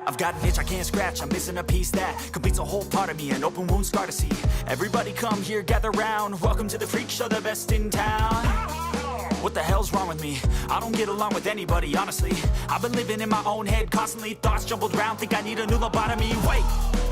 I've got an itch I can't scratch, I'm missing a piece that completes a whole part of me, an open wound scar to see. Everybody come here, gather round, welcome to the freak show, the best in town. What the hell's wrong with me? I don't get along with anybody, honestly. I've been living in my own head, constantly thoughts jumbled round, think I need a new lobotomy. Wait,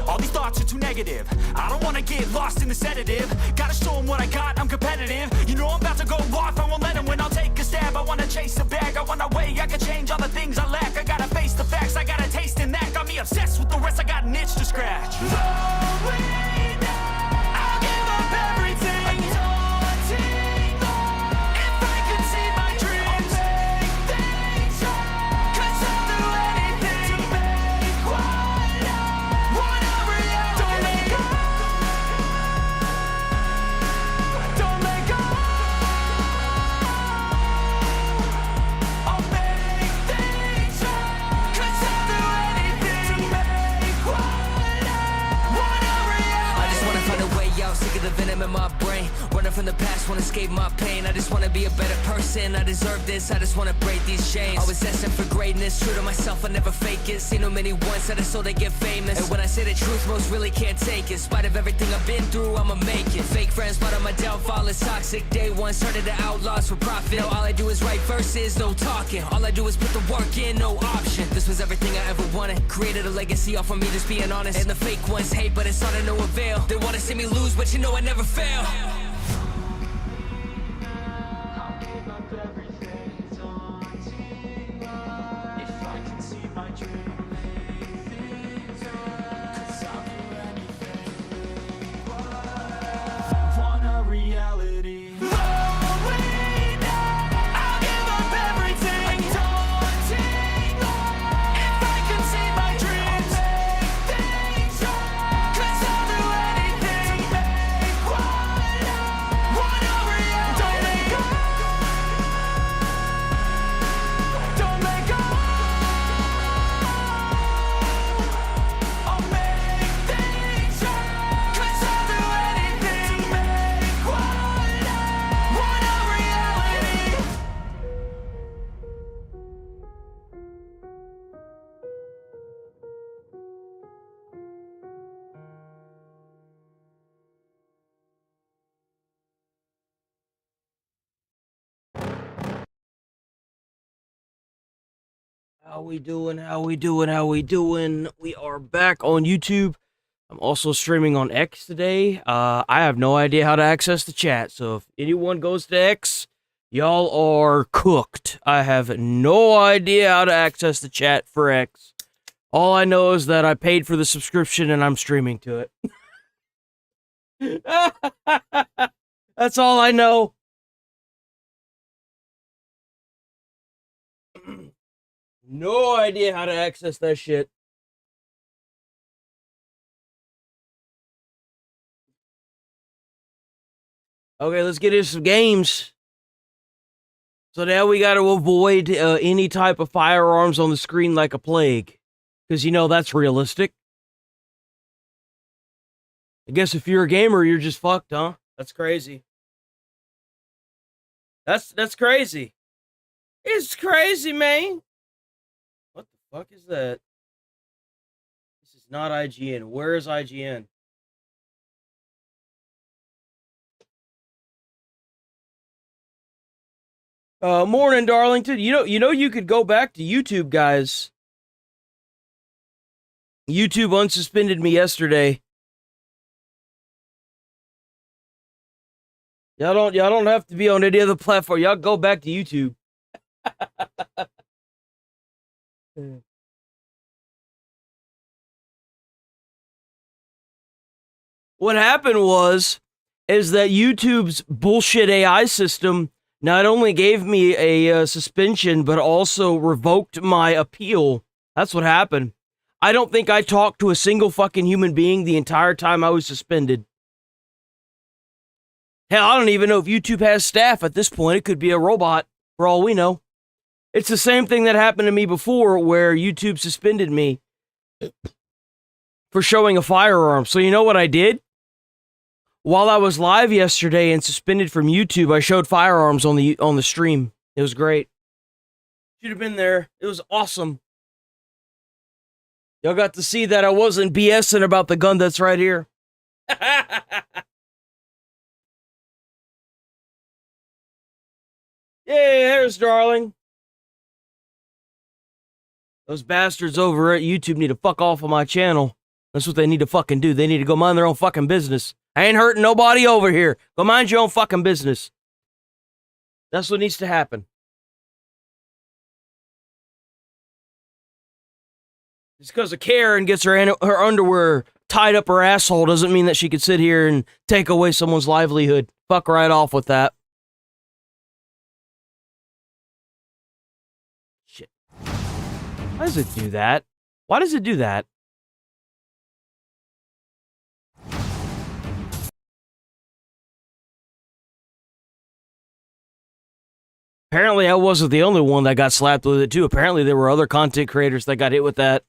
all these thoughts are too negative. I don't wanna get lost in the sedative. Gotta show them what I got, I'm competitive. You know I'm about to go off, I won't let them win, I'll take a stab. I wanna chase a bag, I wanna weigh, I can change all the things I lack. I gotta face the facts, I got a taste in that. Got me obsessed with the rest, I got an itch to scratch. Slowing down, I'll give up everything. Daunting thought, if I could see my dreams, I'll make things right. 'Cause I'll do anything to make what I wanna reality. Don't let go, don't let go. I'll make things right. 'Cause I'll do anything to make what I wanna reality. I just wanna find a way out, sick of the venom in my brain. Running from the past, wanna escape my pain. I just wanna be a better person, I deserve this. I just wanna break these chains. Always destined for greatness, true to myself, I never fake it. Seen too many once that I so they get famous. And when I say the truth, most really can't take it. In spite of everything I've been through, I'ma make it. Fake friends, but on my downfall is toxic. Day one, started the outlaws for profit. Now all I do is write verses, no talking. All I do is put the work in, no option. This was everything I ever wanted. Created a legacy off of me, just being honest. And the fake ones hate, but it's all to no avail. They wanna see me lose, but you know I never fail. I'll give up everything, daunting thought, if I can see my dream, make things right. 'Cause I'll do anything, what I want a reality. Slowing down, I'll give up everything, daunting thought, if I can see my dreams, make things right. 'Cause I'll do anything to make what I want a reality. Don't let go, don't let go. I'll make things right. 'Cause I'll do anything to make what I want a reality. How we doing? How we doing? How we doing? We are back on YouTube. I'm also streaming on X today. I have no idea how to access the chat, so if anyone goes to X, y'all are cooked. I have no idea how to access the chat for X. All I know is that I paid for the subscription and I'm streaming to it. That's all I know. No idea how to access that shit. Okay, let's get into some games. So now we got to avoid any type of firearms on the screen like a plague. Because, you know, that's realistic. I guess if you're a gamer, you're just fucked, huh? That's crazy. That's crazy. It's crazy, man. What the fuck is that? This is not IGN. Where is IGN? Morning, Darlington. You know you could go back to YouTube, guys. YouTube unsuspended me yesterday. Y'all don't have to be on any other platform. Y'all go back to YouTube. What happened is that YouTube's bullshit AI system not only gave me a suspension, but also revoked my appeal. That's what happened. I don't think I talked to a single fucking human being the entire time I was suspended. Hell, I don't even know if YouTube has staff at this point. It could be a robot, for all we know. It's the same thing that happened to me before, where YouTube suspended me for showing a firearm. So you know what I did? While I was live yesterday and suspended from YouTube, I showed firearms on the stream. It was great. Should have been there. It was awesome. Y'all got to see that I wasn't BSing about the gun that's right here. Yeah, there's darling. Those bastards over at YouTube need to fuck off of my channel. That's what they need to fucking do. They need to go mind their own fucking business. I ain't hurting nobody over here. Go mind your own fucking business. That's what needs to happen. Just because a Karen gets her underwear tied up her asshole doesn't mean that she could sit here and take away someone's livelihood. Fuck right off with that. Shit. Why does it do that? Why does it do that? Apparently I wasn't the only one that got slapped with it too. Apparently there were other content creators that got hit with that.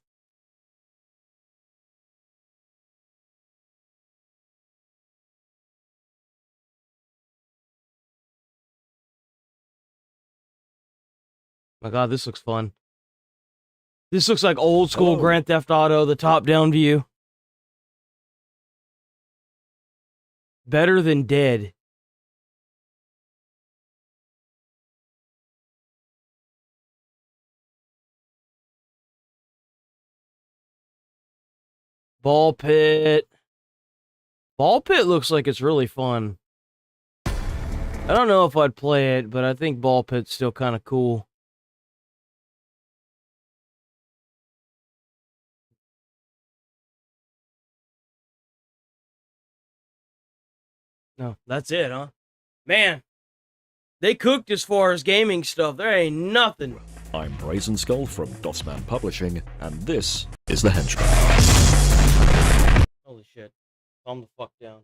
My God, this looks fun. This looks like old school Grand Theft Auto, the top-down view. Better than dead. Ball pit. Ball pit looks like it's really fun. I don't know if I'd play it, but I think ball pit's still kind of cool. No, that's it, huh? Man, they cooked as far as gaming stuff. There ain't nothing. I'm Brazen Skull from Dotsman Publishing, and this is The Henchman. Holy shit. Calm the fuck down.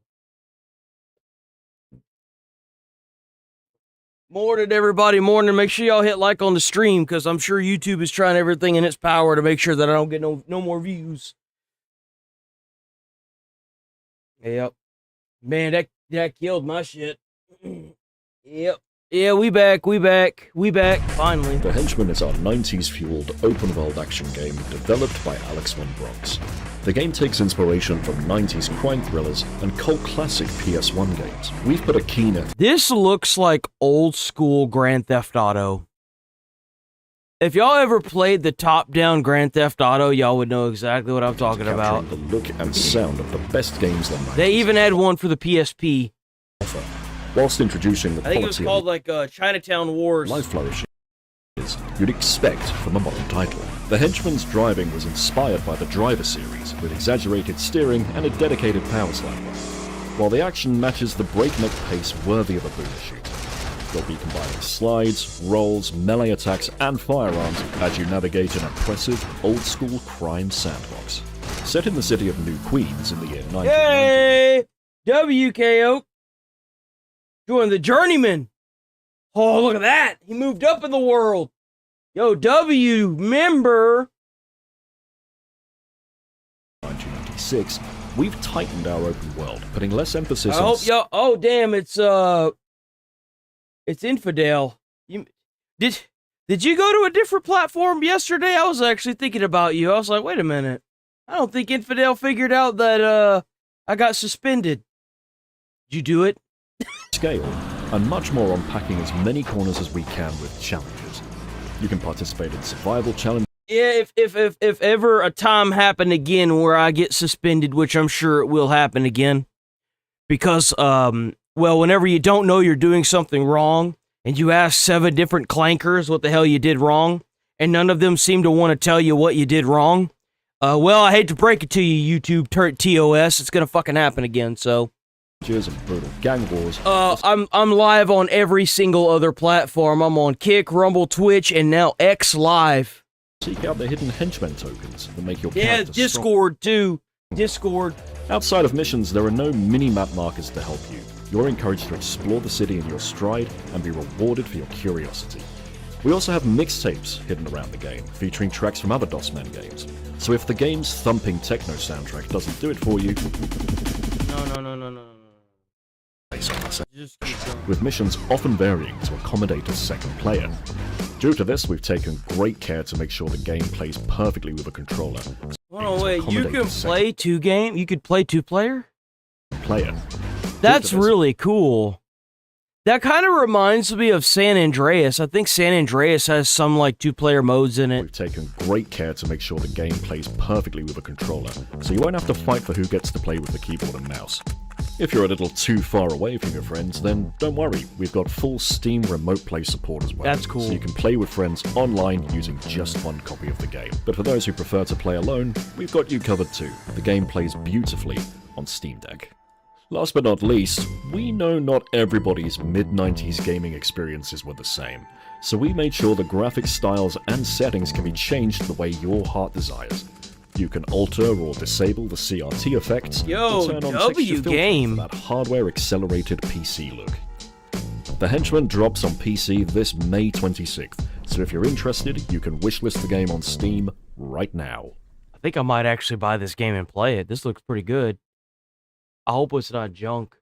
Morning, everybody. Morning. Make sure y'all hit like on the stream, because I'm sure YouTube is trying everything in its power to make sure that I don't get no more views. Yep. Man, that killed my shit. Yep. Yeah, we back, finally. The Henchman is our 90s-fueled open-world action game developed by Alex von Bronx. The game takes inspiration from 90s crime thrillers and cult classic PS1 games. We've put a keener... This looks like old-school Grand Theft Auto. If y'all ever played the top-down Grand Theft Auto, y'all would know exactly what I'm talking about. The look and sound of the best games the 90s. They even had one for the PSP. Whilst introducing the I think it was called like Chinatown Wars. Life flourishes you'd expect from a modern title. The Henchman's driving was inspired by the Driver series, with exaggerated steering and a dedicated power slider, while the action matches the breakneck pace worthy of a boomer shooter. You'll be combining slides, rolls, melee attacks, and firearms as you navigate an impressive, old-school crime sandbox. Set in the city of New Queens in the year 1990. Yay! WKO! Join the Journeyman! Oh, look at that! He moved up in the world! Yo, W, member! 1996, we've tightened our open world, putting less emphasis I on... hope y'all... Oh, damn, it's Infidel. Did you go to a different platform yesterday? I was actually thinking about you. I was like, wait a minute. I don't think Infidel figured out that, I got suspended. Did you do it? Scale, and much more on packing as many corners as we can with challenges. You can participate in survival challenges. Yeah, if ever a time happened again where I get suspended, which I'm sure it will happen again, because, well, whenever you don't know you're doing something wrong, and you ask 7 different clankers what the hell you did wrong, and none of them seem to want to tell you what you did wrong, well, I hate to break it to you, YouTube TOS, it's gonna fucking happen again, so... And brutal gang wars. I'm live on every single other platform. I'm on Kick, Rumble, Twitch, and now X Live. Seek out the hidden henchmen tokens that make your character strong. Discord too. Discord. Outside of missions, there are no mini-map markers to help you. You're encouraged to explore the city in your stride and be rewarded for your curiosity. We also have mixtapes hidden around the game, featuring tracks from other DOSman games. So if the game's thumping techno soundtrack doesn't do it for you... No. With missions often varying to accommodate a second player. Due to this, we've taken great care to make sure the game plays perfectly with a controller. Oh to wait, you accommodate can the play You could play 2-player? second player. That's Look at this. really cool. That kind of reminds me of San Andreas. I think San Andreas has some like 2-player modes in it. We've taken great care to make sure the game plays perfectly with a controller, so you won't have to fight for who gets to play with the keyboard and mouse. If you're a little too far away from your friends, then don't worry, we've got full Steam remote play support as well. That's cool. So you can play with friends online using just one copy of the game. But for those who prefer to play alone, we've got you covered too. The game plays beautifully on Steam Deck. Last but not least, we know not everybody's mid-90s gaming experiences were the same, so we made sure the graphics styles and settings can be changed the way your heart desires. You can alter or disable the CRT effects, Yo, or turn on W texture filtering game. for that hardware-accelerated PC look. The Henchman drops on PC this May 26th, so if you're interested, you can wishlist the game on Steam right now. I think I might actually buy this game and play it. This looks pretty good. I hope it's not junk.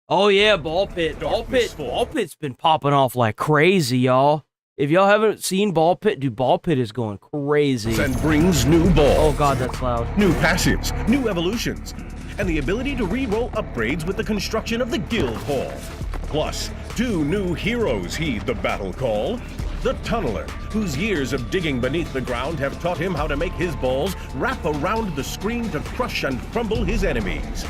Oh yeah, Ball Pit. Ball Pit's been popping off like crazy, y'all. If y'all haven't seen Ball Pit, dude, Ball Pit is going crazy. And brings new balls. Oh god, that's loud. New passives, new evolutions, and the ability to re-roll upgrades with the construction of the Guild Hall. Plus, 2 new heroes heed the battle call. The Tunneler, whose years of digging beneath the ground have taught him how to make his balls wrap around the screen to crush and crumble his enemies.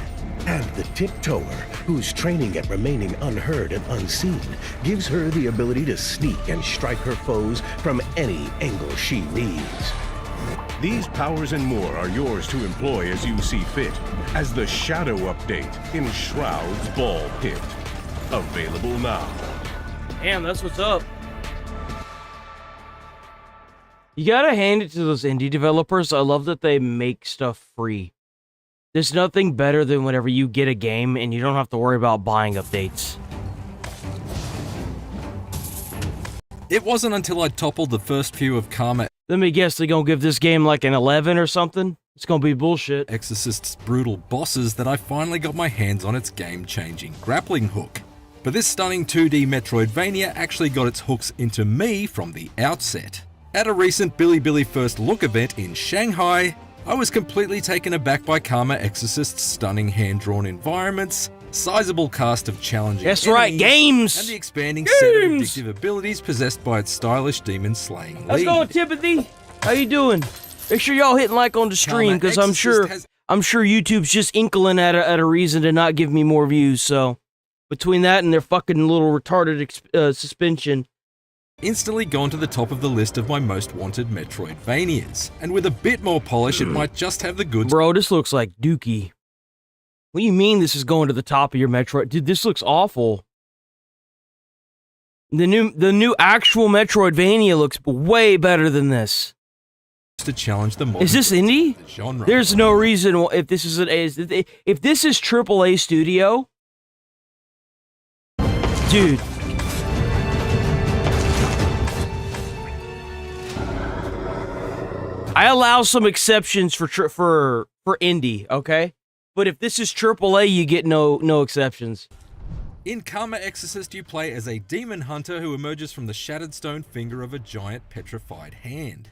And the Tiptoer, whose training at remaining unheard and unseen gives her the ability to sneak and strike her foes from any angle she needs. These powers and more are yours to employ as you see fit, as the Shadow Update in Shroud's Ball Pit. Available now. Damn, that's what's up. You gotta hand it to those indie developers. I love that they make stuff free. There's nothing better than whenever you get a game and you don't have to worry about buying updates. It wasn't until I toppled the first few of Karma Let me guess, they're gonna give this game like an 11 or something? It's gonna be bullshit. Exorcist's brutal bosses that I finally got my hands on its game-changing grappling hook. But this stunning 2D Metroidvania actually got its hooks into me from the outset. At a recent Billy First Look event in Shanghai, I was completely taken aback by Karma Exorcist's stunning hand-drawn environments, sizable cast of challenging That's right, enemies, games! and the expanding set of Games! addictive abilities possessed by its stylish demon-slaying How's it lead. going, Timothy? How you doing? Make sure y'all hitting like on the stream, because I'm sure YouTube's just inkling at a reason to not give me more views. So between that and their fucking little retarded suspension, instantly gone to the top of the list of my most wanted Metroidvanias, and with a bit more polish, it might just have the goods. bro, this looks like Dookie. What do you mean this is going to the top of your Metroid? Dude, this looks awful. The new actual Metroidvania looks way better than this. To challenge the Is this indie? genre. There's no reason if this is if this is AAA studio, dude. I allow some exceptions for indie, okay? But if this is AAA, you get no exceptions. In Karma Exorcist, you play as a demon hunter who emerges from the shattered stone finger of a giant petrified hand.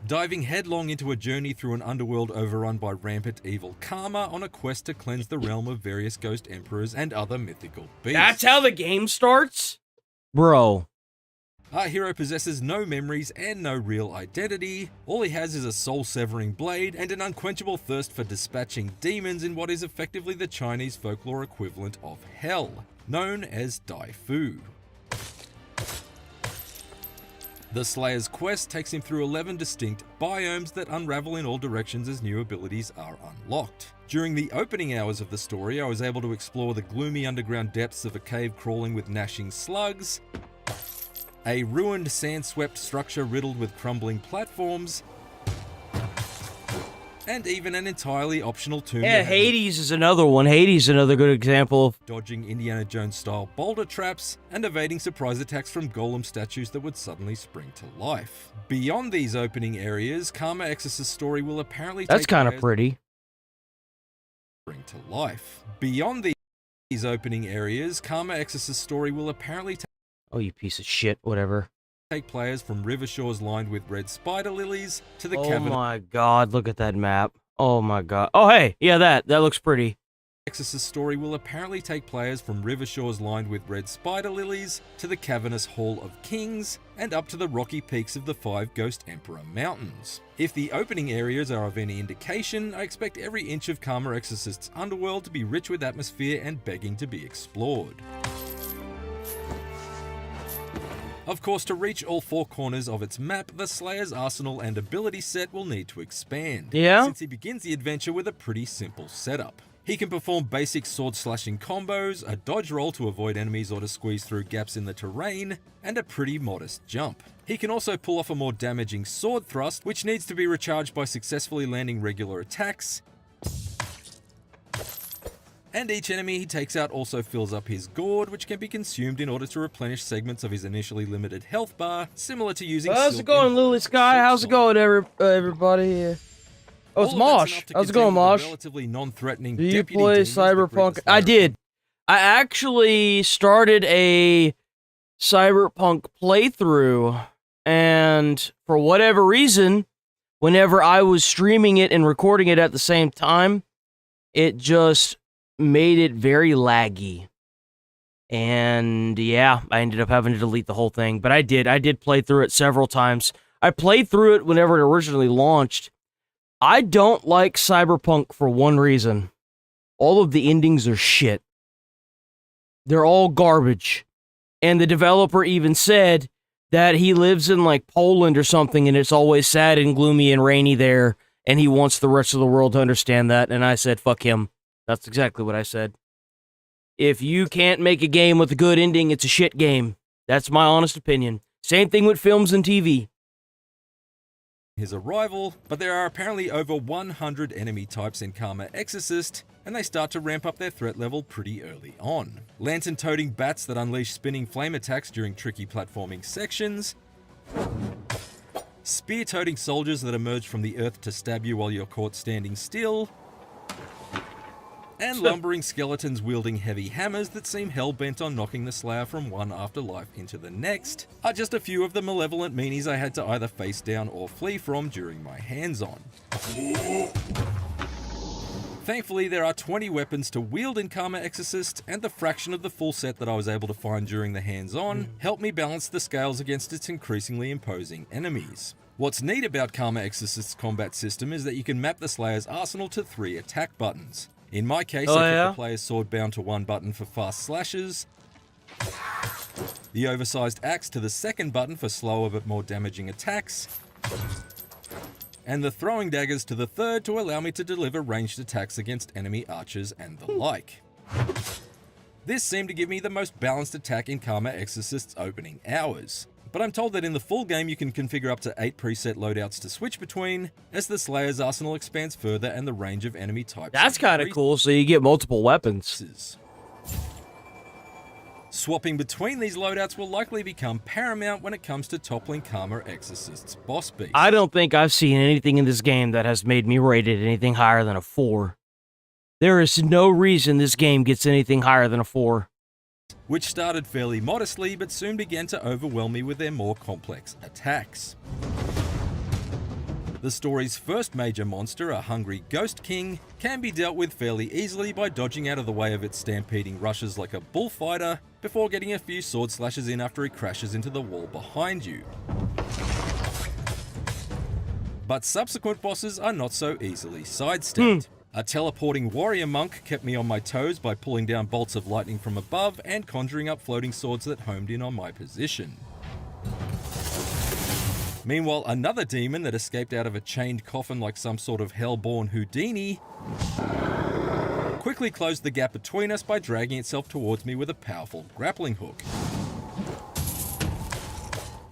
Diving headlong into a journey through an underworld overrun by rampant evil karma on a quest to cleanse the realm of various ghost emperors and other mythical beasts. That's how the game starts? Bro. Our hero possesses no memories and no real identity. All he has is a soul-severing blade and an unquenchable thirst for dispatching demons in what is effectively the Chinese folklore equivalent of hell, known as Dai Fu. The Slayer's quest takes him through 11 distinct biomes that unravel in all directions as new abilities are unlocked. During the opening hours of the story, I was able to explore the gloomy underground depths of a cave crawling with gnashing slugs, a ruined sand-swept structure riddled with crumbling platforms, and even an entirely optional tomb. Yeah, Hades is another one. Hades is another good example of dodging Indiana Jones-style boulder traps and evading surprise attacks from golem statues that would suddenly spring to life. Beyond these opening areas, Karma Exorcist's story will apparently that's kind of players pretty. spring to life. Beyond these opening areas, Karma Exorcist's story will apparently take Oh, you piece of shit. Whatever. take players from river shores lined with red spider lilies to the Oh cavern my god, look at that map. Oh my god. Oh hey, yeah, that looks pretty. Exorcist story will apparently take players from river shores lined with red spider lilies to the cavernous Hall of Kings and up to the rocky peaks of the 5 Ghost Emperor Mountains. If the opening areas are of any indication, I expect every inch of Karma Exorcist's underworld to be rich with atmosphere and begging to be explored. Of course, to reach all 4 corners of its map, the Slayer's arsenal and ability set will need to expand. Yeah? Since he begins the adventure with a pretty simple setup. He can perform basic sword slashing combos, a dodge roll to avoid enemies or to squeeze through gaps in the terrain, and a pretty modest jump. He can also pull off a more damaging sword thrust, which needs to be recharged by successfully landing regular attacks. And each enemy he takes out also fills up his gourd, which can be consumed in order to replenish segments of his initially limited health bar, similar to using How's silk it going, in- Lily Sky? How's it going, everybody? Oh, it's All of that's Mosh. enough to How's it contend going, with the Mosh? relatively non-threatening Do you deputy play demons that greet Cyberpunk? the I Slayer. did. I actually started a Cyberpunk playthrough, and for whatever reason, whenever I was streaming it and recording it at the same time, it just made it very laggy. And yeah, I ended up having to delete the whole thing, but I did play through it several times. I played through it whenever it originally launched. I don't like Cyberpunk for one reason. All of the endings are shit. They're all garbage. And the developer even said that he lives in like Poland or something and it's always sad and gloomy and rainy there and he wants the rest of the world to understand that, and I said fuck him. That's exactly what I said. If you can't make a game with a good ending, it's a shit game. That's my honest opinion. Same thing with films and TV. His arrival, but there are apparently over 100 enemy types in Karma Exorcist, and they start to ramp up their threat level pretty early on. Lantern-toting bats that unleash spinning flame attacks during tricky platforming sections, spear-toting soldiers that emerge from the earth to stab you while you're caught standing still, and lumbering skeletons wielding heavy hammers that seem hell-bent on knocking the Slayer from one afterlife into the next are just a few of the malevolent meanies I had to either face down or flee from during my hands-on. Thankfully, there are 20 weapons to wield in Karma Exorcist, and the fraction of the full set that I was able to find during the hands-on helped me balance the scales against its increasingly imposing enemies. What's neat about Karma Exorcist's combat system is that you can map the Slayer's arsenal to 3 attack buttons. In my case, I kept the player's sword bound to 1 button for fast slashes, the oversized axe to the 2nd button for slower but more damaging attacks, and the throwing daggers to the 3rd to allow me to deliver ranged attacks against enemy archers and the like. This seemed to give me the most balanced attack in Karma Exorcist's opening hours. But I'm told that in the full game you can configure up to 8 preset loadouts to switch between, as the Slayer's arsenal expands further and the range of enemy types. That's kind of cool, so you get multiple weapons. Swapping between these loadouts will likely become paramount when it comes to toppling Karma Exorcist's boss beast. I don't think I've seen anything in this game that has made me rate it anything higher than a 4. There is no reason this game gets anything higher than a 4. Which started fairly modestly, but soon began to overwhelm me with their more complex attacks. The story's first major monster, a hungry Ghost King, can be dealt with fairly easily by dodging out of the way of its stampeding rushes like a bullfighter, before getting a few sword slashes in after he crashes into the wall behind you. But subsequent bosses are not so easily sidestepped. A teleporting warrior monk kept me on my toes by pulling down bolts of lightning from above and conjuring up floating swords that homed in on my position. Meanwhile, another demon that escaped out of a chained coffin like some sort of hell-born Houdini quickly closed the gap between us by dragging itself towards me with a powerful grappling hook.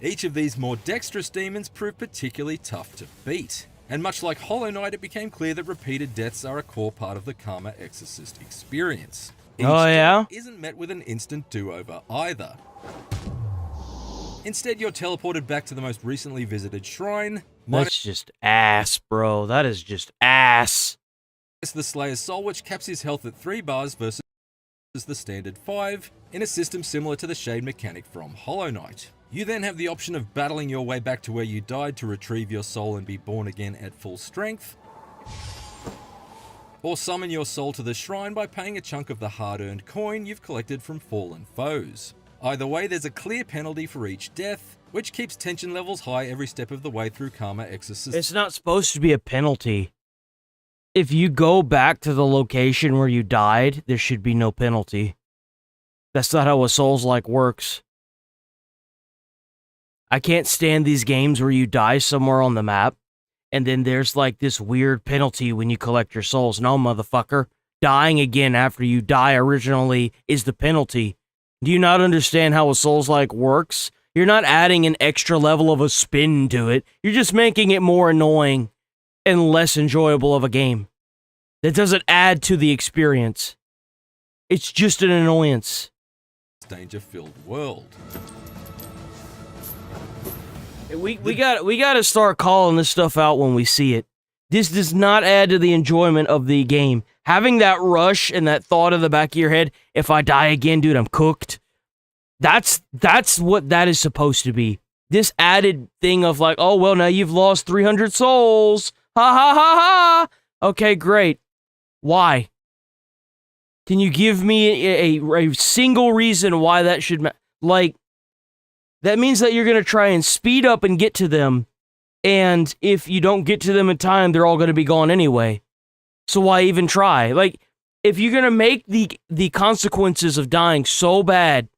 Each of these more dexterous demons proved particularly tough to beat. And much like Hollow Knight, it became clear that repeated deaths are a core part of the Karma Exorcist experience. Each death isn't met with an instant do-over either. Instead, you're teleported back to the most recently visited shrine. That's just ass, bro. That is just ass. The Slayer's Soul, which caps his health at 3 bars versus the standard 5, in a system similar to the Shade mechanic from Hollow Knight. You then have the option of battling your way back to where you died to retrieve your soul and be born again at full strength, or summon your soul to the shrine by paying a chunk of the hard-earned coin you've collected from fallen foes. Either way, there's a clear penalty for each death, which keeps tension levels high every step of the way through Karma Exorcist. It's not supposed to be a penalty. If you go back to the location where you died, there should be no penalty. That's not how a Souls-like works. I can't stand these games where you die somewhere on the map, and then there's like this weird penalty when you collect your souls. No, motherfucker. Dying again after you die originally is the penalty. Do you not understand how a Souls-like works? You're not adding an extra level of a spin to it. You're just making it more annoying and less enjoyable of a game. That doesn't add to the experience. It's just an annoyance. Danger-filled world. We got to start calling this stuff out when we see it. This does not add to the enjoyment of the game. Having that rush and that thought in the back of your head, if I die again, dude, I'm cooked. That's what that is supposed to be. This added thing of like, oh, well, now you've lost 300 souls. Ha ha ha ha. Okay, great. Why? Can you give me a single reason why that should like, that means that you're going to try and speed up and get to them, and if you don't get to them in time, they're all going to be gone anyway. So why even try? Like, if you're going to make the consequences of dying so bad,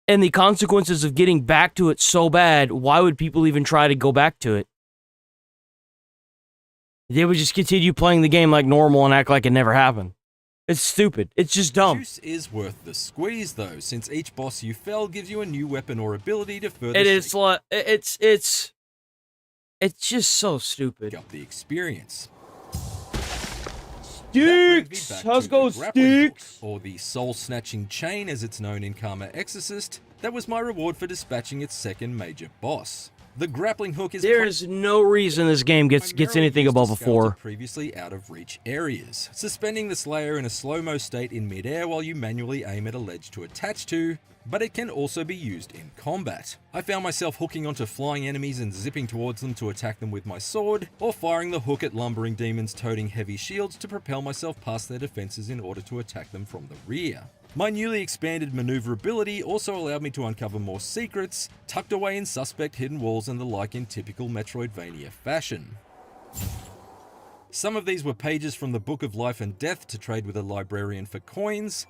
and the consequences of getting back to it so bad, why would people even try to go back to it? They would just continue playing the game like normal and act like it never happened. It's stupid. It's just dumb. Juice is worth the squeeze, though, since each boss you fell gives you a new weapon or ability to further. It is like it's just so stupid. Up the experience. Sticks. How's it go, Sticks? Or the soul-snatching chain, as it's known in Karma Exorcist. That was my reward for dispatching its second major boss. The grappling hook is. There is no reason this game gets anything above a 4. Previously out of reach areas, suspending the Slayer in a slow-mo state in midair while you manually aim at a ledge to attach to, but it can also be used in combat. I found myself hooking onto flying enemies and zipping towards them to attack them with my sword, or firing the hook at lumbering demons toting heavy shields to propel myself past their defenses in order to attack them from the rear. My newly expanded maneuverability also allowed me to uncover more secrets, tucked away in suspect hidden walls and the like in typical Metroidvania fashion. Some of these were pages from the Book of Life and Death to trade with a librarian for coins,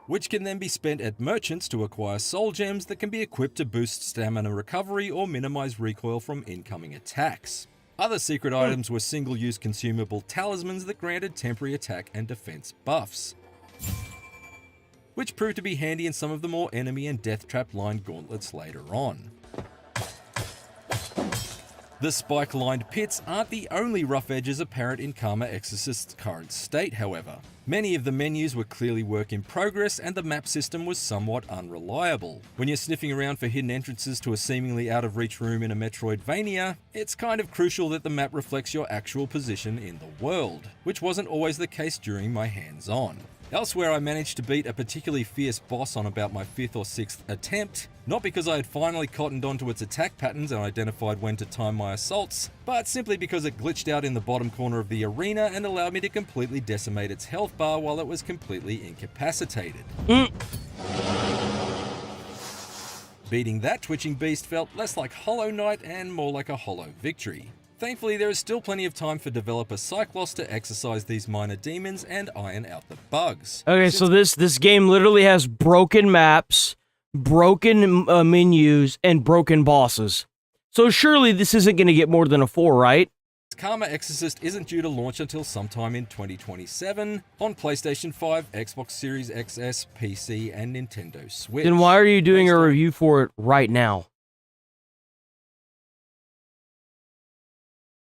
which can then be spent at merchants to acquire soul gems that can be equipped to boost stamina recovery or minimize recoil from incoming attacks. Other secret items were single-use consumable talismans that granted temporary attack and defense buffs, which proved to be handy in some of the more enemy and death trap lined gauntlets later on. The spike-lined pits aren't the only rough edges apparent in Karma Exorcist's current state, however. Many of the menus were clearly work in progress and the map system was somewhat unreliable. When you're sniffing around for hidden entrances to a seemingly out-of-reach room in a Metroidvania, it's kind of crucial that the map reflects your actual position in the world, which wasn't always the case during my hands-on. Elsewhere, I managed to beat a particularly fierce boss on about my 5th or 6th attempt, not because I had finally cottoned onto its attack patterns and identified when to time my assaults, but simply because it glitched out in the bottom corner of the arena and allowed me to completely decimate its health bar while it was completely incapacitated. Beating that twitching beast felt less like Hollow Knight and more like a hollow victory. Thankfully, there is still plenty of time for developer Cycloss to exercise these minor demons and iron out the bugs. Okay, so this game literally has broken maps, broken menus, and broken bosses. So surely this isn't going to get more than a 4, right? Karma Exorcist isn't due to launch until sometime in 2027 on PlayStation 5, Xbox Series XS, PC, and Nintendo Switch. Then why are you doing a review for it right now?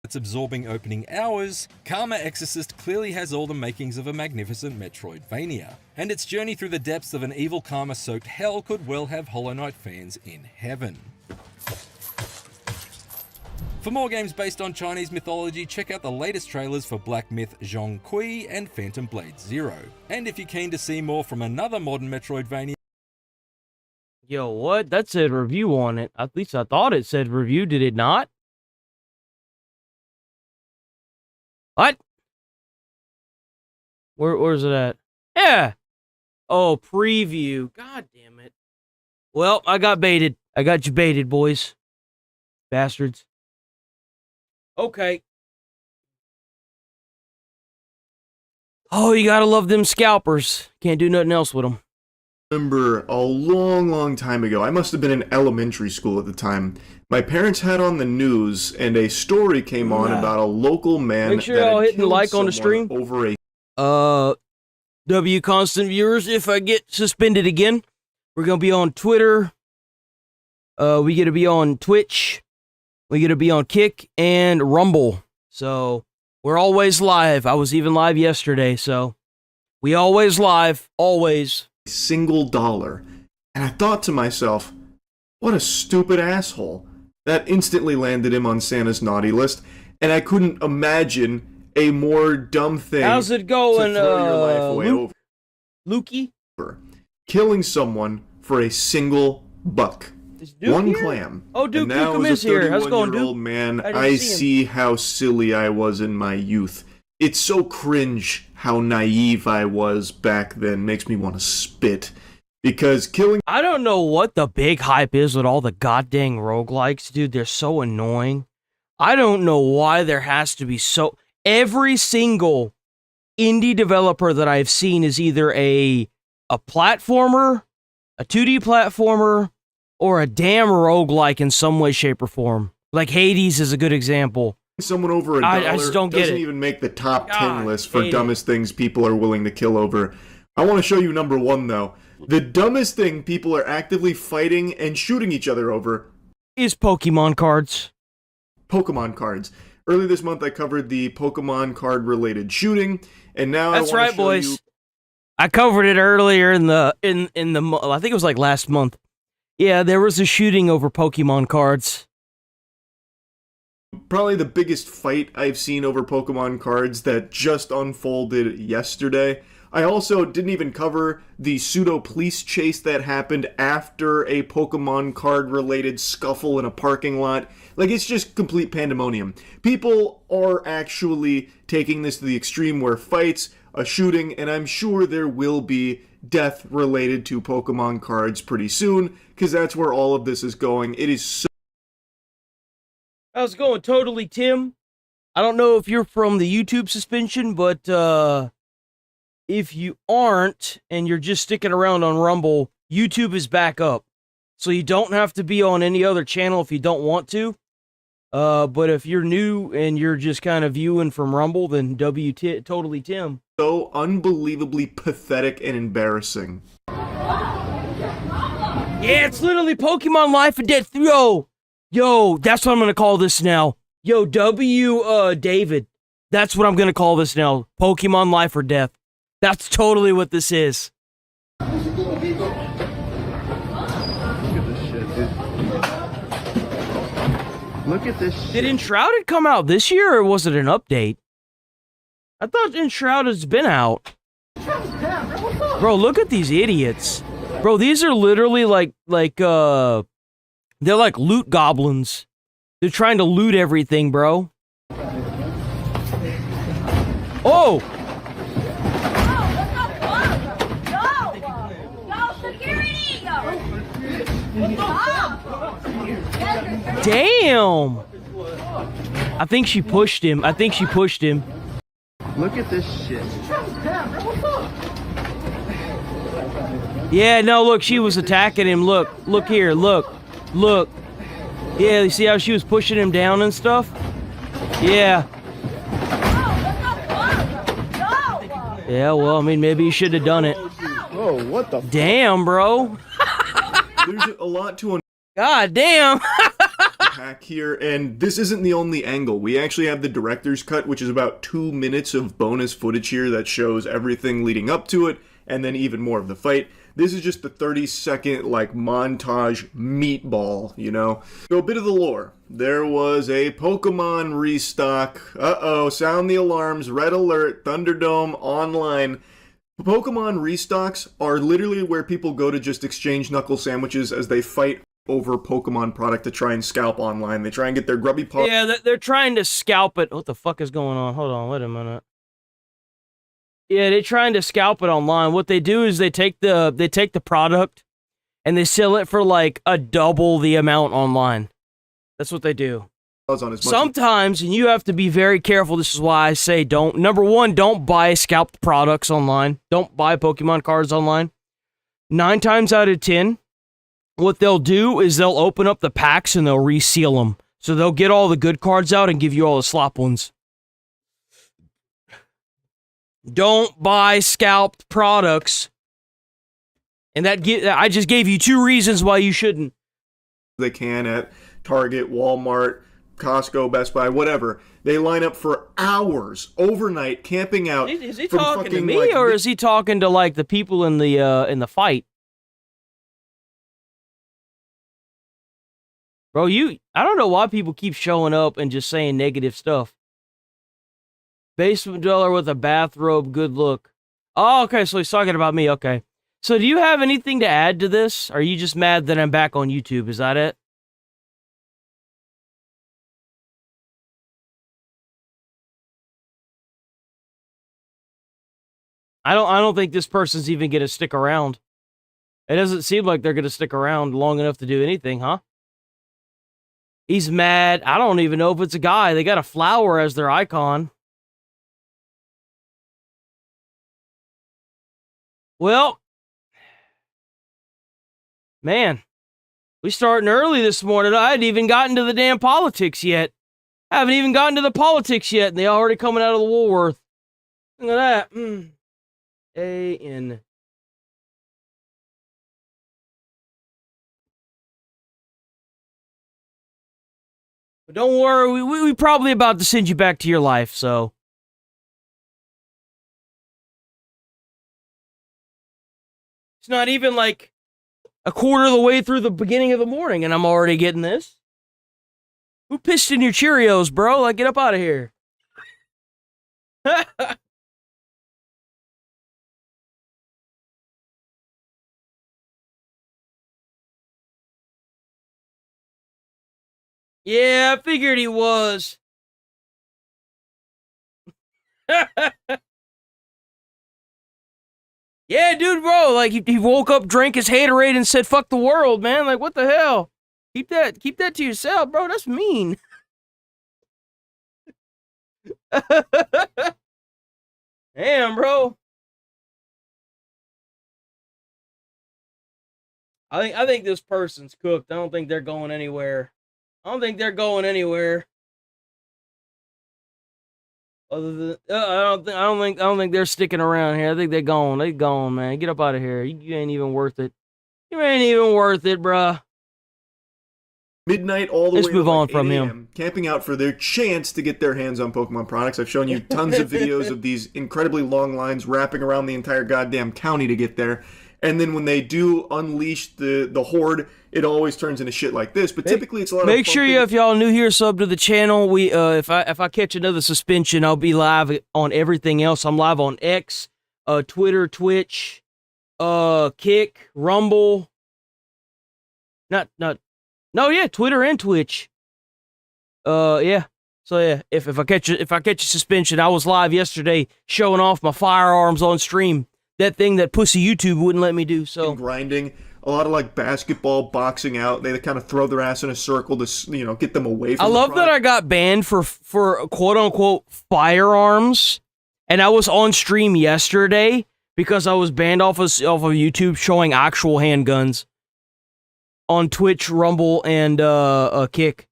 Its absorbing opening hours, Karma Exorcist clearly has all the makings of a magnificent Metroidvania, and its journey through the depths of an evil karma-soaked hell could well have Hollow Knight fans in heaven. For more games based on Chinese mythology, check out the latest trailers for Black Myth Zhongkui and Phantom Blade Zero. And if you're keen to see more from another modern Metroidvania, Yo, what? That said review on it. At least I thought it said review. Did it not? What? Where's it at? Yeah. Oh, preview. God damn it. Well, I got baited. I got you baited, boys. Bastards. Okay. Oh, you gotta love them scalpers. Can't do nothing else with them. Remember a long time ago, I must have been in elementary school at the time. My parents had on the news, and a story came on about a local man Make sure that y'all had hitting killed like on the someone stream. over a W constant viewers, if I get suspended again, we're gonna be on Twitter. We get to be on Twitch. We get to be on Kick and Rumble. So we're always live. I was even live yesterday, so we always live, always. single dollar. And I thought to myself, what a stupid asshole. That instantly landed him on Santa's naughty list, and I couldn't imagine a more dumb thing. How's it going, to throw your life away Lukey? over. Killing someone for a single buck. Is Duke One here? clam. Oh, Duke And now Nukem as is a here. How's it going, 31-year-old Duke? man, I didn't I see him. see how silly I was in my youth. It's so cringe how naive I was back then. Makes me want to spit. Because killing I don't know what the big hype is with all the goddamn roguelikes, dude. They're so annoying. I don't know why there has to be so... Every single indie developer that I've seen is either a platformer, a 2D platformer, or a damn roguelike in some way, shape, or form. Like Hades is a good example. someone over a dollar I just don't get doesn't it. even make the top 10 God, list for hate dumbest things people are willing to kill over. I want to show you number one, though. The dumbest thing people are actively fighting and shooting each other over: Is Pokemon cards. Pokemon cards. Earlier this month, I covered the Pokemon card-related shooting, and now That's I want right, to show boys. you I covered it earlier in the I think it was like last month. Yeah, there was a shooting over Pokemon cards. probably the biggest fight I've seen over Pokemon cards that just unfolded yesterday. I also didn't even cover the pseudo-police chase that happened after a Pokemon card-related scuffle in a parking lot. Like, it's just complete pandemonium. People are actually taking this to the extreme where fights, a shooting, and I'm sure there will be death related to Pokemon cards pretty soon, because that's where all of this is going. It is so How's it going, Totally Tim? I don't know if you're from the YouTube suspension, but if you aren't and you're just sticking around on Rumble, YouTube is back up. So you don't have to be on any other channel if you don't want to. But if you're new and you're just kind of viewing from Rumble, then Totally Tim. so unbelievably pathetic and embarrassing. Yeah, it's literally Pokemon Life or Death. Yo, that's what I'm gonna call this now. Yo, David. That's what I'm gonna call this now. Pokemon Life or Death. That's totally what this is. Look at this shit, dude. Look at this shit. Did Enshrouded come out this year, or was it an update? I thought Enshrouded's been out. Bro, look at these idiots. Bro, these are literally they're like loot goblins. They're trying to loot everything, bro. Oh! Damn! I think she pushed him. Look at this shit. Yeah, no, look, she was attacking him. Look here, look. Yeah, you see how she was pushing him down and stuff? Yeah. Yeah, well, I mean, maybe you should have done it. Oh, what the Damn, bro. There's a lot to God damn. unpack here, and this isn't the only angle. We actually have the director's cut, which is about 2 minutes of bonus footage here that shows everything leading up to it, and then even more of the fight. This is just the 30-second, like, montage meatball, you know? So a bit of the lore. There was a Pokemon restock. Uh-oh, sound the alarms, red alert, Thunderdome online. Pokemon restocks are literally where people go to just exchange knuckle sandwiches as they fight over Pokemon product to try and scalp online. They try and get their grubby paw. Yeah, they're trying to scalp it. What the fuck is going on? Hold on, wait a minute. Yeah, they're trying to scalp it online. What they do is they take the product and they sell it for like a double the amount online. That's what they do. On as much Sometimes, and you have to be very careful. This is why I say number one, don't buy scalped products online. Don't buy Pokemon cards online. 9 times out of 10, what they'll do is they'll open up the packs and they'll reseal them. So they'll get all the good cards out and give you all the slop ones. Don't buy scalped products. And I just gave you 2 reasons why you shouldn't. they can at Target, Walmart, Costco, Best Buy, whatever. They line up for hours, overnight, camping out. Is he from talking to fucking, me, like, or is he talking to like the people in the fight? Bro, I don't know why people keep showing up and just saying negative stuff. Basement dweller with a bathrobe, good look. Oh, okay, so he's talking about me, okay. So do you have anything to add to this? Or are you just mad that I'm back on YouTube? Is that it? I don't think this person's even gonna stick around. It doesn't seem like they're gonna stick around long enough to do anything, huh? He's mad. I don't even know if it's a guy. They got a flower as their icon. Well, man, we starting early this morning. I hadn't even gotten to the damn politics yet. I haven't even gotten to the politics yet, and they already coming out of the Woolworth. Look at that. A-N. But don't worry, we probably about to send you back to your life, so. It's not even like a quarter of the way through the beginning of the morning, and I'm already getting this. Who pissed in your Cheerios, bro? Like, get up out of here. Yeah, I figured he was. Yeah, dude, bro, like, he woke up, drank his haterade, and said, fuck the world, man. Like, what the hell? Keep that to yourself, bro. That's mean. Damn, bro. I think this person's cooked. I don't think they're going anywhere. Other than I don't think they're sticking around here. I think they're gone. They gone, man. Get up out of here. You ain't even worth it. You ain't even worth it, bruh. Midnight all the Let's way move to on like from 8 him. a.m., camping out for their chance to get their hands on Pokemon products. I've shown you tons of videos of these incredibly long lines wrapping around the entire goddamn county to get there. And then when they do unleash the horde, it always turns into shit like this. But typically it's a lot of Make sure bumping. you, if y'all new here, sub to the channel. We if I catch another suspension, I'll be live on everything else. I'm live on X, Twitter, Twitch, Kick, Rumble. Twitter and Twitch. Yeah. So yeah, if I catch a suspension, I was live yesterday showing off my firearms on stream. That thing that pussy YouTube wouldn't let me do. So grinding, a lot of like basketball, boxing out. They kind of throw their ass in a circle to get them away from. I love that I got banned for quote unquote firearms, and I was on stream yesterday because I was banned off of YouTube showing actual handguns on Twitch, Rumble, and Kick.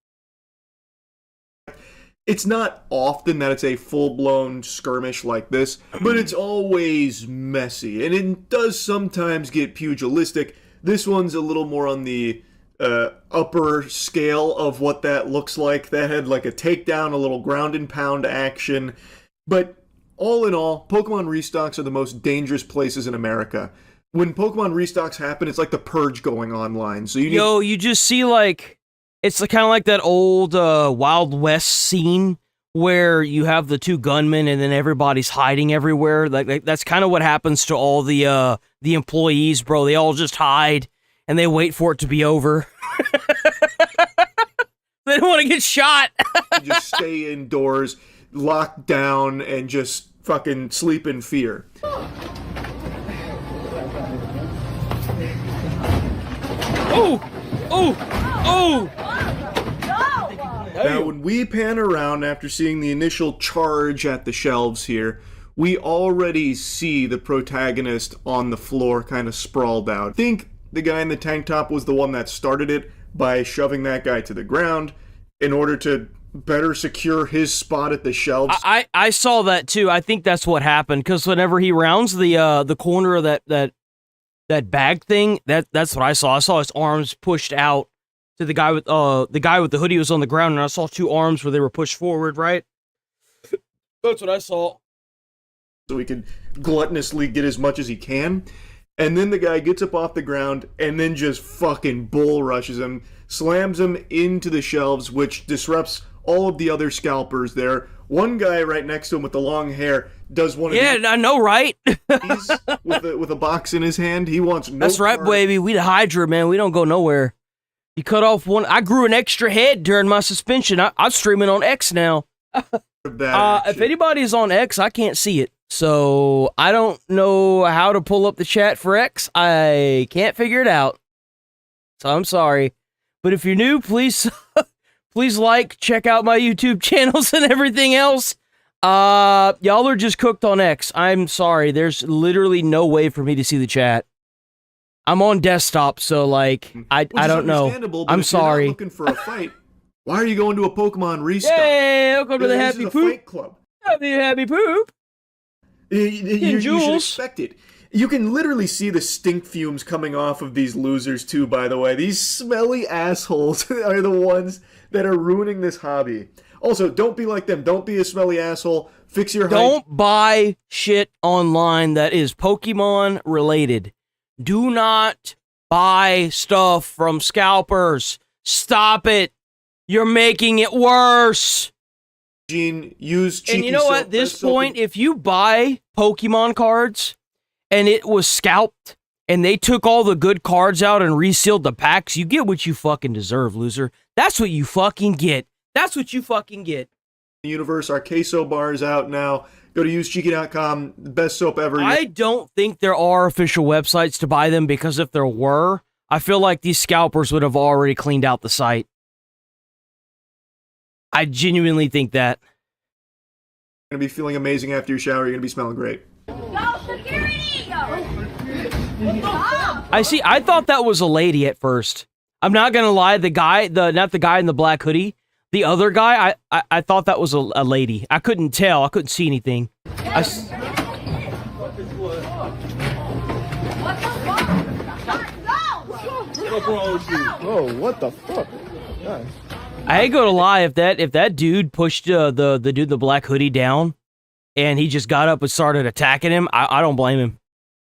It's not often that it's a full-blown skirmish like this, but it's always messy, and it does sometimes get pugilistic. This one's a little more on the upper scale of what that looks like. That had like a takedown, a little ground and pound action, but all in all, Pokemon restocks are the most dangerous places in America. When Pokemon restocks happen, it's like the purge going online. So you just see like... It's kind of like that old Wild West scene where you have the two gunmen and then everybody's hiding everywhere. Like that's kind of what happens to all the employees, bro. They all just hide and they wait for it to be over. They don't want to get shot. Just stay indoors, locked down, and just fucking sleep in fear. Oh! Oh! Oh! Now, when we pan around after seeing the initial charge at the shelves here, we already see the protagonist on the floor kind of sprawled out. I think the guy in the tank top was the one that started it by shoving that guy to the ground in order to better secure his spot at the shelves. I saw that too. I think that's what happened, because whenever he rounds the corner of that bag thing, that's what I saw. I saw his arms pushed out to the guy with the hoodie was on the ground, and I saw two arms where they were pushed forward, right? That's what I saw. So he could gluttonously get as much as he can. And then the guy gets up off the ground and then just fucking bull rushes him, slams him into the shelves, which disrupts all of the other scalpers there. One guy right next to him with the long hair does one of Yeah, I know, right? these with a box in his hand. He wants no That's right, part. baby. We the Hydra, man. We don't go nowhere. You cut off one. I grew an extra head during my suspension. I'm streaming on X now. Of that If action. anybody's on X, I can't see it. So I don't know how to pull up the chat for X. I can't figure it out. So I'm sorry. But if you're new, please please check out my YouTube channels and everything else. Y'all are just cooked on X. I'm sorry. There's literally no way for me to see the chat. I'm on desktop, so like I Which is don't know. understandable, but I'm if you're sorry. not looking for a fight, why are you going to a Pokemon restock? Yay! Welcome to the This Happy is a Poop. fight club. Happy Poop. You should Jules. expect it. You can literally see the stink fumes coming off of these losers too, by the way. These smelly assholes are the ones that are ruining this hobby. Also, don't be like them. Don't be a smelly asshole. Fix your Don't buy shit online that is Pokemon related. Do not buy stuff from scalpers. Stop it. You're making it worse. hygiene. Use cheapy And you know soap, what? At this best soap point, if you buy Pokemon cards and it was scalped and they took all the good cards out and resealed the packs, you get what you fucking deserve, loser. That's what you fucking get. That's what you fucking get. in the universe. Our queso bar is out now. Go to usecheeky.com. The best soap ever. I don't think there are official websites to buy them, because if there were, I feel like these scalpers would have already cleaned out the site. I genuinely think that. You're going to be feeling amazing after your shower. You're going to be smelling great. Go security! I thought that was a lady at first. I'm not gonna lie, not the guy in the black hoodie, the other guy, I thought that was a lady. I couldn't tell. I couldn't see anything. What the fuck? No! Oh, what the fuck? Gosh. I ain't gonna lie, if that dude pushed the dude in the black hoodie down, and he just got up and started attacking him, I don't blame him.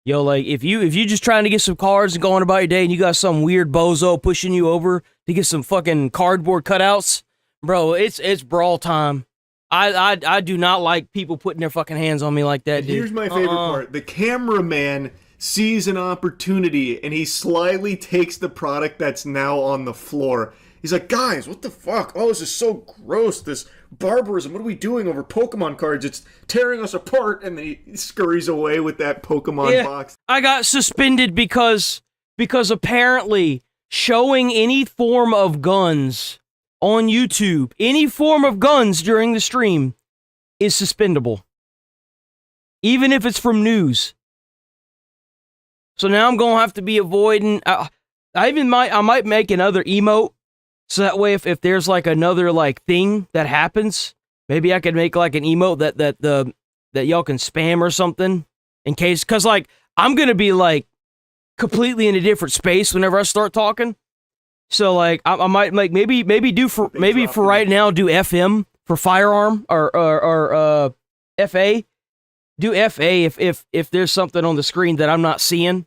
Yo, like, if you just trying to get some cards and going about your day, and you got some weird bozo pushing you over to get some fucking cardboard cutouts, bro, it's brawl time. I do not like people putting their fucking hands on me like that, And dude. here's my favorite part. The cameraman sees an opportunity and he slyly takes the product that's now on the floor. He's like, guys, what the fuck? Oh, this is so gross. This barbarism. What are we doing over Pokemon cards? It's tearing us apart. And then he scurries away with that Pokemon box. I got suspended because apparently showing any form of guns on YouTube, any form of guns during the stream, is suspendable. Even if it's from news. So now I'm gonna have to be avoiding. I might make another emote, so that way if there's like another like thing that happens, maybe I could make like an emote that y'all can spam or something, in case, cause like I'm gonna be like completely in a different space whenever I start talking. So like I might like maybe for right now do FM for firearm or FA. Do FA if there's something on the screen that I'm not seeing.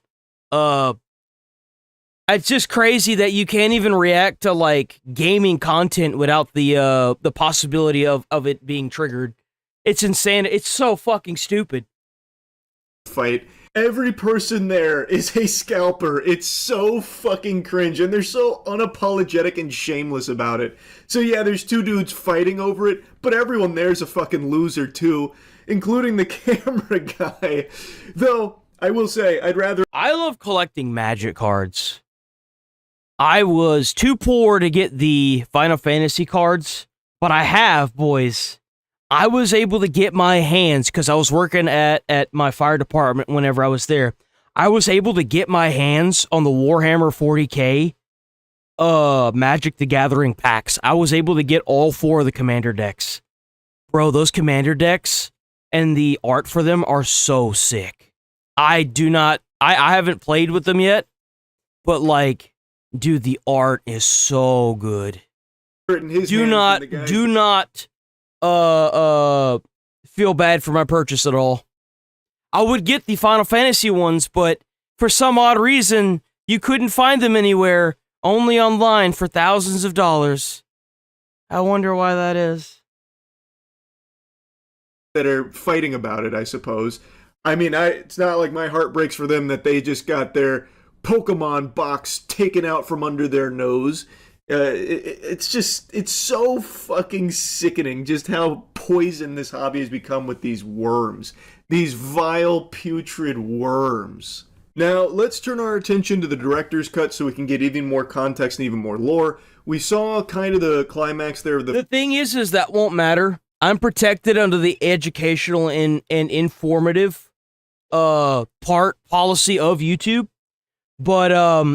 It's just crazy that you can't even react to like gaming content without the possibility of it being triggered. It's insane. It's so fucking stupid. Fight. Every person there is a scalper. It's so fucking cringe, and they're so unapologetic and shameless about it. So yeah, there's two dudes fighting over it, but everyone there's a fucking loser too, including the camera guy. Though, I will say, I love collecting magic cards. I was too poor to get the Final Fantasy cards, but I have, boys. I was able to get my hands, because I was working at my fire department whenever I was there. I was able to get my hands on the Warhammer 40k Magic the Gathering packs. I was able to get all 4 of the commander decks. Bro, those commander decks and the art for them are so sick. I haven't played with them yet, but like, dude, the art is do not feel bad for my purchase at all. I would get the Final Fantasy ones, but for some odd reason, you couldn't find them anywhere, only online for thousands of dollars. I wonder why that is. that are fighting about it, I suppose. I mean, it's not like my heart breaks for them that they just got their Pokemon box taken out from under their nose. It's so fucking sickening just how poison this hobby has become with these worms. These vile, putrid worms. Now, let's turn our attention to the director's cut so we can get even more context and even more lore. We saw kind of the climax there. The thing is that won't matter. I'm protected under the educational and informative policy of YouTube. But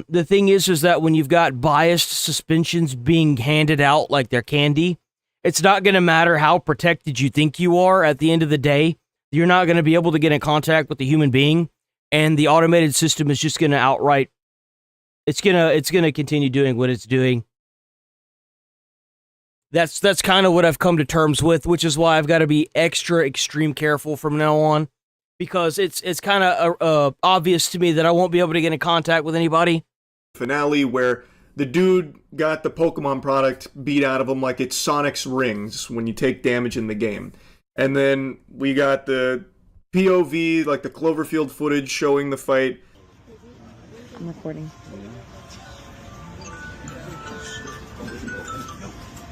the thing is that when you've got biased suspensions being handed out like they're candy, it's not going to matter how protected you think you are. At the end of the day, you're not going to be able to get in contact with the human being, and the automated system is just going to outright. It's gonna continue doing what it's doing. That's kind of what I've come to terms with, which is why I've got to be extra extreme careful from now on. Because it's kind of obvious to me that I won't be able to get in contact with anybody. Finale where the dude got the Pokemon product beat out of him like it's Sonic's rings when you take damage in the game. And then we got the POV, like the Cloverfield footage showing the fight. I'm recording.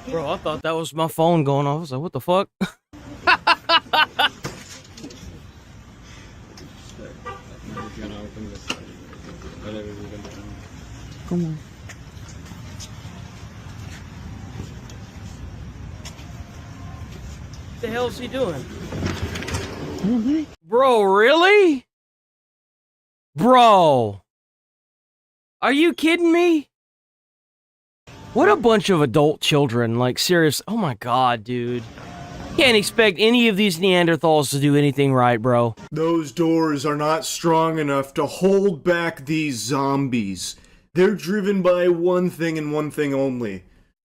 Bro, I thought that was my phone going off. I was like, what the fuck? Come on. What the hell is he doing? Bro, really? Bro. Are you kidding me? What a bunch of adult children. Like, serious. Oh my god, dude. Can't expect any of these Neanderthals to do anything right, bro. Those doors are not strong enough to hold back these zombies. They're driven by one thing and one thing only.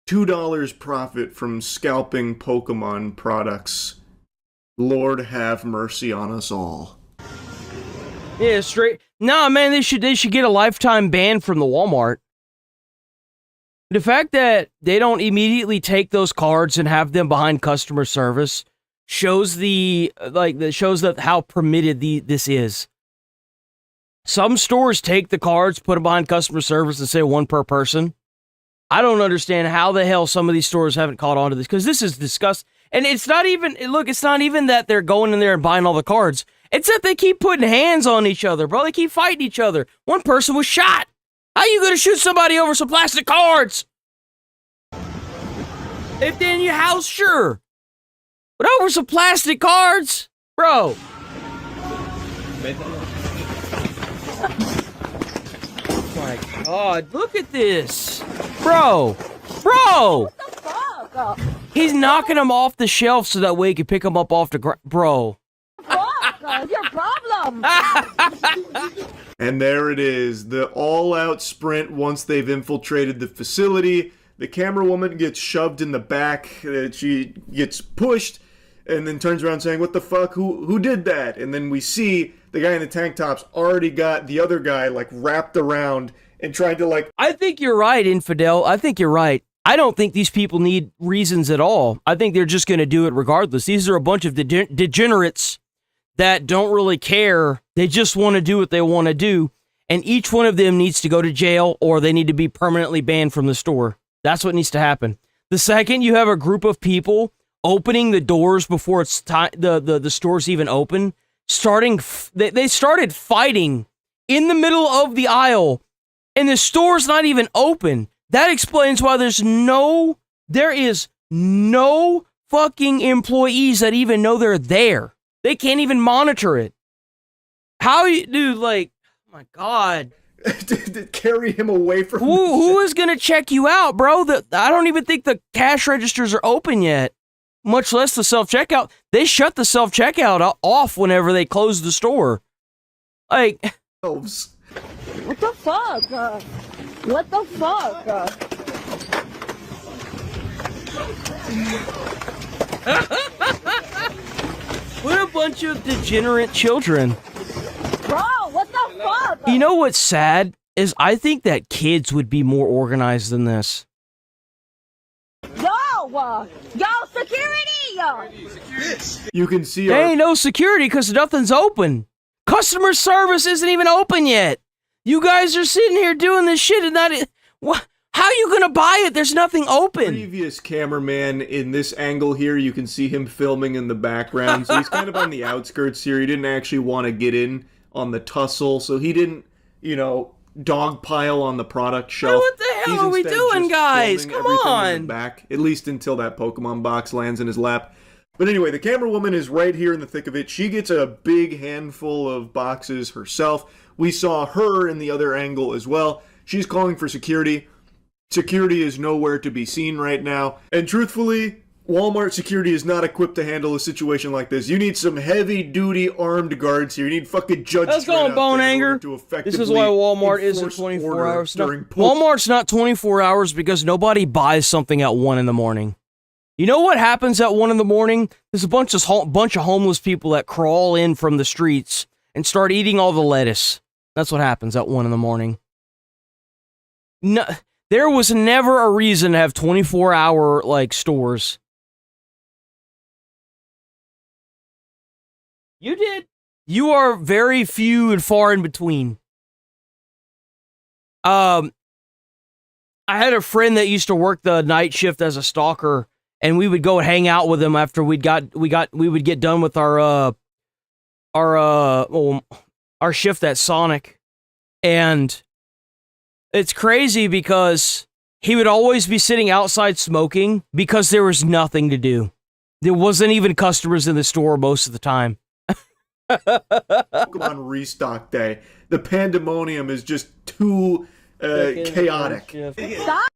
$2 profit from scalping Pokemon products. Lord have mercy on us all. Yeah, straight. Nah, man, they should get a lifetime ban from the Walmart. The fact that they don't immediately take those cards and have them behind customer service shows how permitted this is. Some stores take the cards, put them behind customer service, and say 1 per person. I don't understand how the hell some of these stores haven't caught on to this, because this is disgusting. And it's not even that they're going in there and buying all the cards. It's that they keep putting hands on each other, bro. They keep fighting each other. One person was shot. How you gonna shoot somebody over some plastic cards? If they're in your house, sure. But over some plastic cards? Bro. Oh my god, look at this. Bro. What the fuck? He's knocking them off the shelf so that way he can pick them up off the ground. Bro. Fuck, your problem. And there it is, the all-out sprint once they've infiltrated the facility. The camera woman gets shoved in the back, she gets pushed, and then turns around saying, what the fuck, who did that? And then we see the guy in the tank top's already got the other guy, like, wrapped around and trying to like. I think you're right, Infidel. I think you're right. I don't think these people need reasons at all. I think they're just going to do it regardless. These are a bunch of degenerates that don't really care. They just want to do what they want to do. And each one of them needs to go to jail or they need to be permanently banned from the store. That's what needs to happen. The second you have a group of people opening the doors before it's time, the store's even open, they started fighting in the middle of the aisle and the store's not even open. That explains why there is no fucking employees that even know they're there. They can't even monitor it. How you, dude, like, oh my God. to carry him away from who is gonna check you out, bro? I don't even think the cash registers are open yet, much less the self-checkout. They shut the self-checkout off whenever they close the store. Like, What the fuck? What the fuck? what a bunch of degenerate children. Bro, what the fuck? You know what's sad is I think that kids would be more organized than this. Yo, security! You can see there ain't no security because nothing's open. Customer service isn't even open yet. You guys are sitting here doing this shit and not. What? How are you gonna buy it? There's nothing open. Previous cameraman in this angle here, you can see him filming in the background. So he's kind of on the outskirts here. He didn't actually want to get in on the tussle, so he didn't, dogpile on the product shelf. What the hell are we doing, guys? Come on. In the back, at least until that Pokemon box lands in his lap. But anyway, the camera woman is right here in the thick of it. She gets a big handful of boxes herself. We saw her in the other angle as well. She's calling for security. Security is nowhere to be seen right now. And truthfully, Walmart security is not equipped to handle a situation like this. You need some heavy-duty armed guards here. You need fucking judges. Let's go on Bone Anger. This is why Walmart isn't 24 hours. Walmart's not 24 hours because nobody buys something at 1 in the morning. You know what happens at 1 in the morning? There's a bunch of homeless people that crawl in from the streets and start eating all the lettuce. That's what happens at 1 in the morning. No, there was never a reason to have 24-hour stores. You did. You are very few and far in between. I had a friend that used to work the night shift as a stalker, and we would go hang out with him after we would get done with our shift at Sonic. And it's crazy because he would always be sitting outside smoking because there was nothing to do. There wasn't even customers in the store most of the time. Pokemon restock day. The pandemonium is just too chaotic.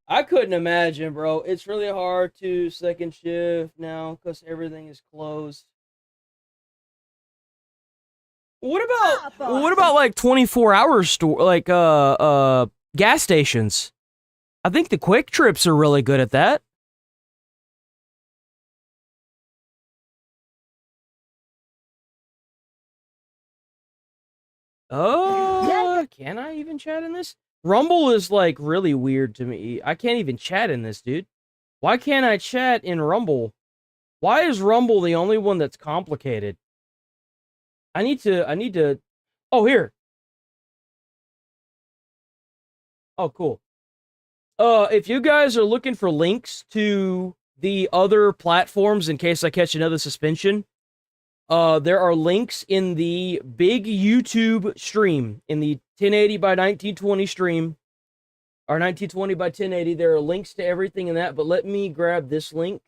I couldn't imagine, bro. It's really hard to second shift now because everything is closed. What about 24-hour store gas stations? I think the Quick Trips are really good at that. Oh, can I even chat in this? Rumble is really weird to me. I can't even chat in this, dude. Why can't I chat in Rumble? Why is Rumble the only one that's complicated? I need to. Oh, here. Oh, cool. If you guys are looking for links to the other platforms in case I catch another suspension, there are links in the big YouTube stream, in the 1080 by 1920 stream, or 1920 by 1080. There are links to everything in that, but let me grab this link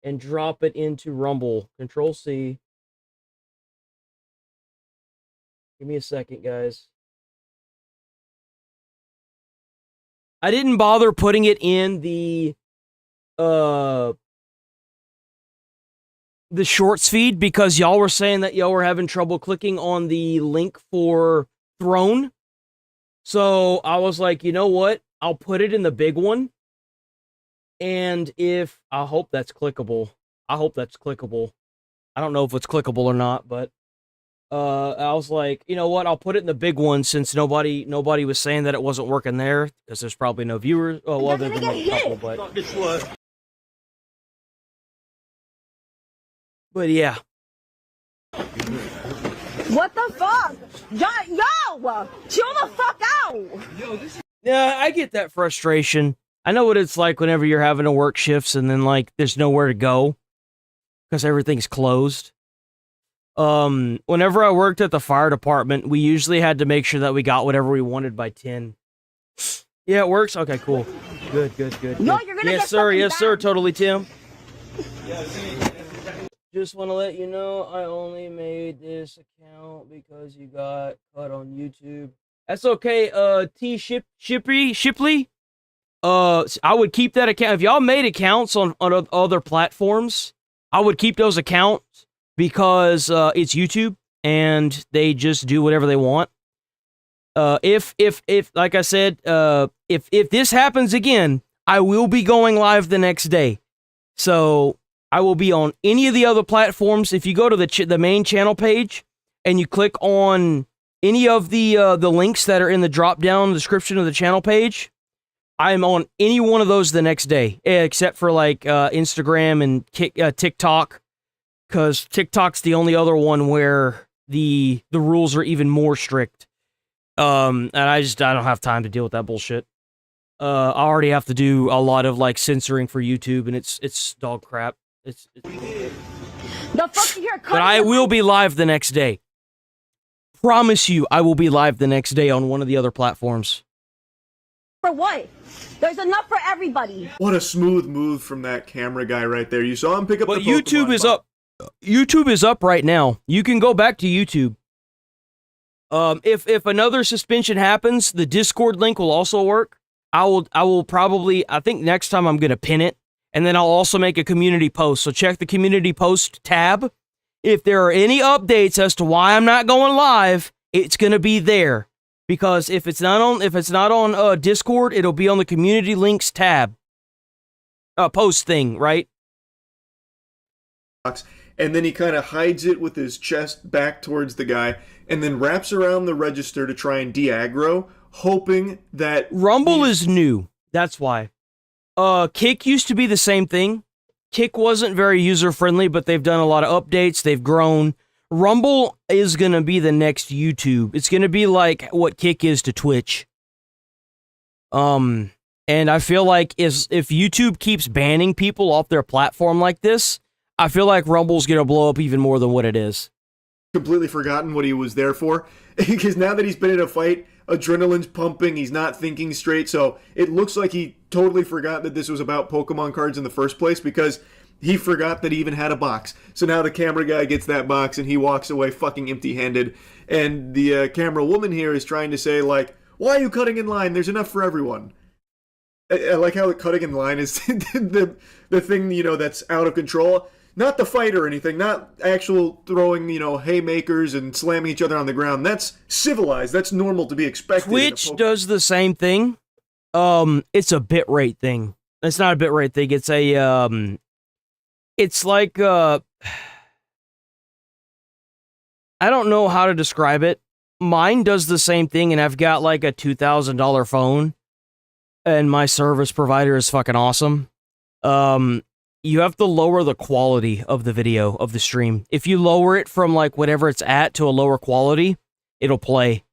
and drop it into Rumble. Control C. Give me a second, guys. I didn't bother putting it in the shorts feed because y'all were saying that y'all were having trouble clicking on the link for Throne. So I was like, you know what? I'll put it in the big one. And I hope that's clickable. I hope that's clickable. I don't know if it's clickable or not, but I was like, you know what? I'll put it in the big one since nobody was saying that it wasn't working there because there's probably no viewers. Oh, well, other than like a couple, but yeah. What the fuck? Yo, chill the fuck out. Yeah, I get that frustration. I know what it's like whenever you're having to work shifts and then like there's nowhere to go because everything's closed. Whenever I worked at the fire department, we usually had to make sure that we got whatever we wanted by 10. Yeah, it works. Okay, cool. Good. Yo, you're gonna Yes, get sir. Yes, sir. back. Totally, Tim. Just want to let you know I only made this account because you got cut on YouTube. That's okay. Shipley. I would keep that account. If y'all made accounts on other platforms, I would keep those accounts because it's YouTube and they just do whatever they want. If like I said, if this happens again, I will be going live the next day. So I will be on any of the other platforms. If you go to the main channel page and you click on any of the links that are in the drop down description of the channel page, I'm on any one of those the next day, except for like Instagram and TikTok, because TikTok's the only other one where the rules are even more strict. And I don't have time to deal with that bullshit. I already have to do a lot of like censoring for YouTube, and it's dog crap. It's The fuck you here? but I will be live the next day. Promise you, I will be live the next day on one of the other platforms. For what? There's enough for everybody. What a smooth move from that camera guy right there. You saw him pick up But the YouTube Pokemon is bot. up. YouTube is up right now. You can go back to YouTube. If another suspension happens, the Discord link will also work. I will probably, I think next time I'm gonna pin it, and then I'll also make a community post. So check the community post tab. If there are any updates as to why I'm not going live, it's gonna be there. Because if it's not on Discord, it'll be on the community links tab. Post thing, right? And then he kind of hides it with his chest back towards the guy, and then wraps around the register to try and de-aggro, hoping that... Rumble is new. That's why. Kick used to be the same thing. Kick wasn't very user-friendly, but they've done a lot of updates. They've grown. Rumble is going to be the next YouTube. It's going to be like what Kick is to Twitch. And I feel like if YouTube keeps banning people off their platform like this, I feel like Rumble's going to blow up even more than what it is. Completely forgotten what he was there for. Because now that he's been in a fight, adrenaline's pumping, he's not thinking straight, so it looks like he totally forgot that this was about Pokemon cards in the first place, because he forgot that he even had a box. So now the camera guy gets that box and he walks away fucking empty-handed. And the camera woman here is trying to say, like, why are you cutting in line? There's enough for everyone. I like how the cutting in line is the thing, you know, that's out of control. Not the fight or anything, not actual throwing, you know, haymakers and slamming each other on the ground. That's civilized. That's normal to be expected. Twitch does the same thing. It's a bitrate thing. It's not a bitrate thing. It's a, it's like, I don't know how to describe it. Mine does the same thing, and I've got like a $2,000 phone, and my service provider is fucking awesome. You have to lower the quality of the video, of the stream. If you lower it from like whatever it's at to a lower quality, it'll play.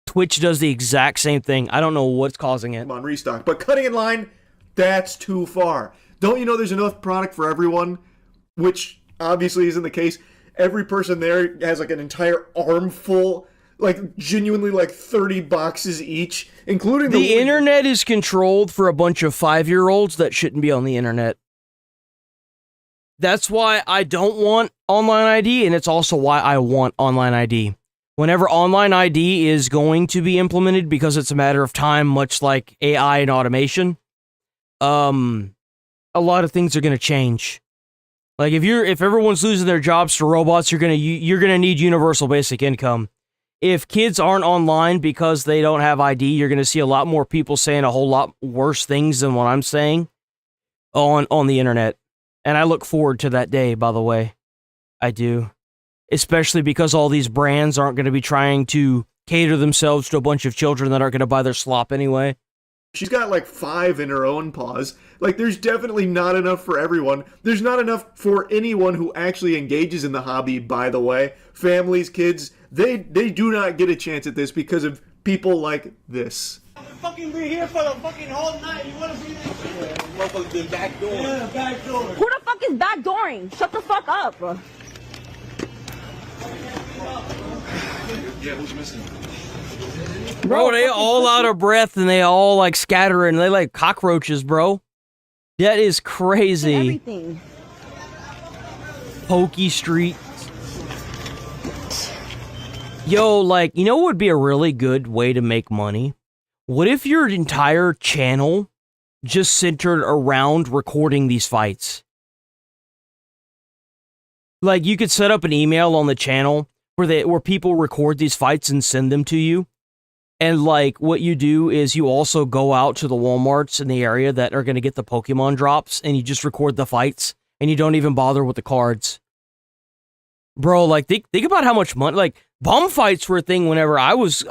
Twitch does the exact same thing. I don't know what's causing it. Come on, restock. But cutting in line, that's too far. Don't you know there's enough product for everyone? Which obviously isn't the case. Every person there has like an entire armful, like genuinely like 30 boxes each, including the internet is controlled for a bunch of 5-year-olds that shouldn't be on the internet. That's why I don't want online ID, and it's also why I want online ID. Whenever online ID is going to be implemented, because it's a matter of time, much like AI and automation, a lot of things are going to change. Like if everyone's losing their jobs to robots, you're gonna need universal basic income. If kids aren't online because they don't have ID, you're gonna see a lot more people saying a whole lot worse things than what I'm saying on the internet. And I look forward to that day, by the way. I do. especially because all these brands aren't going to be trying to cater themselves to a bunch of children that aren't going to buy their slop anyway. She's got like 5 in her own paws. Like, there's definitely not enough for everyone. There's not enough for anyone who actually engages in the hobby, by the way. Families, kids, they do not get a chance at this because of people like this. Fucking be here for the fucking whole night. You wanna be there? Yeah, motherfucker been backdooring. Yeah, backdooring. Who the fuck is backdooring? Shut the fuck up, bro. Yeah, who's missing? Bro, they all out of breath and they all like scatter and they like cockroaches, bro. That is crazy. Everything. Pokey Street. Yo, like, you know what would be a really good way to make money? What if your entire channel just centered around recording these fights? Like, you could set up an email on the channel where people record these fights and send them to you. And, like, what you do is you also go out to the Walmarts in the area that are going to get the Pokemon drops, and you just record the fights, and you don't even bother with the cards. Bro, like, think about how much money, like, bomb fights were a thing whenever I was,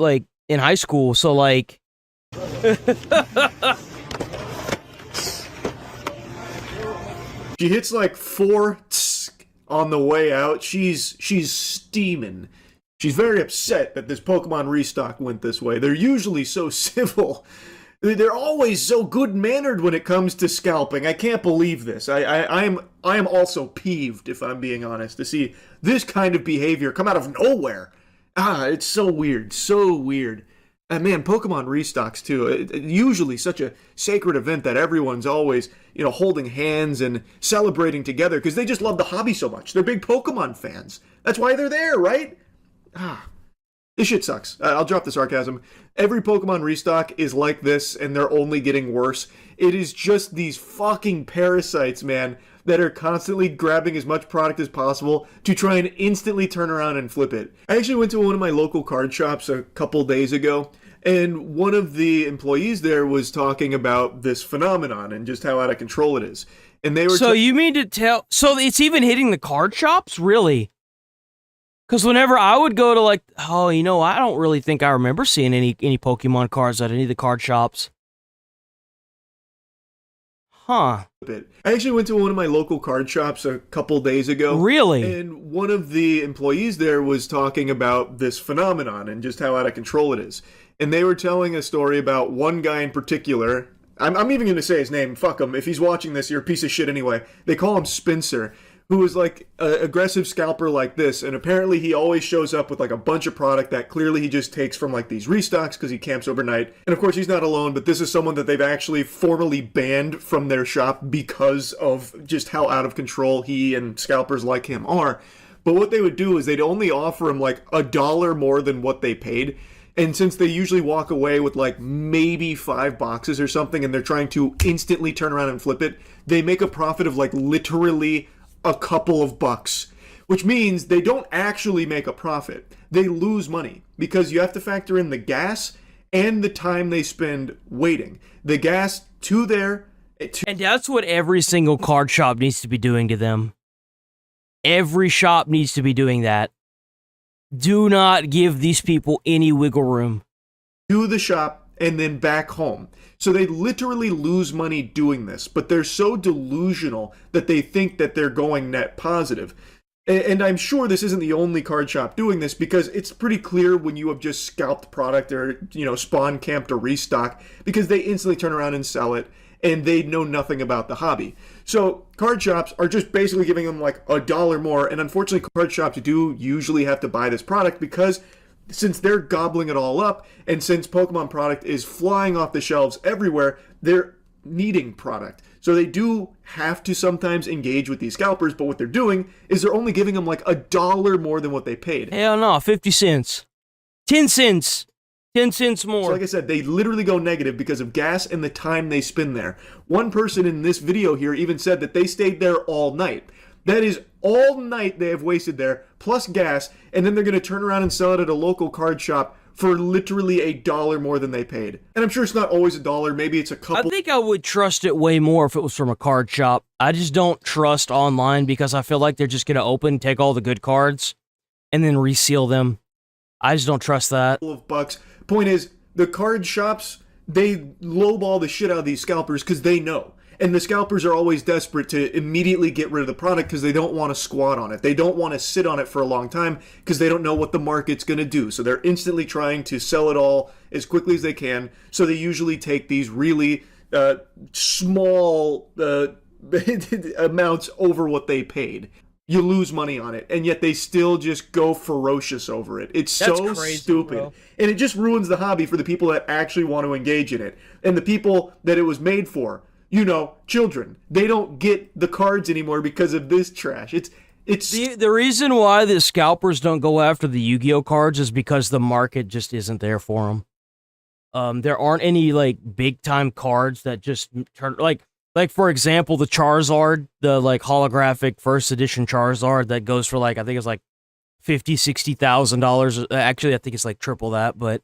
like, in high school, so, like... She hits like 4 on the way out. She's steaming. She's very upset that this Pokemon restock went this way. They're usually so civil. They're always so good-mannered when it comes to scalping. I can't believe this. I am also peeved, if I'm being honest, to see this kind of behavior come out of nowhere. It's so weird. So weird. And man, Pokemon restocks too. Usually such a sacred event that everyone's always, holding hands and celebrating together because they just love the hobby so much. They're big Pokemon fans. That's why they're there, right? This shit sucks. I'll drop the sarcasm. Every Pokemon restock is like this, and they're only getting worse. It is just these fucking parasites, man, that are constantly grabbing as much product as possible to try and instantly turn around and flip it. I actually went to one of my local card shops a couple days ago, and one of the employees there was talking about this phenomenon and just how out of control it is. And they were So you mean to tell... So it's even hitting the card shops? Really? Because whenever I would go to, like... Oh, I don't really think I remember seeing any Pokemon cards at any of the card shops. Huh. I actually went to one of my local card shops a couple days ago. Really? And one of the employees there was talking about this phenomenon and just how out of control it is. And they were telling a story about one guy in particular. I'm even going to say his name. Fuck him. If he's watching this, you're a piece of shit anyway. They call him Spencer, who is like an aggressive scalper like this. And apparently he always shows up with like a bunch of product that clearly he just takes from like these restocks because he camps overnight. And of course he's not alone, but this is someone that they've actually formally banned from their shop because of just how out of control he and scalpers like him are. But what they would do is they'd only offer him like $1 more than what they paid. And since they usually walk away with like maybe 5 boxes or something and they're trying to instantly turn around and flip it, they make a profit of like literally a couple of bucks, which means they don't actually make a profit. They lose money because you have to factor in the gas and the time they spend waiting. The gas to their... And that's what every single card shop needs to be doing to them. Every shop needs to be doing that. Do not give these people any wiggle room. To the shop and then back home. So they literally lose money doing this, but they're so delusional that they think that they're going net positive. And I'm sure this isn't the only card shop doing this because it's pretty clear when you have just scalped product or, spawn camped a restock because they instantly turn around and sell it and they know nothing about the hobby. So card shops are just basically giving them like $1 more. And unfortunately, card shops do usually have to buy this product because since they're gobbling it all up, and since Pokemon product is flying off the shelves everywhere, they're needing product. So they do have to sometimes engage with these scalpers, but what they're doing is they're only giving them like $1 more than what they paid. Hell no, 50 cents. 10 cents. 10 cents more. So like I said, they literally go negative because of gas and the time they spend there. One person in this video here even said that they stayed there all night. That is all night they have wasted there, plus gas, and then they're going to turn around and sell it at a local card shop for literally $1 more than they paid. And I'm sure it's not always $1, maybe it's a couple. I think I would trust it way more if it was from a card shop. I just don't trust online because I feel like they're just going to take all the good cards, and then reseal them. I just don't trust that. Of bucks. Point is, the card shops, they lowball the shit out of these scalpers because they know. And the scalpers are always desperate to immediately get rid of the product because they don't want to squat on it. They don't want to sit on it for a long time because they don't know what the market's going to do. So they're instantly trying to sell it all as quickly as they can. So they usually take these really small amounts over what they paid. You lose money on it, and yet they still just go ferocious over it. It's so crazy, stupid. bro. And it just ruins the hobby for the people that actually want to engage in it. And the people that it was made for. Children. They don't get the cards anymore because of this trash. It's the reason why the scalpers don't go after the Yu-Gi-Oh cards is because the market just isn't there for them. There aren't any big time cards that just turn like for example the Charizard, the holographic first edition Charizard that goes for I think it's $50,000-$60,000. Actually, I think it's triple that, but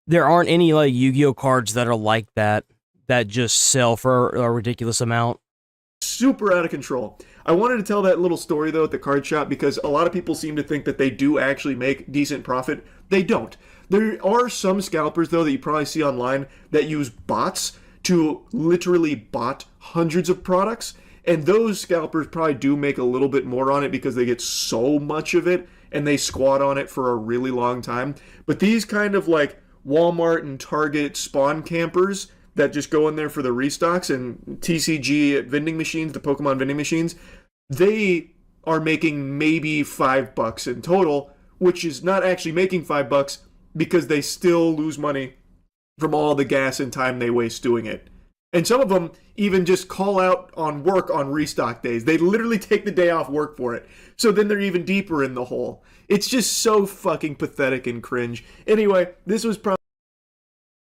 there aren't any Yu-Gi-Oh cards that are like that just sell for a ridiculous amount. super out of control. I wanted to tell that little story, though, at the card shop, because a lot of people seem to think that they do actually make decent profit. They don't. There are some scalpers, though, that you probably see online that use bots to literally bot hundreds of products, and those scalpers probably do make a little bit more on it because they get so much of it, and they squat on it for a really long time. But these kind of Walmart and Target spawn campers that just go in there for the restocks and TCG vending machines, the Pokemon vending machines, they are making maybe $5 in total, which is not actually making $5 because they still lose money from all the gas and time they waste doing it. And some of them even just call out on work on restock days. They literally take the day off work for it. So then they're even deeper in the hole. It's just so fucking pathetic and cringe. Anyway, this was probably...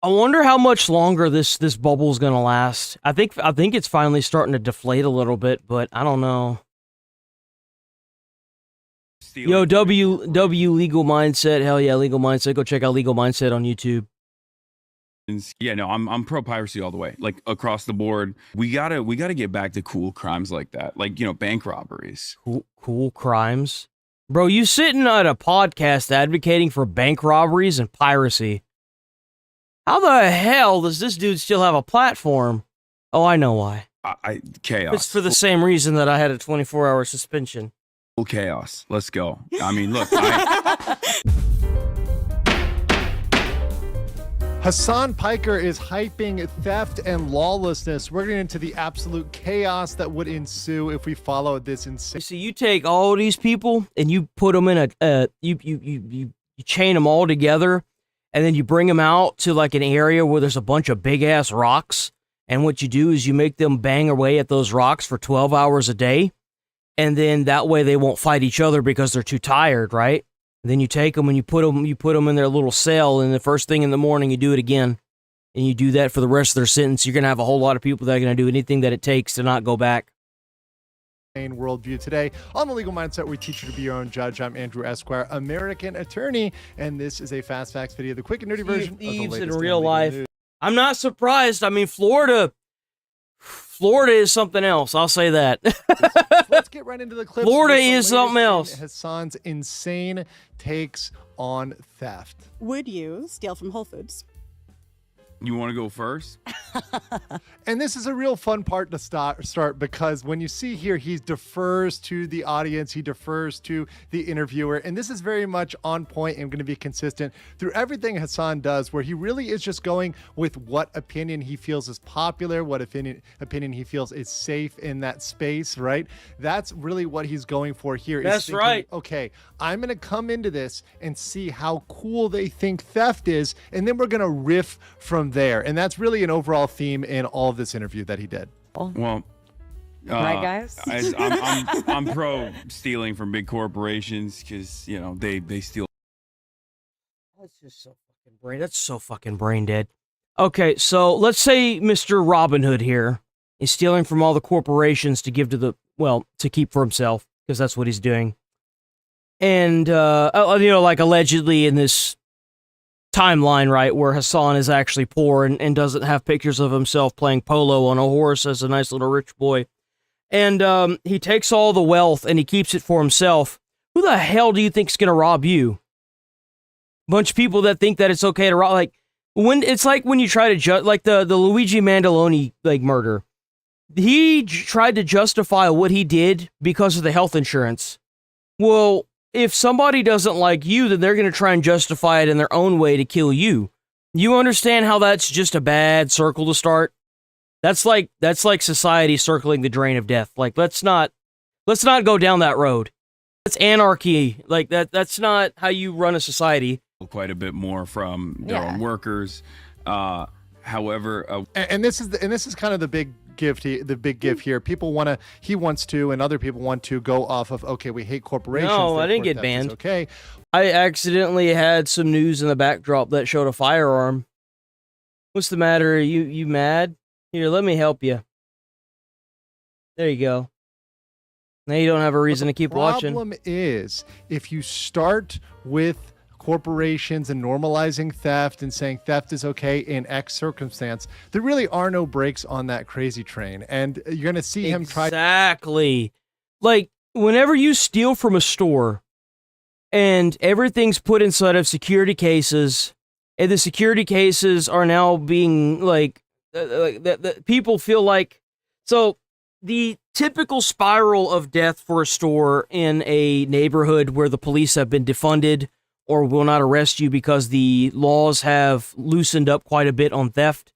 I wonder how much longer this bubble's gonna last. I think it's finally starting to deflate a little bit, but I don't know. Yo, W Legal Mindset, hell yeah, Legal Mindset. Go check out Legal Mindset on YouTube. Yeah, no, I'm pro piracy all the way, across the board. We gotta get back to cool crimes like that, bank robberies. Cool crimes, bro. You sitting at a podcast advocating for bank robberies and piracy. How the hell does this dude still have a platform? Oh, I know why. Chaos. It's for the same reason that I had a 24-hour suspension. Full chaos. Let's go. I mean, look. Hassan Piker is hyping theft and lawlessness. We're getting into the absolute chaos that would ensue if we follow this insane. So you take all these people and you put them in you chain them all together, and then you bring them out to an area where there's a bunch of big ass rocks. And what you do is you make them bang away at those rocks for 12 hours a day. And then that way they won't fight each other because they're too tired, right? And then you take them and you put them in their little cell, and the first thing in the morning you do it again. And you do that for the rest of their sentence. You're going to have a whole lot of people that are going to do anything that it takes to not go back. Worldview. Today on The Legal Mindset, we teach you to be your own judge. I'm Andrew Esquire, American attorney, and this is a fast facts video, the quick and nerdy version of the Thieves latest in real life. news. I'm not surprised. I mean, Florida is something else. I'll say that. Let's get right into the clips. Florida with the is something latest else. in Hassan's insane takes on theft. Would you steal from Whole Foods? You want to go first? And this is a real fun part to start because when you see here, he defers to the audience, he defers to the interviewer, and this is very much on point and going to be consistent through everything Hassan does, where he really is just going with what opinion he feels is popular, what opinion he feels is safe in that space, right? That's really what he's going for here. That's thinking, right. Okay, I'm going to come into this and see how cool they think theft is, and then we're going to riff from there. And that's really an overall theme in all of this interview that he did. Well, Right, guys? I'm pro stealing from big corporations because they steal. That's just so fucking brain. That's so fucking brain dead. Okay, so let's say Mr. Robin Hood here is stealing from all the corporations to give to to keep for himself, because that's what he's doing. And allegedly in this timeline, right, where Hassan is actually poor and doesn't have pictures of himself playing polo on a horse as a nice little rich boy. And he takes all the wealth and he keeps it for himself. Who the hell do you think's gonna rob you? Bunch of people that think that it's okay to rob, like, when it's like when you try to like the Luigi Mandaloni like murder. He tried to justify what he did because of the health insurance. Well, if somebody doesn't like you, then they're going to try and justify it in their own way to kill you. You understand how that's just a bad circle to start? That's like society circling the drain of death. Like, let's not go down that road. That's anarchy. Like that's not how you run a society. Quite a bit more from their own workers. However, and this is kind of the big gift. The big gift here. He wants to, and other people want to go off of. Okay, we hate corporations. No, I didn't get banned. Okay, I accidentally had some news in the backdrop that showed a firearm. What's the matter? You mad? Here, let me help you. There you go. Now you don't have a reason to keep watching. The problem is, if you start with corporations and normalizing theft and saying theft is okay in X circumstance, there really are no brakes on that crazy train. And you're going to see him try. Exactly. Like, whenever you steal from a store and everything's put inside of security cases, and the security cases are now being, like, people feel like... So, the typical spiral of death for a store in a neighborhood where the police have been defunded or will not arrest you because the laws have loosened up quite a bit on theft.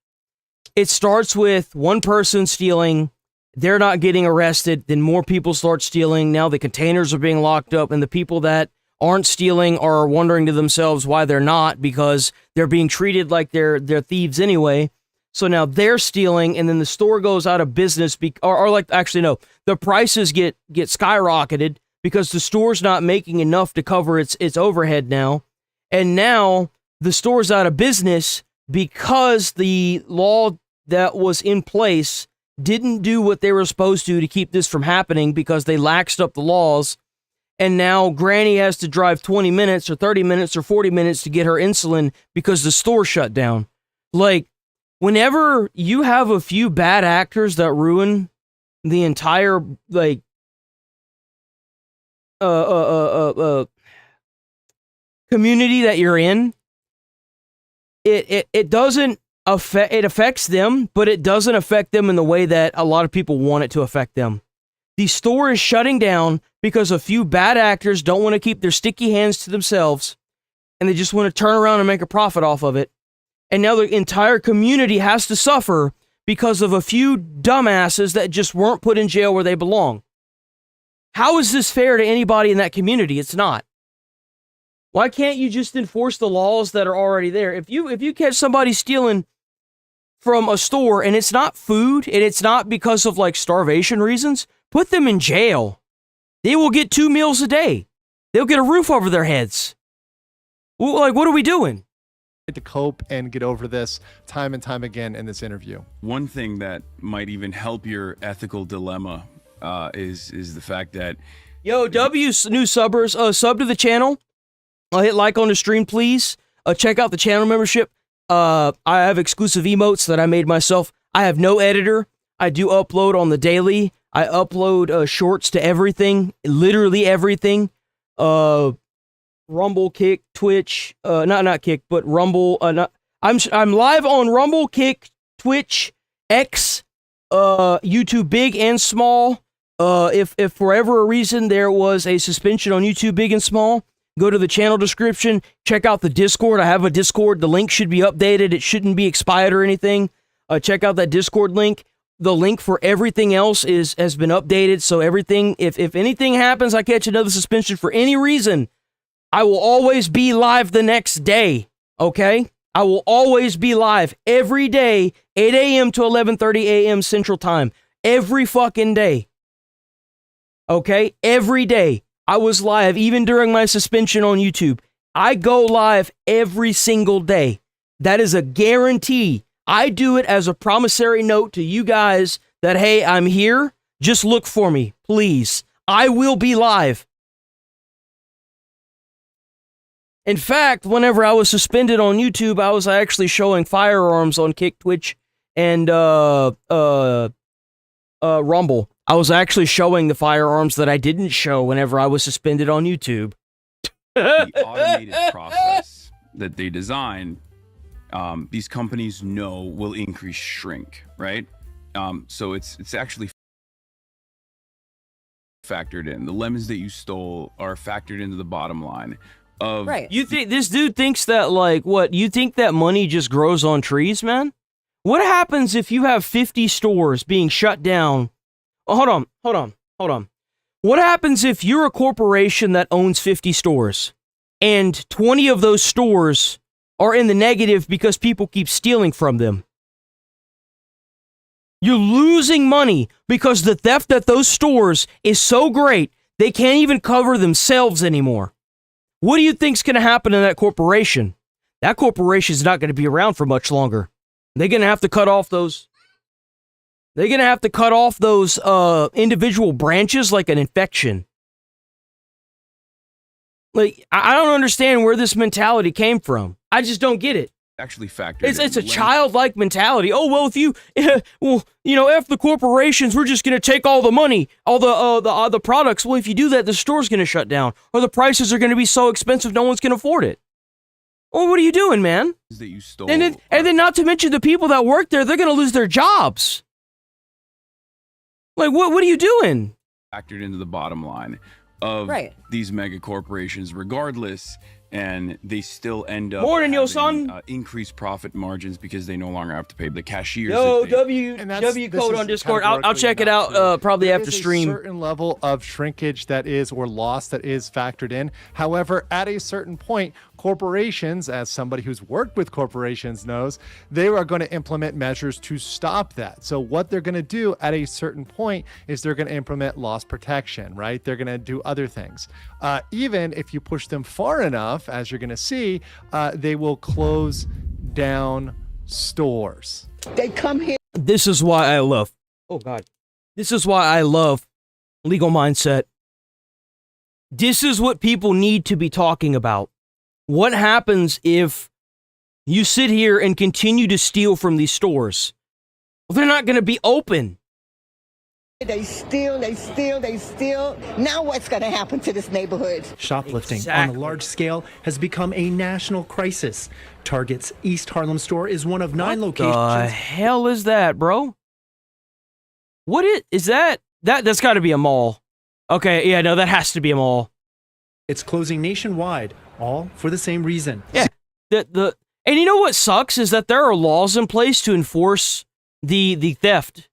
It starts with one person stealing, they're not getting arrested, then more people start stealing, now the containers are being locked up, and the people that aren't stealing are wondering to themselves why they're not, because they're being treated like they're thieves anyway. So now they're stealing, and then the store goes out of business, the prices get skyrocketed because the store's not making enough to cover its overhead now. And now the store's out of business because the law that was in place didn't do what they were supposed to keep this from happening, because they laxed up the laws. And now Granny has to drive 20 minutes or 30 minutes or 40 minutes to get her insulin because the store shut down. Like, whenever you have a few bad actors that ruin the entire, like, community that you're in, it doesn't affect, it affects them, but it doesn't affect them in the way that a lot of people want it to affect them. The store is shutting down because a few bad actors don't want to keep their sticky hands to themselves, and they just want to turn around and make a profit off of it. And now the entire community has to suffer because of a few dumbasses that just weren't put in jail where they belong. How is this fair to anybody in that community? It's not. Why can't you just enforce the laws that are already there? If you catch somebody stealing from a store and it's not food and it's not because of, like, starvation reasons, put them in jail. They will get 2 meals a day. They'll get a roof over their heads. Well, like, what are we doing? To cope and get over this time and time again in this interview. One thing that might even help your ethical dilemma is the fact that... Yo, W, new subbers, sub to the channel. Hit like on the stream, please. Check out the channel membership. I have exclusive emotes that I made myself. I have no editor. I do upload on the daily. I upload shorts to everything, literally everything. Rumble, Kick, Twitch, not Kick, but Rumble. I'm live on Rumble, Kick, Twitch, X, YouTube Big and Small. If for whatever reason there was a suspension on YouTube Big and Small, go to the channel description, check out the Discord. I have a Discord. The link should be updated. It shouldn't be expired or anything. Check out that Discord link. The link for everything else has been updated. So everything, if anything happens, I catch another suspension for any reason, I will always be live the next day, okay? I will always be live every day, 8 a.m. to 11:30 a.m. Central Time. Every fucking day. Okay? Every day. I was live even during my suspension on YouTube. I go live every single day. That is a guarantee. I do it as a promissory note to you guys that, hey, I'm here. Just look for me, please. I will be live. In fact, whenever I was suspended on YouTube, I was actually showing firearms on Kick, Twitch, and Rumble. I was actually showing the firearms that I didn't show whenever I was suspended on YouTube. The automated process that they design, these companies know will increase shrink, right? So it's actually factored in. The lemons that you stole are factored into the bottom line. Right. You think this dude thinks that, like, what? You think that money just grows on trees, man? What happens if you have 50 stores being shut down? Oh, hold on. What happens if you're a corporation that owns 50 stores and 20 of those stores are in the negative because people keep stealing from them? You're losing money because the theft at those stores is so great, they can't even cover themselves anymore. What do you think's going to happen to that corporation? That corporation's not going to be around for much longer. They're going to have to cut off those. They're going to have to cut off those individual branches like an infection. Like, I don't understand where this mentality came from. I just don't get it. Actually factored It's a childlike mentality. Oh, well, if you, well, you know, F the corporations, we're just going to take all the money, all the products. Well, if you do that, the store's going to shut down, or the prices are going to be so expensive no one's going to afford it. Well, what are you doing, man? That you stole. And then not to mention the people that work there, they're going to lose their jobs. Like, what are you doing? Factored into the bottom line of these mega corporations, regardless, and they still end up Morning, yo, having, son. Increased profit margins because they no longer have to pay the cashiers. Yo, that they- W code on Discord. I'll check it out probably after stream. There is a certain level of shrinkage that is, or loss that is factored in. However, at a certain point, corporations, as somebody who's worked with corporations knows, they are going to implement measures to stop that. So what they're going to do at a certain point is they're going to implement loss protection, right? They're going to do other things. Even if you push them far enough, as you're going to see, they will close down stores. They come here. This is why I love. Oh, God. This is why I love Legal Mindset. This is what people need to be talking about. What happens if you sit here and continue to steal from these stores? Well, they're not going to be open. They steal. Now what's going to happen to this neighborhood? Shoplifting on a large scale has become a national crisis. Target's East Harlem store is one of 9 locations. What the hell is that, bro? What is that? That's got to be a mall. Okay, yeah, no, that has to be a mall. It's closing nationwide, all for the same reason. Yeah. And you know what sucks is that there are laws in place to enforce the theft.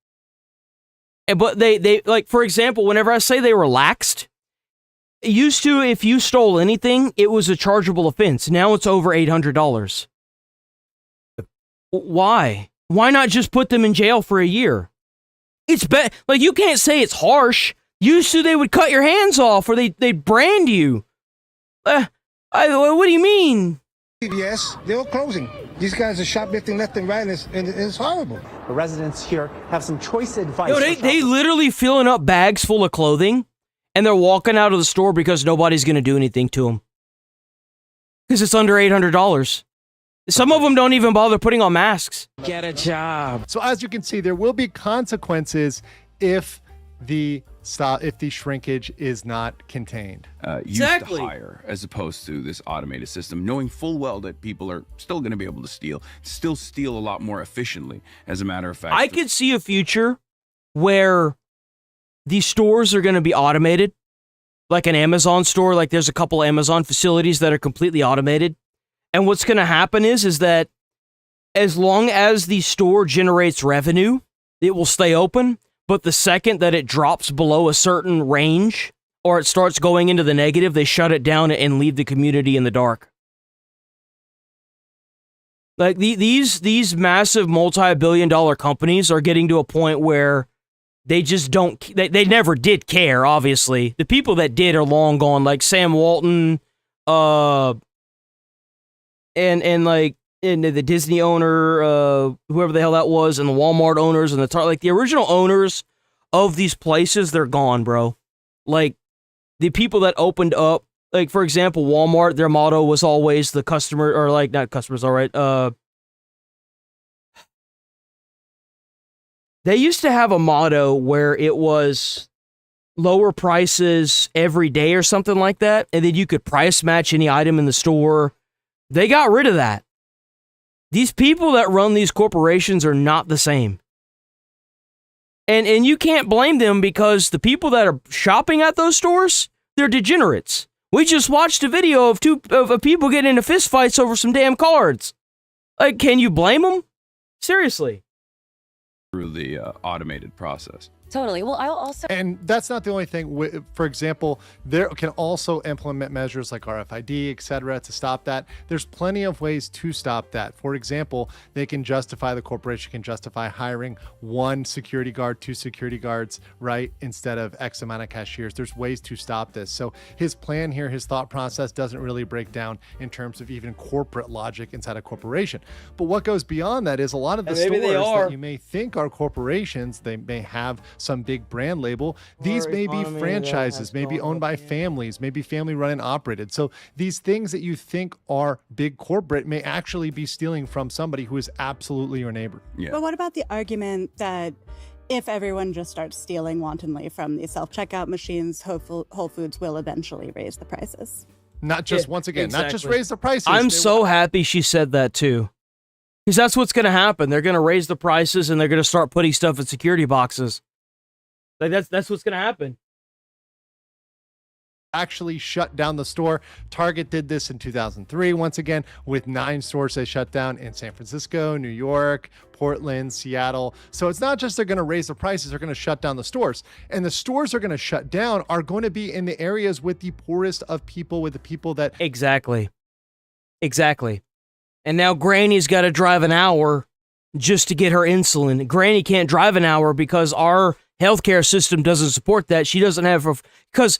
But they like, for example, whenever I say they relaxed, it used to, if you stole anything, it was a chargeable offense. Now it's over $800. Why? Why not just put them in jail for a year? It's like, you can't say it's harsh. Used to, they would cut your hands off or they'd brand you. What do you mean? Yes, they're all closing. These guys are shoplifting left and right, and it's horrible. The residents here have some choice advice. Yo, they literally filling up bags full of clothing, and they're walking out of the store because nobody's going to do anything to them. Because it's under $800. Some of them don't even bother putting on masks. Get a job. So as you can see, there will be consequences if the shrinkage is not contained. Used to hire as opposed to this automated system, knowing full well that people are still going to be able to still steal a lot more efficiently. As a matter of fact, I could see a future where these stores are going to be automated, like an Amazon store. Like, there's a couple Amazon facilities that are completely automated, and what's going to happen is that as long as the store generates revenue, it will stay open. But the second that it drops below a certain range or it starts going into the negative, they shut it down and leave the community in the dark. Like, these massive multi-billion-dollar companies are getting to a point where they just don't, they never did care, obviously. The people that did are long gone, like Sam Walton, and the Disney owner, whoever the hell that was, and the Walmart owners, and the original owners of these places, they're gone, bro. Like, the people that opened up like, for example, Walmart, their motto was always the customer, or like, not customers, all right. They used to have a motto where it was lower prices every day or something like that, and then you could price match any item in the store. They got rid of that. These people that run these corporations are not the same. And you can't blame them, because the people that are shopping at those stores, they're degenerates. We just watched a video of people getting into fistfights over some damn cards. Like, can you blame them? Seriously. Through the automated process. Totally. Well, I'll also... And that's not the only thing. For example, there can also implement measures like RFID, et cetera, to stop that. There's plenty of ways to stop that. For example, the corporation can justify hiring 1 security guard, 2 security guards, right, instead of X amount of cashiers. There's ways to stop this. So his plan here, his thought process doesn't really break down in terms of even corporate logic inside a corporation. But what goes beyond that is a lot of the stores that you may think are corporations, they may have some big brand label. These may be franchises, maybe owned by families, maybe family run and operated. So these things that you think are big corporate may actually be stealing from somebody who is absolutely your neighbor. Yeah. But what about the argument that if everyone just starts stealing wantonly from these self-checkout machines, Whole Foods will eventually raise the prices? Not just, once again, not just raise the prices. I'm so happy she said that too. Because that's what's going to happen. They're going to raise the prices, and they're going to start putting stuff in security boxes. Like, that's what's going to happen. Actually shut down the store. Target did this in 2003, once again, with 9 stores they shut down in San Francisco, New York, Portland, Seattle. So it's not just they're going to raise the prices, they're going to shut down the stores. And the stores they're going to shut down are going to be in the areas with the poorest of people, with the people that... Exactly. And now Granny's got to drive an hour just to get her insulin. Granny can't drive an hour because our healthcare system doesn't support that. She doesn't have, because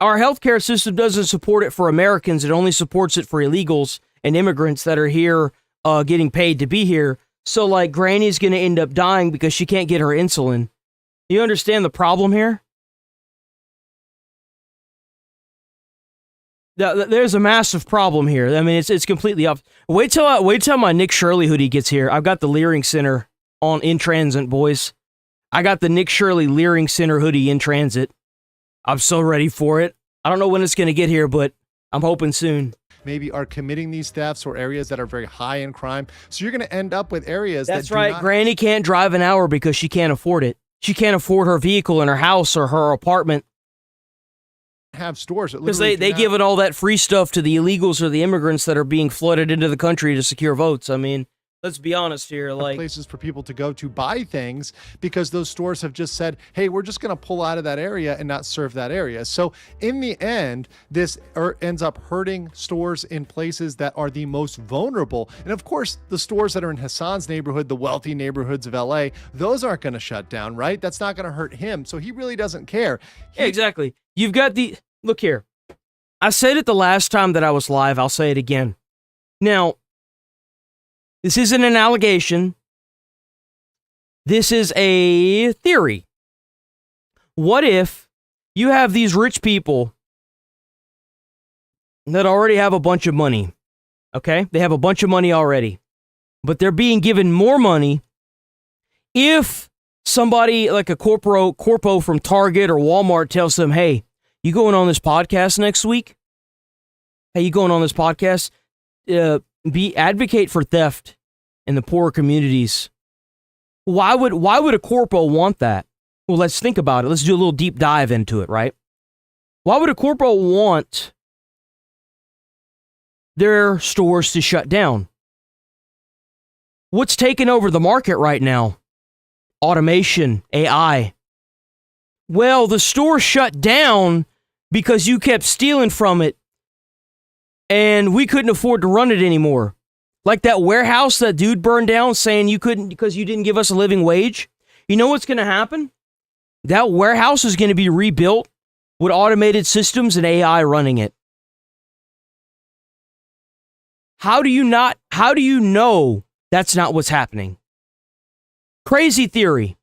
our healthcare system doesn't support it for Americans. It only supports it for illegals and immigrants that are here getting paid to be here. So, like, Granny's going to end up dying because she can't get her insulin. You understand the problem here? There's a massive problem here. I mean, it's completely up. Wait till my Nick Shirley hoodie gets here. I've got the Leering Center in transit, boys. I got the Nick Shirley Leering Center hoodie in transit. I'm so ready for it. I don't know when it's going to get here, but I'm hoping soon. Maybe are committing these thefts or areas that are very high in crime. So you're going to end up with areas That's right. Granny can't drive an hour because she can't afford it. She can't afford her vehicle in her house or her apartment. Have stores because they give it all that free stuff to the illegals or the immigrants that are being flooded into the country to secure votes. I mean, let's be honest here. Like, places for people to go to buy things because those stores have just said, hey, we're just going to pull out of that area and not serve that area. So in the end, this ends up hurting stores in places that are the most vulnerable. And of course, the stores that are in Hassan's neighborhood, the wealthy neighborhoods of LA, those aren't going to shut down, right? That's not going to hurt him. So he really doesn't care. Yeah, exactly. You've got look here. I said it the last time that I was live. I'll say it again. Now, this isn't an allegation. This is a theory. What if you have these rich people that already have a bunch of money? Okay? They have a bunch of money already. But they're being given more money if somebody like a corpo from Target or Walmart tells them, hey, you going on this podcast next week? Hey, you going on this podcast? Advocate for theft in the poorer communities. Why would a corpo want that? Well, let's think about it. Let's do a little deep dive into it, right? Why would a corpo want their stores to shut down? What's taking over the market right now? Automation, AI. Well, the store shut down because you kept stealing from it and we couldn't afford to run it anymore. Like that warehouse that dude burned down saying you couldn't because you didn't give us a living wage. You know what's going to happen? That warehouse is going to be rebuilt with automated systems and AI running it. How do you know that's not what's happening? Crazy theory.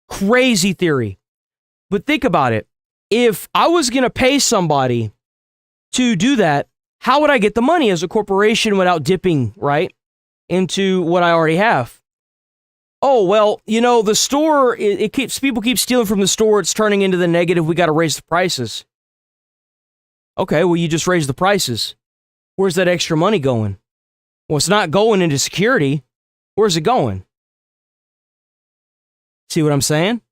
Crazy theory. But think about it. if I was going to pay somebody to do that, how would I get the money as a corporation without dipping, right, into what I already have? Oh, well, you know, the store, people keep stealing from the store. It's turning into the negative. We got to raise the prices. Okay, well, you just raise the prices. Where's that extra money going? Well, it's not going into security. Where's it going? See what I'm saying?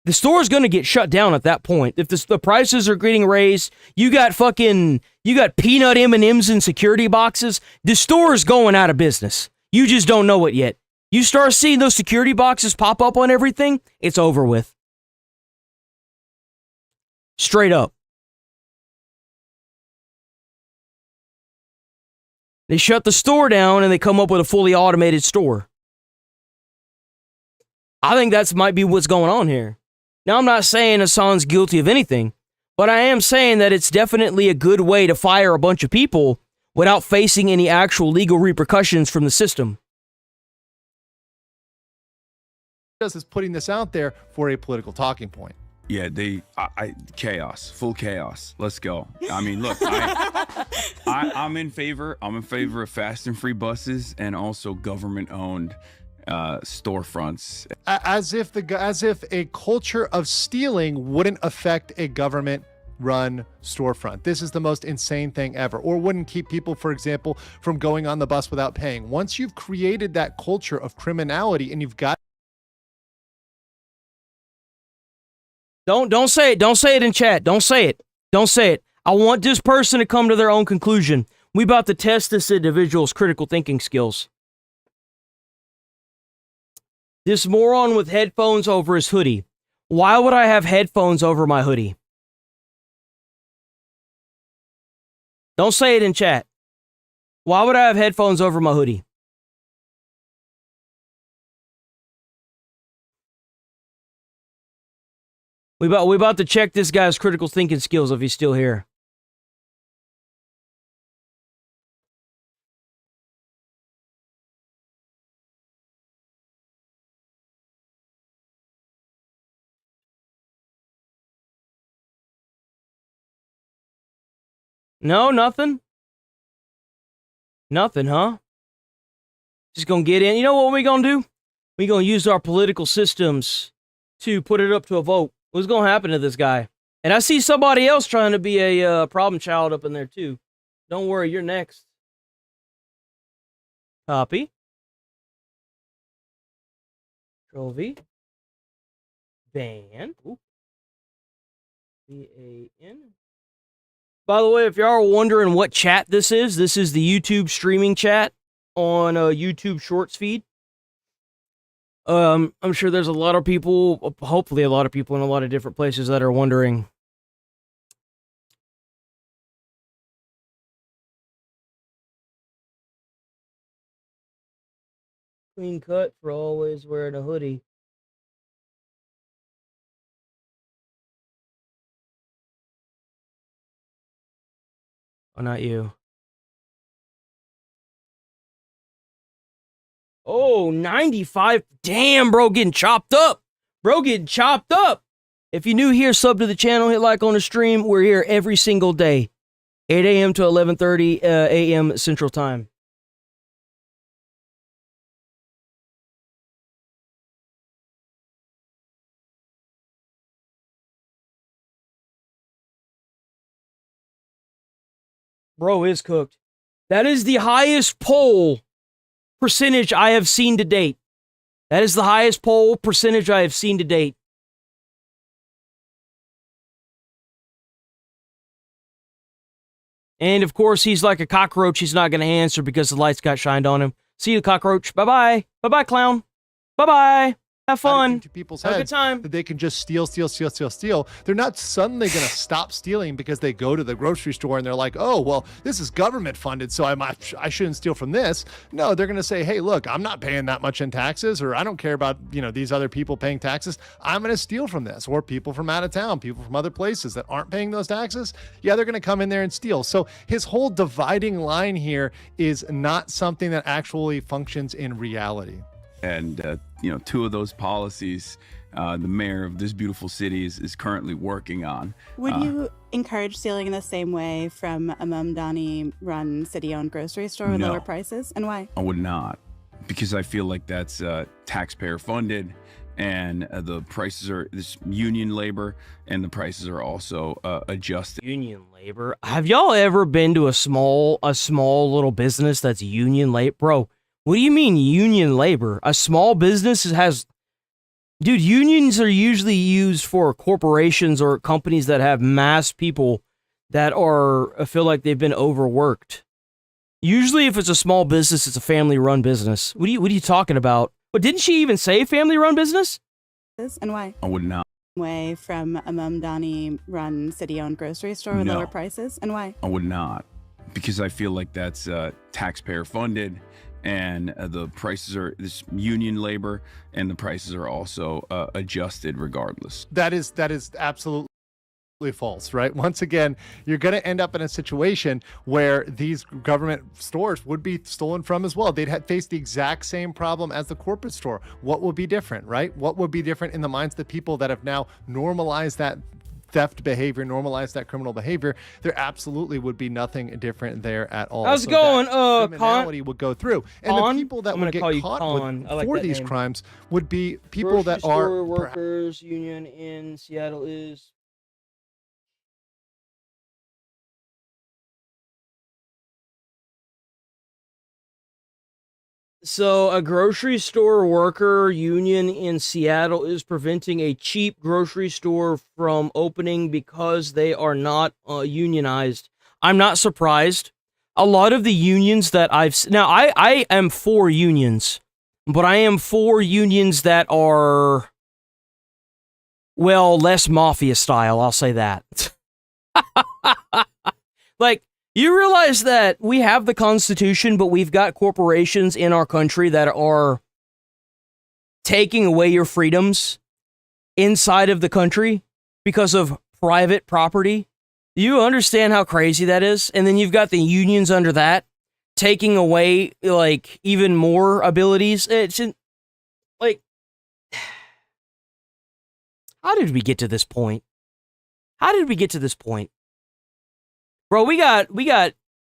The store's going to get shut down at that point. If the prices are getting raised, you got peanut M&Ms in security boxes, the store's going out of business. You just don't know it yet. You start seeing those security boxes pop up on everything, it's over with. Straight up. They shut the store down and they come up with a fully automated store. I think that might be what's going on here. Now, I'm not saying Hassan's guilty of anything, but I am saying that it's definitely a good way to fire a bunch of people without facing any actual legal repercussions from the system. Is putting this out there for a political talking point. Yeah, chaos, full chaos. Let's go. I mean, look, I'm in favor of fast and free buses and also government-owned storefronts. As if a culture of stealing wouldn't affect a government-run storefront. This is the most insane thing ever. Or wouldn't keep people, for example, from going on the bus without paying. Once you've created that culture of criminality and you've got Don't say it. Don't say it in chat. Don't say it. Don't say it. I want this person to come to their own conclusion. We about to test this individual's critical thinking skills. This moron with headphones over his hoodie. Why would I have headphones over my hoodie? Don't say it in chat. Why would I have headphones over my hoodie? We about to check this guy's critical thinking skills if he's still here. No, nothing? Nothing, huh? Just gonna get in. You know what we gonna do? We gonna use our political systems to put it up to a vote. What's gonna happen to this guy? And I see somebody else trying to be a problem child up in there too. Don't worry, you're next. Copy. Control V. Ban. Ooh. V-A-N. By the way, if y'all are wondering what chat this is the YouTube streaming chat on YouTube Shorts feed. I'm sure there's a lot of people, hopefully a lot of people in a lot of different places that are wondering. Clean cut for always wearing a hoodie. Oh, not you. Oh, 95. Damn, bro, getting chopped up. Bro, getting chopped up. If you're new here, sub to the channel, hit like on the stream. We're here every single day. 8 a.m. to 11:30 a.m. Central Time. Bro is cooked. That is the highest poll percentage I have seen to date. That is the highest poll percentage I have seen to date. And of course, he's like a cockroach. He's not going to answer because the lights got shined on him. See you, cockroach. Bye-bye. Bye-bye, clown. Bye-bye. Have fun. Into people's Have a heads good time. that they can just steal. They're not suddenly going to stop stealing because they go to the grocery store and they're like, oh, well, this is government funded, so I shouldn't steal from this. No, they're going to say, hey, look, I'm not paying that much in taxes, or I don't care about, these other people paying taxes. I'm going to steal from this. Or people from out of town, people from other places that aren't paying those taxes. Yeah, they're going to come in there and steal. So his whole dividing line here is not something that actually functions in reality. And two of those policies the mayor of this beautiful city is currently working on. Would you encourage stealing in the same way from a Mamdani-run city-owned grocery store with No. lower prices? And why? I would not, because I feel like that's taxpayer funded, and the prices are this union labor, and the prices are also adjusted. Union labor. Have y'all ever been to a small little business that's union labor? Bro, what do you mean union labor? A small business has... Dude, unions are usually used for corporations or companies that have mass people that feel like they've been overworked. Usually if it's a small business, it's a family-run business. What are you talking about? But didn't she even say family-run business? And why? I would not. Way from a Mamdani-run city-owned grocery store with No. lower prices? And why? I would not, because I feel like that's taxpayer funded, and the prices are this union labor, and the prices are also adjusted regardless. That is absolutely false, right? Once again, you're going to end up in a situation where these government stores would be stolen from as well. They'd face the exact same problem as the corporate store. What will be different, right? What would be different in the minds of the people that have now normalized that theft behavior, normalized that criminal behavior? There absolutely would be nothing different there at all. How's it going, that criminality would go through, and Con? the people that I'm would gonna call get you caught Con. I like for that these name. crimes would be people Grocery that store are workers union in Seattle is... So, a grocery store worker union in Seattle is preventing a cheap grocery store from opening because they are not unionized. I'm not surprised. A lot of the unions that now, I am for unions, but I am for unions that are, well, less mafia style, I'll say that. Like, you realize that we have the Constitution, but we've got corporations in our country that are taking away your freedoms inside of the country because of private property? Do you understand how crazy that is? And then you've got the unions under that taking away, like, even more abilities. It's like, how did we get to this point? How did we get to this point? Bro, we got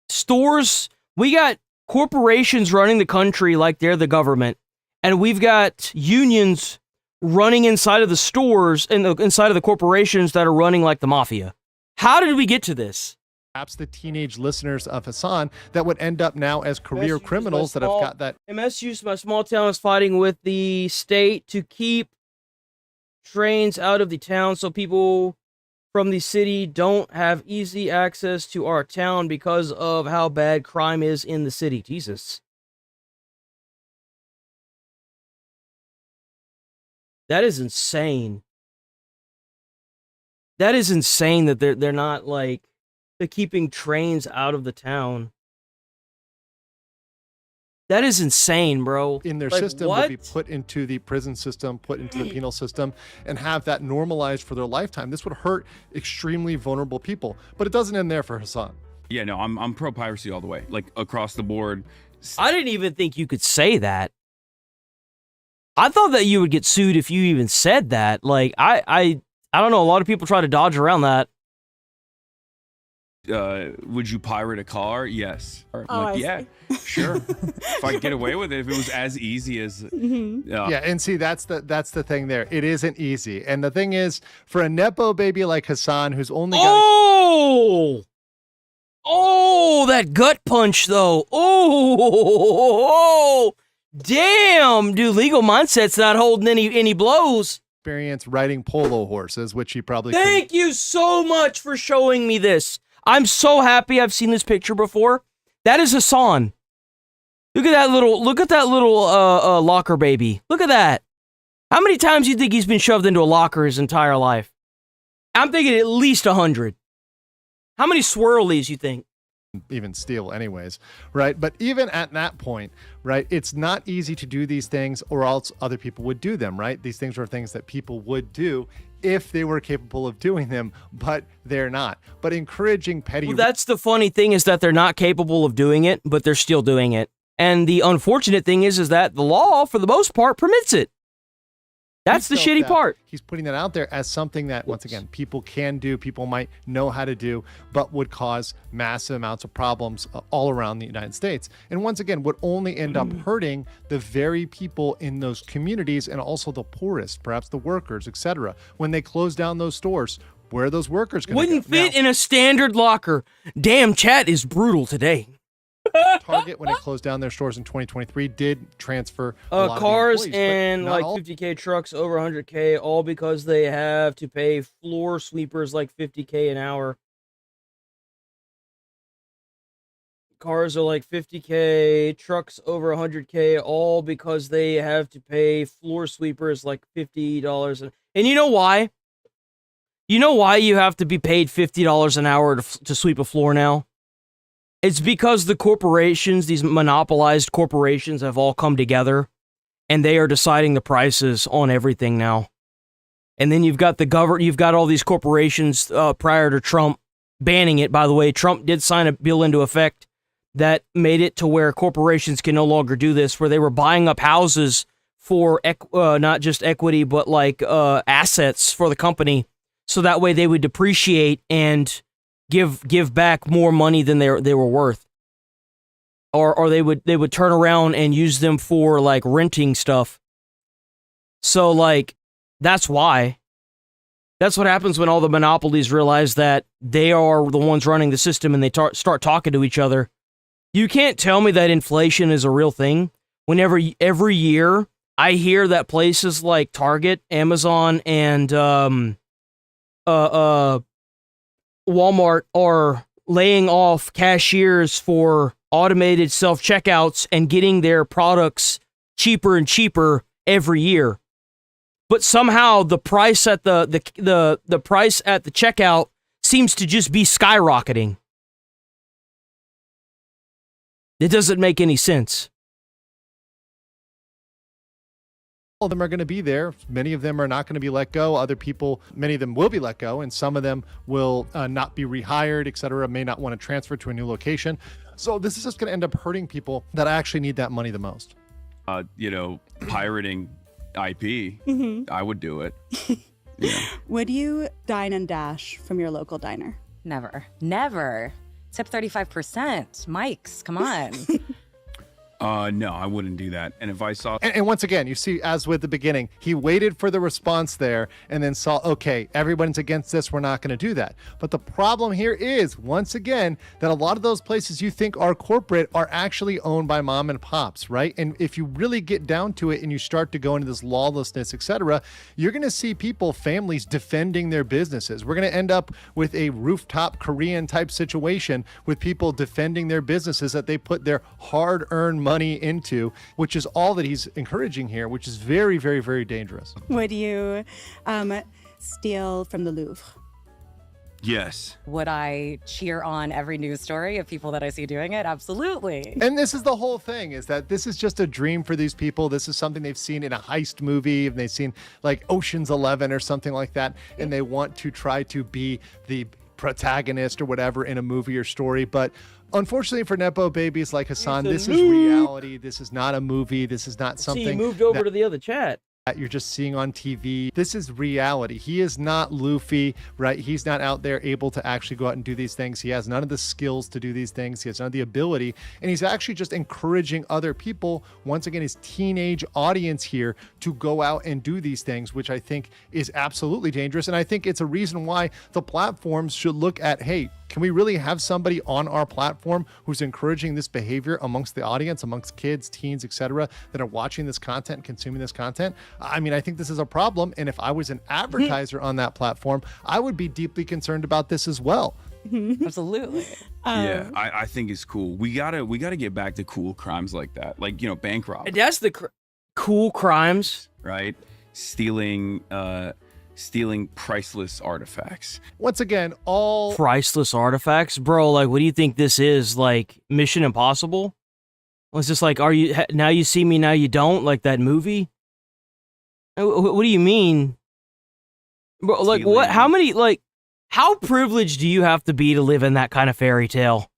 stores, we got corporations running the country like they're the government, and we've got unions running inside of the stores and inside of the corporations that are running like the mafia. How did we get to this? perhaps the teenage listeners of Hassan that would end up now as career criminals that have got that. MSU, my small town, is fighting with the state to keep trains out of the town so people from the city don't have easy access to our town because of how bad crime is in the city. Jesus. That is insane. That is insane that they're not like they're keeping trains out of the town. That is insane, bro. In their like, system what? would be put into the prison system, put into the penal system, and have that normalized for their lifetime. This would hurt extremely vulnerable people. But it doesn't end there for Hassan. Yeah, no, I'm pro piracy all the way, like across the board. I didn't even think you could say that. I thought that you would get sued if you even said that. Like, I don't know. A lot of people try to dodge around that. Would you pirate a car? Yes. I'm Oh, like, I yeah, sure. If I could get away with it, if it was as easy as Yeah, and see, that's the thing there. It isn't easy. And the thing is, for a Nepo baby like Hassan, who's only got Oh, that gut punch, though. Oh, damn, dude. Legal Mindset's not holding any blows. experience riding polo horses, which he probably Thank you so much for showing me this. I'm so happy I've seen this picture before. That is Hassan. Look at that little locker baby. Look at that. How many times do you think he's been shoved into a locker his entire life? I'm thinking at least 100. How many swirlies you think? even steal anyways, right? But even at that point, right, it's not easy to do these things or else other people would do them, right? These things are things that people would do if they were capable of doing them, but they're not. But encouraging petty... Well, that's the funny thing, is that they're not capable of doing it, but they're still doing it. And the unfortunate thing is that the law, for the most part, permits it. That's the shitty part. He's putting that out there as something that, once again, people can do, people might know how to do, but would cause massive amounts of problems all around the United States. And once again, would only end up hurting the very people in those communities and also the poorest, perhaps the workers, etc. When they close down those stores, where are those workers going to go? Wouldn't fit in a standard locker. Damn, chat is brutal today. Target, when it closed down their stores in 2023, did transfer a lot of cars the employees, but and not like all. 50K trucks over 100K, all because they have to pay floor sweepers like 50K an hour. Cars are like 50K, trucks over 100K, all because they have to pay floor sweepers like $50. And you know why? You know why you have to be paid $50 an hour to sweep a floor now? It's because the corporations, these monopolized corporations, have all come together, and they are deciding the prices on everything now. And then you've got you've got all these corporations prior to Trump banning it. By the way, Trump did sign a bill into effect that made it to where corporations can no longer do this, where they were buying up houses for not just equity, but like assets for the company, so that way they would depreciate and give back more money than they were worth, or they would turn around and use them for like renting stuff. So like that's why. That's what happens when all the monopolies realize that they are the ones running the system and they start talking to each other. You can't tell me that inflation is a real thing. Whenever every year I hear that places like Target, Amazon, and Walmart are laying off cashiers for automated self-checkouts and getting their products cheaper and cheaper every year. But somehow the price at the price at the checkout seems to just be skyrocketing. It doesn't make any sense. All of them are going to be there. Many of them are not going to be let go. Other people, many of them will be let go, and some of them will not be rehired, etc., may not want to transfer to a new location. So this is just going to end up hurting people that actually need that money the most. Pirating IP, I would do it. Would you dine and dash from your local diner? Never. Tip 35%. Mike's, come on. No, I wouldn't do that. And if I saw... And once again, you see, as with the beginning, he waited for the response there and then saw, okay, everyone's against this, we're not going to do that. But the problem here is, once again, that a lot of those places you think are corporate are actually owned by mom and pops, right? And if you really get down to it and you start to go into this lawlessness, etc., you're going to see people, families defending their businesses. We're going to end up with a rooftop Korean type situation with people defending their businesses that they put their hard-earned money into, which is all that he's encouraging here, which is very, very, very dangerous. Would you steal from the Louvre? Yes. Would I cheer on every news story of people that I see doing it? Absolutely. And this is the whole thing, is that this is just a dream for these people. This is something they've seen in a heist movie, and they've seen like Ocean's 11 or something like that, and they want to try to be the protagonist or whatever in a movie or story. But unfortunately for Nepo babies like Hassan, this is reality. This is not a movie. This is not something. See, he moved over to the other chat. That you're just seeing on TV. This is reality. He is not Luffy, right? He's not out there able to actually go out and do these things. He has none of the skills to do these things. He has none of the ability. And he's actually just encouraging other people, once again, his teenage audience here, to go out and do these things, which I think is absolutely dangerous. And I think it's a reason why the platforms should look at, hey, can we really have somebody on our platform who's encouraging this behavior amongst the audience, amongst kids, teens, etc., that are watching this content and consuming this content? I mean, I think this is a problem. And if I was an advertiser on that platform, I would be deeply concerned about this as well. Absolutely. Yeah, I think it's cool. We gotta get back to cool crimes like that, like bank robbery. That's the cool crimes, right? Stealing priceless artifacts. Once again, all priceless artifacts, bro. Like, what do you think this is? Like Mission Impossible? It's just like, are you now you see me, now you don't, like that movie? What do you mean, bro? Like, what? How many? Like, how privileged do you have to be to live in that kind of fairy tale,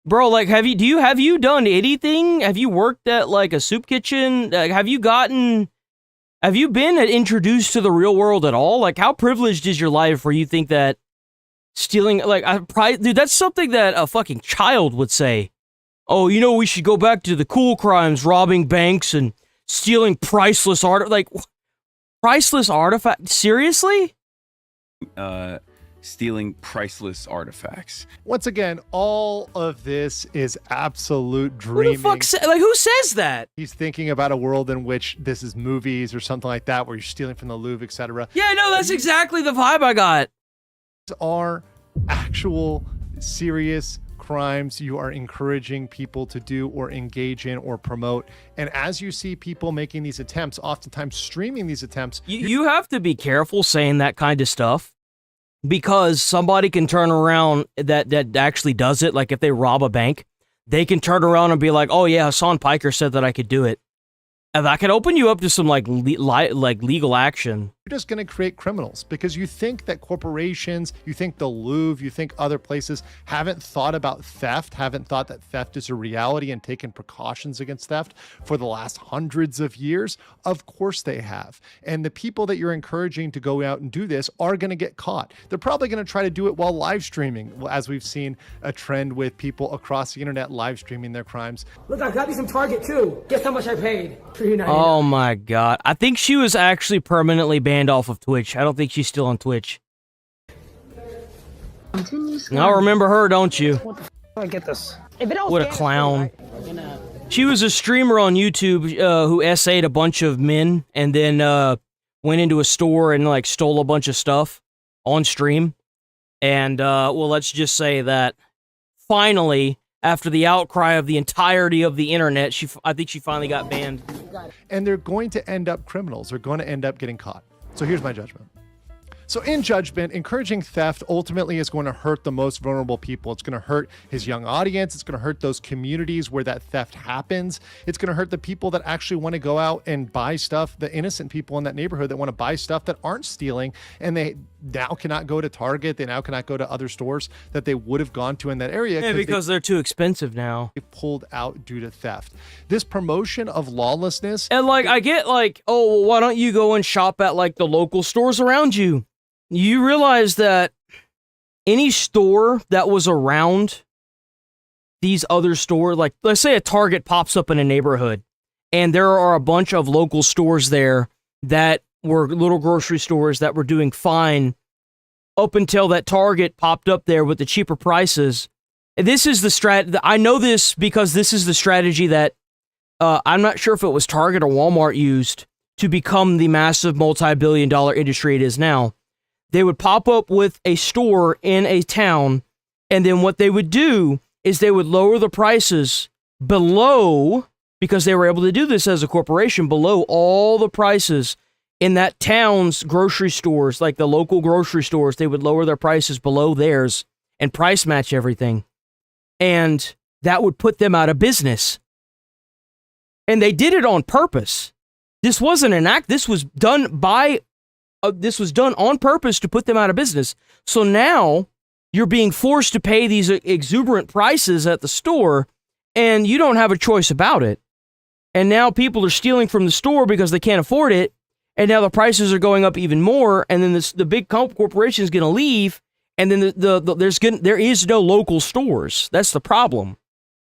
bro? Like, have you done anything? Have you worked at like a soup kitchen? Have you gotten Have you been introduced to the real world at all? Like, how privileged is your life where you think that stealing, like, dude, that's something that a fucking child would say. Oh, you know, we should go back to the cool crimes, robbing banks and stealing priceless art. Like, priceless artifact? Seriously? Stealing priceless artifacts. Once again, all of this is absolute dreaming. Who the fuck who says that? He's thinking about a world in which this is movies or something like that, where you're stealing from the Louvre, etc. Yeah, no, that's exactly the vibe I got. These are actual serious crimes you are encouraging people to do or engage in or promote. And as you see people making these attempts, oftentimes streaming these attempts, you have to be careful saying that kind of stuff, because somebody can turn around that actually does it. Like if they rob a bank, they can turn around and be like, oh yeah, Hassan Piker said that I could do it. And that could open you up to some like legal action. You're just going to create criminals because you think that corporations, you think the Louvre, you think other places haven't thought about theft, haven't thought that theft is a reality and taken precautions against theft for the last hundreds of years. Of course they have. And the people that you're encouraging to go out and do this are going to get caught. They're probably going to try to do it while live streaming, as we've seen a trend with people across the internet live streaming their crimes. Look, I got me some Target too. Guess how much I paid? Oh my god. I think she was actually permanently banned off of Twitch. I don't think she's still on Twitch. Now remember her, don't you? I get this. What a clown. She was a streamer on YouTube who essayed a bunch of men and then went into a store and like stole a bunch of stuff on stream. And well, let's just say that finally, after the outcry of the entirety of the internet, I think she finally got banned. And they're going to end up criminals. They're going to end up getting caught. So here's my judgment. So in judgment, encouraging theft ultimately is going to hurt the most vulnerable people. It's going to hurt his young audience. It's going to hurt those communities where that theft happens. It's going to hurt the people that actually want to go out and buy stuff, the innocent people in that neighborhood that want to buy stuff that aren't stealing, and they now cannot go to Target. They now cannot go to other stores that they would have gone to in that area. Yeah, because they're too expensive now. They pulled out due to theft. This promotion of lawlessness. And like, I get like, oh, well, why don't you go and shop at like the local stores around you? You realize that any store that was around these other stores, like let's say a Target pops up in a neighborhood and there are a bunch of local stores there that were little grocery stores that were doing fine up until that Target popped up there with the cheaper prices. And this is the I know this because this is the strategy that I'm not sure if it was Target or Walmart used to become the massive multi-billion-dollar industry it is now. They would pop up with a store in a town, and then what they would do is they would lower the prices below, because they were able to do this as a corporation, below all the prices in that town's grocery stores, like the local grocery stores. They would lower their prices below theirs and price match everything. And that would put them out of business. And they did it on purpose. This wasn't an act. This was done on purpose to put them out of business. So now you're being forced to pay these exuberant prices at the store, and you don't have a choice about it. And now people are stealing from the store because they can't afford it, and now the prices are going up even more, and then the big corporation is going to leave, and then there is no local stores. That's the problem.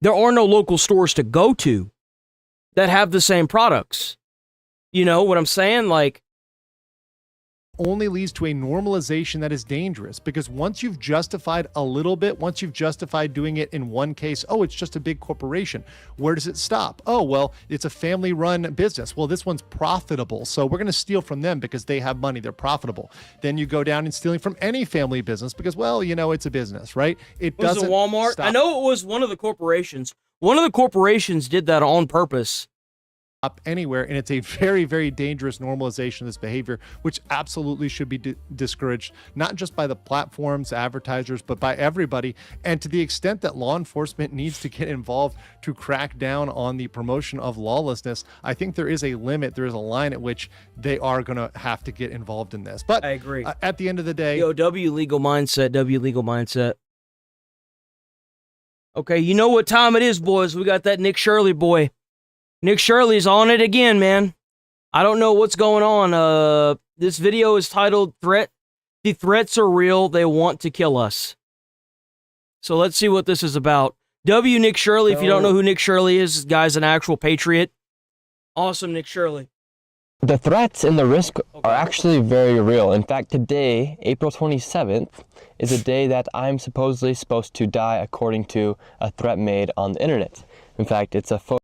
There are no local stores to go to that have the same products. You know what I'm saying? Like, only leads to a normalization that is dangerous, because once you've justified a little bit, once you've justified doing it in one case, oh, it's just a big corporation. Where does it stop? Oh, well, it's a family-run business. Well, this one's profitable, so we're going to steal from them because they have money. They're profitable. Then you go down and stealing from any family business because, well, you know, it's a business, right? It was doesn't it Walmart? stop. I know it was one of the corporations. One of the corporations did that on purpose. Up anywhere, and it's a very, very dangerous normalization of this behavior, which absolutely should be discouraged, not just by the platforms, advertisers, but by everybody. And to the extent that law enforcement needs to get involved to crack down on the promotion of lawlessness, I think there is a limit, there is a line at which they are going to have to get involved in this. But I agree. At the end of the day, Yo, W legal mindset. Okay, you know what time it is, boys. We got that Nick Shirley boy. Nick Shirley's on it again, man. I don't know what's going on. This video is titled "Threat." The threats are real. They want to kill us. So let's see what this is about. W. Nick Shirley. If you don't know who Nick Shirley is, this guy's an actual patriot. Awesome, Nick Shirley. The threats and the risk are actually very real. In fact, today, April 27th, is a day that I'm supposedly supposed to die according to a threat made on the internet. In fact, it's a photo.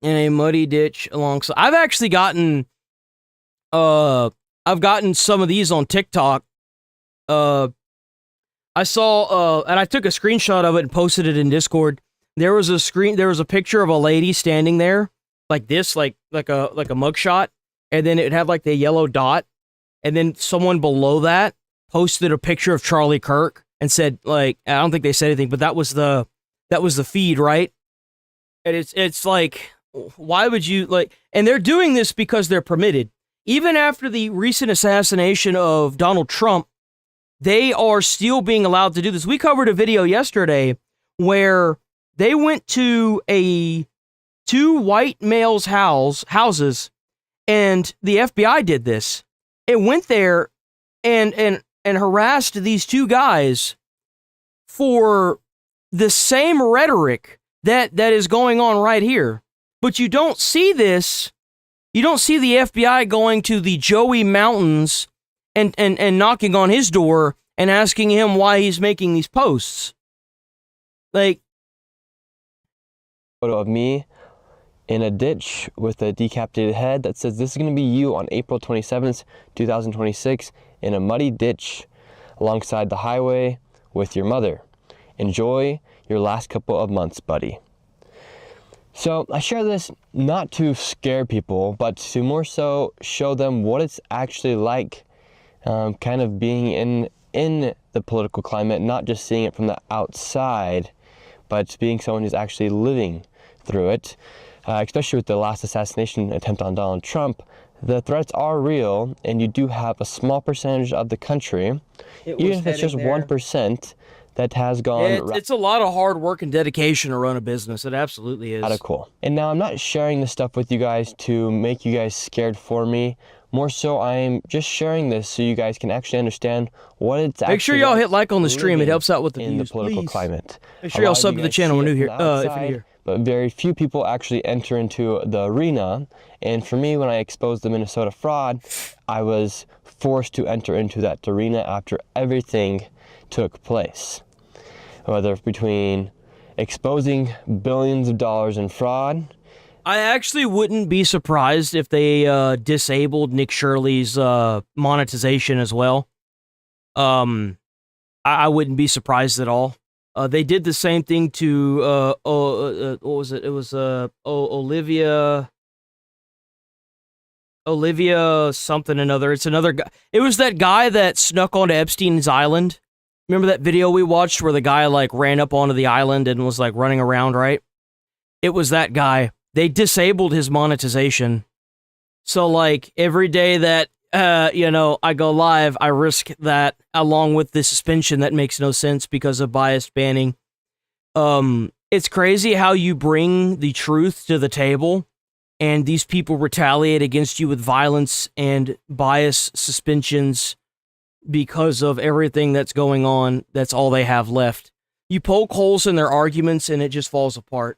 In a muddy ditch alongside. I've actually gotten some of these on TikTok. I saw and I took a screenshot of it and posted it in Discord. There was a picture of a lady standing there like this, like a mugshot, and then it had like the yellow dot, and then someone below that posted a picture of Charlie Kirk and said, like, I don't think they said anything, but that was the feed, right? And it's like, why would you, like, and they're doing this because they're permitted. Even after the recent assassination of Donald Trump, they are still being allowed to do this. We covered a video yesterday where they went to two white males' houses, and the FBI did this. It went there and harassed these two guys for the same rhetoric that is going on right here. But you don't see this. You don't see the FBI going to the Joey Mountains and knocking on his door and asking him why he's making these posts. Like, photo of me in a ditch with a decapitated head that says, "This is going to be you on April 27th, 2026, in a muddy ditch alongside the highway with your mother. Enjoy your last couple of months, buddy." So I share this not to scare people, but to more so show them what it's actually like, kind of being in the political climate, not just seeing it from the outside, but being someone who's actually living through it. Especially with the last assassination attempt on Donald Trump, the threats are real, and you do have a small percentage of the country, even if it's just 1%, that has gone. It's a lot of hard work and dedication to run a business. It absolutely is. Radical. And now I'm not sharing this stuff with you guys to make you guys scared for me. More so, I'm just sharing this so you guys can actually understand what it's actually. Make sure y'all hit like on the stream. It helps out with the in views, the political please. climate. Make sure y'all sub to the channel when you're here. If you're new here. But very few people actually enter into the arena. And for me, when I exposed the Minnesota fraud, I was forced to enter into that arena after everything took place. Whether between exposing billions of dollars in fraud. I actually wouldn't be surprised if they disabled Nick Shirley's monetization as well. I wouldn't be surprised at all. They did the same thing to what was it? It was Olivia something another. It's another guy. It was that guy that snuck onto Epstein's island. Remember that video we watched where the guy like ran up onto the island and was like running around, right? It was that guy. They disabled his monetization. So like every day that I go live, I risk that along with the suspension that makes no sense because of biased banning. It's crazy how you bring the truth to the table and these people retaliate against you with violence and bias suspensions because of everything that's going on. That's all they have left. You poke holes in their arguments and it just falls apart.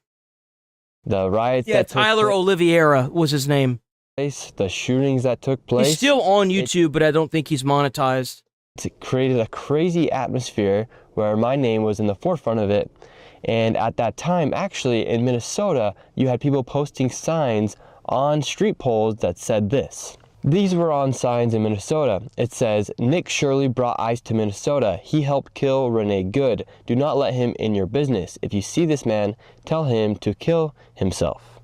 The riots that Tyler Oliveira was his name. The shootings that took place. He's still on YouTube, but I don't think he's monetized. It created a crazy atmosphere where my name was in the forefront of it. And at that time, actually, in Minnesota, you had people posting signs on street poles that said this. These were on signs in Minnesota. It says, "Nick Shirley brought ICE to Minnesota. He helped kill Renee Good. Do not let him in your business. If you see this man, tell him to kill himself."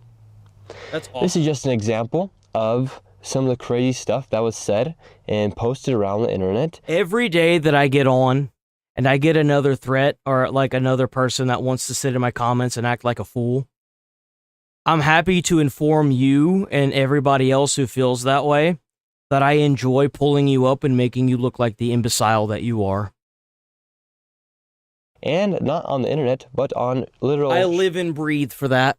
That's awesome. This is just an example of some of the crazy stuff that was said and posted around the internet. Every day that I get on and I get another threat or like another person that wants to sit in my comments and act like a fool, I'm happy to inform you and everybody else who feels that way that I enjoy pulling you up and making you look like the imbecile that you are. And not on the internet, but on literal... I live and breathe for that.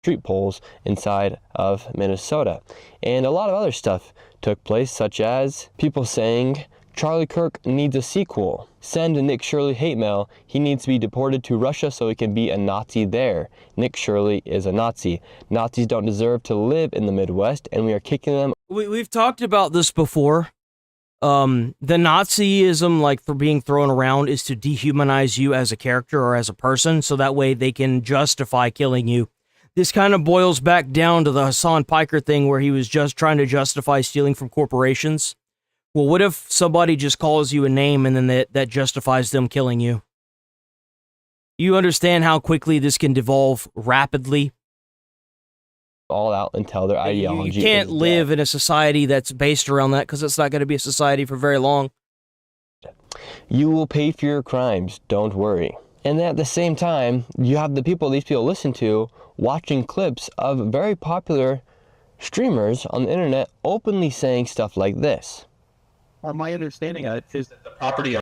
street poles inside of Minnesota. And a lot of other stuff took place, such as people saying Charlie Kirk needs a sequel. Send Nick Shirley hate mail. He needs to be deported to Russia so he can be a Nazi there. Nick Shirley is a Nazi. Nazis don't deserve to live in the Midwest, and we are kicking them. We've talked about this before. The Nazism, like, for being thrown around is to dehumanize you as a character or as a person, so that way they can justify killing you. This kind of boils back down to the Hassan Piker thing where he was just trying to justify stealing from corporations. Well, what if somebody just calls you a name and then that justifies them killing you? You understand how quickly this can devolve rapidly? All out and tell their ideology. You can't live in a society that's based around that, because it's not going to be a society for very long. You will pay for your crimes, don't worry. And then at the same time, you have these people listen to watching clips of very popular streamers on the internet openly saying stuff like this. My understanding of it is that the property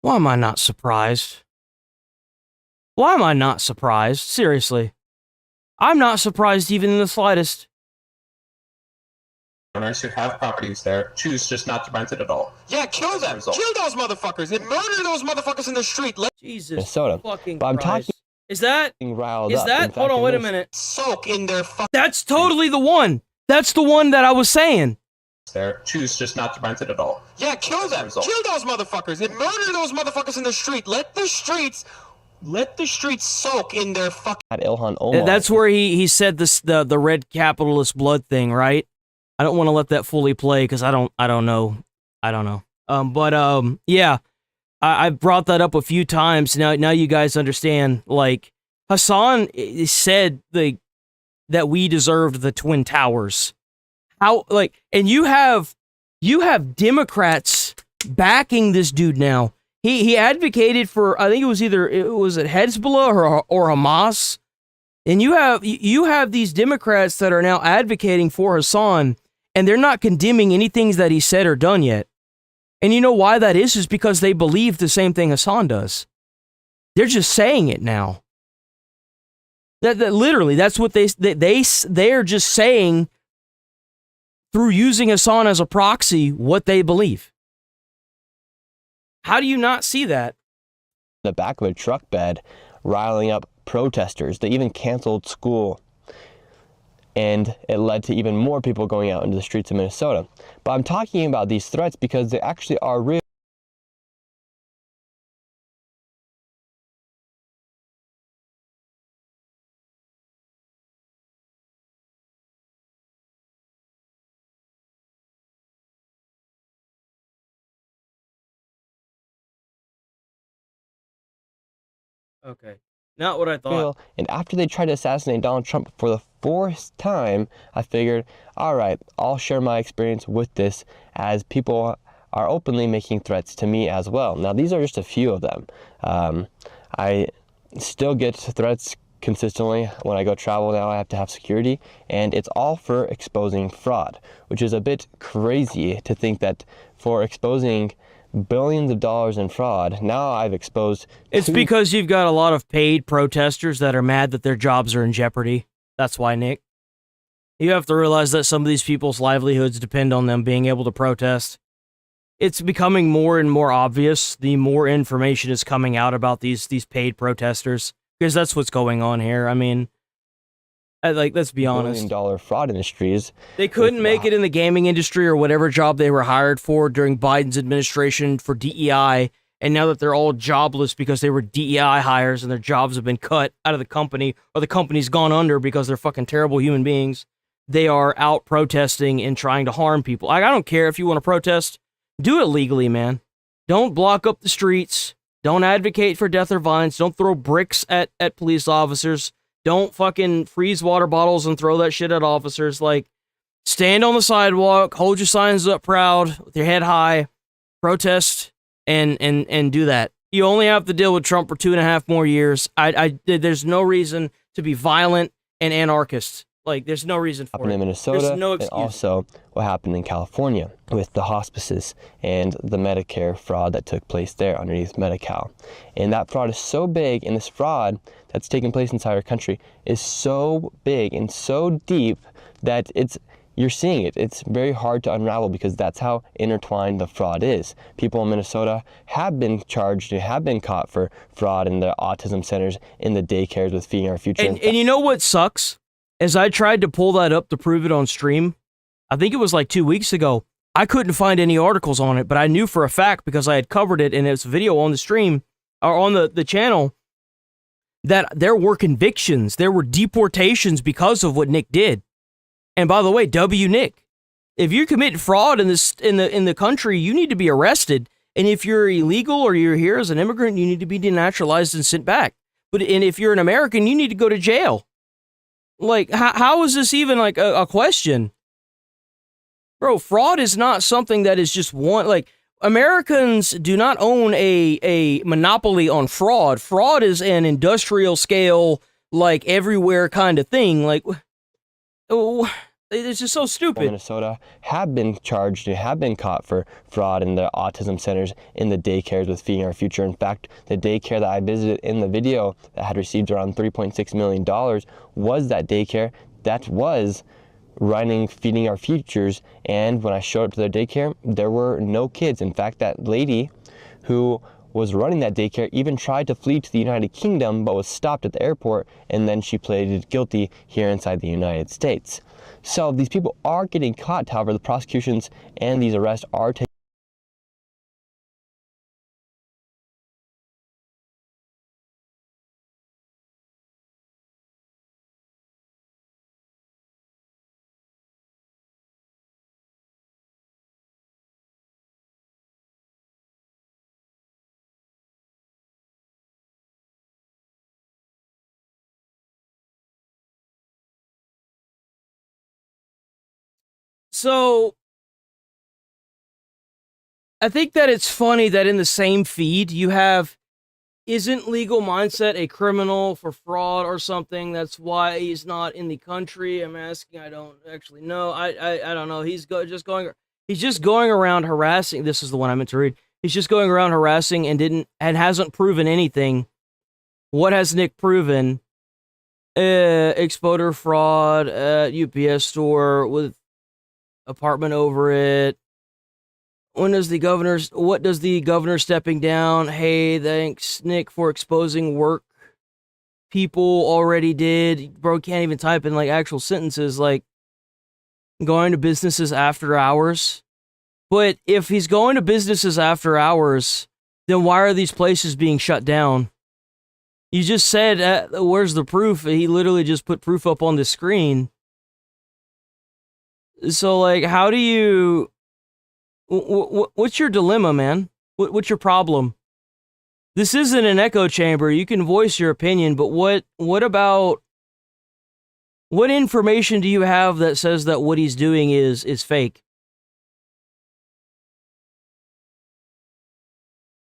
Why am I not surprised? Why am I not surprised? Seriously. I'm not surprised even in the slightest. owners who have properties there choose just not to rent it at all. Yeah, kill them! Kill those motherfuckers and murder those motherfuckers in the street! Jesus Minnesota. fucking But I'm Christ. talking Is that? riled Is up. that? In fact, Hold on, wait a it is- minute. Soak in their That's totally the one. That's the one that I was saying. there choose just not to rent it at all. Yeah, kill them! Kill those motherfuckers and murder those motherfuckers in the street! Let the streets soak in their fucking... At Ilhan Omar. That's where he said this the red capitalist blood thing, right? I don't want to let that fully play because I don't know. Yeah, I've brought that up a few times. Now you guys understand. Like, Hassan said that we deserved the Twin Towers. How, like, and you have Democrats backing this dude now. He advocated for, I think it was Hezbollah or Hamas, and you have these Democrats that are now advocating for Hassan, and they're not condemning anything that he said or done yet. And you know why that is because they believe the same thing Hassan does. They're just saying it now. That literally, that's what they're just saying through using Hassan as a proxy what they believe. How do you not see that? The back of a truck bed, riling up protesters. They even canceled school. And it led to even more people going out into the streets of Minnesota. But I'm talking about these threats because they actually are real. Okay. Not what I thought. And after they tried to assassinate Donald Trump for the fourth time, I figured, all right, I'll share my experience with this as people are openly making threats to me as well. Now, these are just a few of them. I still get threats consistently when I go travel now. I have to have security, and it's all for exposing fraud, which is a bit crazy to think that for exposing billions of dollars in fraud, now I've exposed... It's because you've got a lot of paid protesters that are mad that their jobs are in jeopardy. That's why, Nick. You have to realize that some of these people's livelihoods depend on them being able to protest. It's becoming more and more obvious the more information is coming out about these paid protesters, because that's what's going on here. I mean, let's be honest. Billion-dollar fraud industries. They couldn't make it in the gaming industry or whatever job they were hired for during Biden's administration for DEI, and now that they're all jobless because they were DEI hires and their jobs have been cut out of the company, or the company's gone under because they're fucking terrible human beings, they are out protesting and trying to harm people. I don't care if you want to protest. Do it legally, man. Don't block up the streets. Don't advocate for death or violence. Don't throw bricks at police officers. Don't fucking freeze water bottles and throw that shit at officers. Like, stand on the sidewalk, hold your signs up proud, with your head high, protest, and do that. You only have to deal with Trump for 2.5 more years. There's no reason to be violent and anarchist. Like, there's no reason for happened it. in Minnesota, There's no and excuse. also what happened in California with the hospices and the Medicare fraud that took place there underneath Medi-Cal. And that fraud is so big, and this fraud that's taking place inside our country is so big and so deep that you're seeing it. It's very hard to unravel because that's how intertwined the fraud is. People in Minnesota have been charged and have been caught for fraud in the autism centers, in the daycares with Feeding Our Future. And you know what sucks? As I tried to pull that up to prove it on stream, I think it was like 2 weeks ago, I couldn't find any articles on it, but I knew for a fact because I had covered it and it's a video on the stream, or on the channel, that there were convictions, there were deportations because of what Nick did. And by the way, Nick, if you commit fraud in the country, you need to be arrested. And if you're illegal or you're here as an immigrant, you need to be denaturalized and sent back. And if you're an American, you need to go to jail. Like, how is this even like a question? Bro, fraud is not something that is just one. Like, Americans do not own a monopoly on fraud. Fraud is an industrial scale, like, everywhere kind of thing. Like, oh, it's just so stupid. Minnesota have been charged and have been caught for fraud in the autism centers, in the daycares with Feeding Our Future. In fact, the daycare that I visited in the video that had received around $3.6 million was that daycare that was running Feeding Our Futures. And when I showed up to their daycare, there were no kids. In fact, that lady who was running that daycare even tried to flee to the United Kingdom, but was stopped at the airport, and then she pleaded guilty here inside the United States. So these people are getting caught. However, the prosecutions and these arrests are taking. So, I think that it's funny that in the same feed you have, isn't Legal Mindset a criminal for fraud or something? That's why he's not in the country. I'm asking. I don't actually know. I don't know. He's just going around harassing. This is the one I meant to read. He's just going around harassing and hasn't proven anything. What has Nick proven? Exporter fraud at UPS store with apartment over it. What does the governor stepping down? Hey, thanks, Nick, for exposing work people already did. Bro can't even type in like actual sentences, like going to businesses after hours. But if he's going to businesses after hours, then why are these places being shut down? You just said, where's the proof? He literally just put proof up on the screen. So, like, how do you... What's your dilemma, man? What's your problem? This isn't an echo chamber. You can voice your opinion, but what about... What information do you have that says that what he's doing is fake?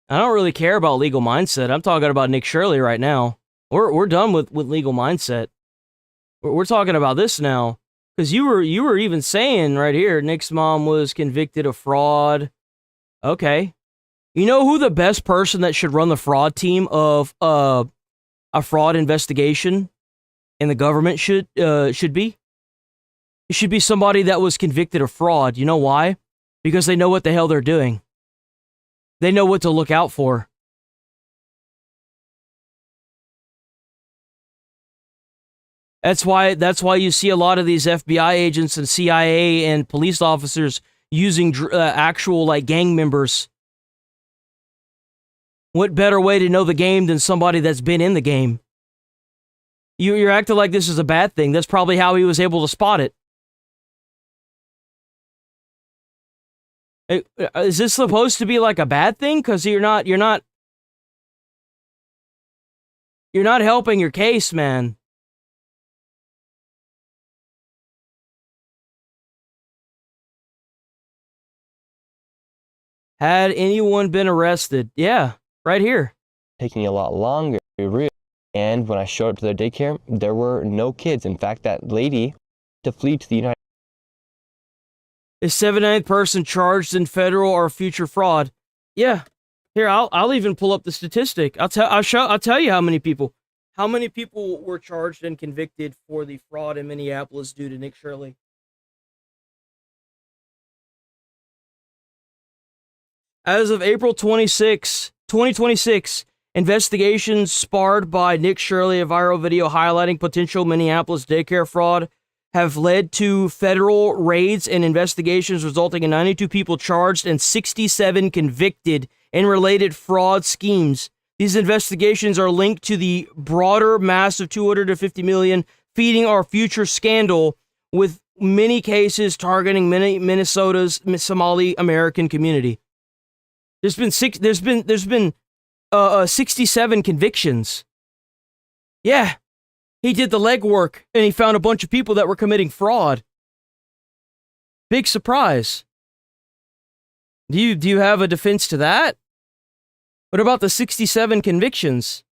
I don't really care about Legal Mindset. I'm talking about Nick Shirley right now. We're done with Legal Mindset. We're talking about this now. Because you were even saying right here, Nick's mom was convicted of fraud. Okay. You know who the best person that should run the fraud team of a fraud investigation in the government should be? It should be somebody that was convicted of fraud. You know why? Because they know what the hell they're doing. They know what to look out for. That's why you see a lot of these FBI agents and CIA and police officers using actual like gang members. What better way to know the game than somebody that's been in the game? You're acting like this is a bad thing. That's probably how he was able to spot it. Is this supposed to be like a bad thing? Because you're not helping your case, man. Had anyone been arrested? Yeah, right here. Taking a lot longer to be real. And when I showed up to their daycare, there were no kids. In fact, that lady to flee to the United Is 79th person charged in federal or future fraud? Yeah. Here, I'll even pull up the statistic. I'll tell you how many people were charged and convicted for the fraud in Minneapolis due to Nick Shirley. As of April 26, 2026, investigations sparred by Nick Shirley, a viral video highlighting potential Minneapolis daycare fraud, have led to federal raids and investigations resulting in 92 people charged and 67 convicted in related fraud schemes. These investigations are linked to the broader massive $250 million feeding our future scandal, with many cases targeting Minnesota's Somali American community. There's been 67 convictions. Yeah. He did the legwork, and he found a bunch of people that were committing fraud. Big surprise. Do you have a defense to that? What about the 67 convictions?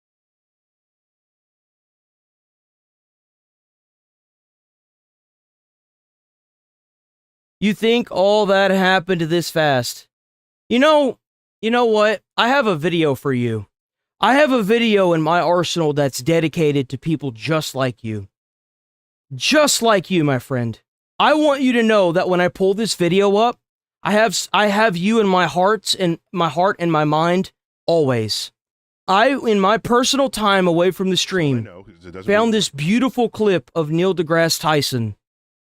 You think all that happened this fast? You know what? I have a video for you. I have a video in my arsenal that's dedicated to people just like you. Just like you, my friend. I want you to know that when I pull this video up, I have you in my heart and my mind always. In my personal time away from the stream, found this beautiful clip of Neil deGrasse Tyson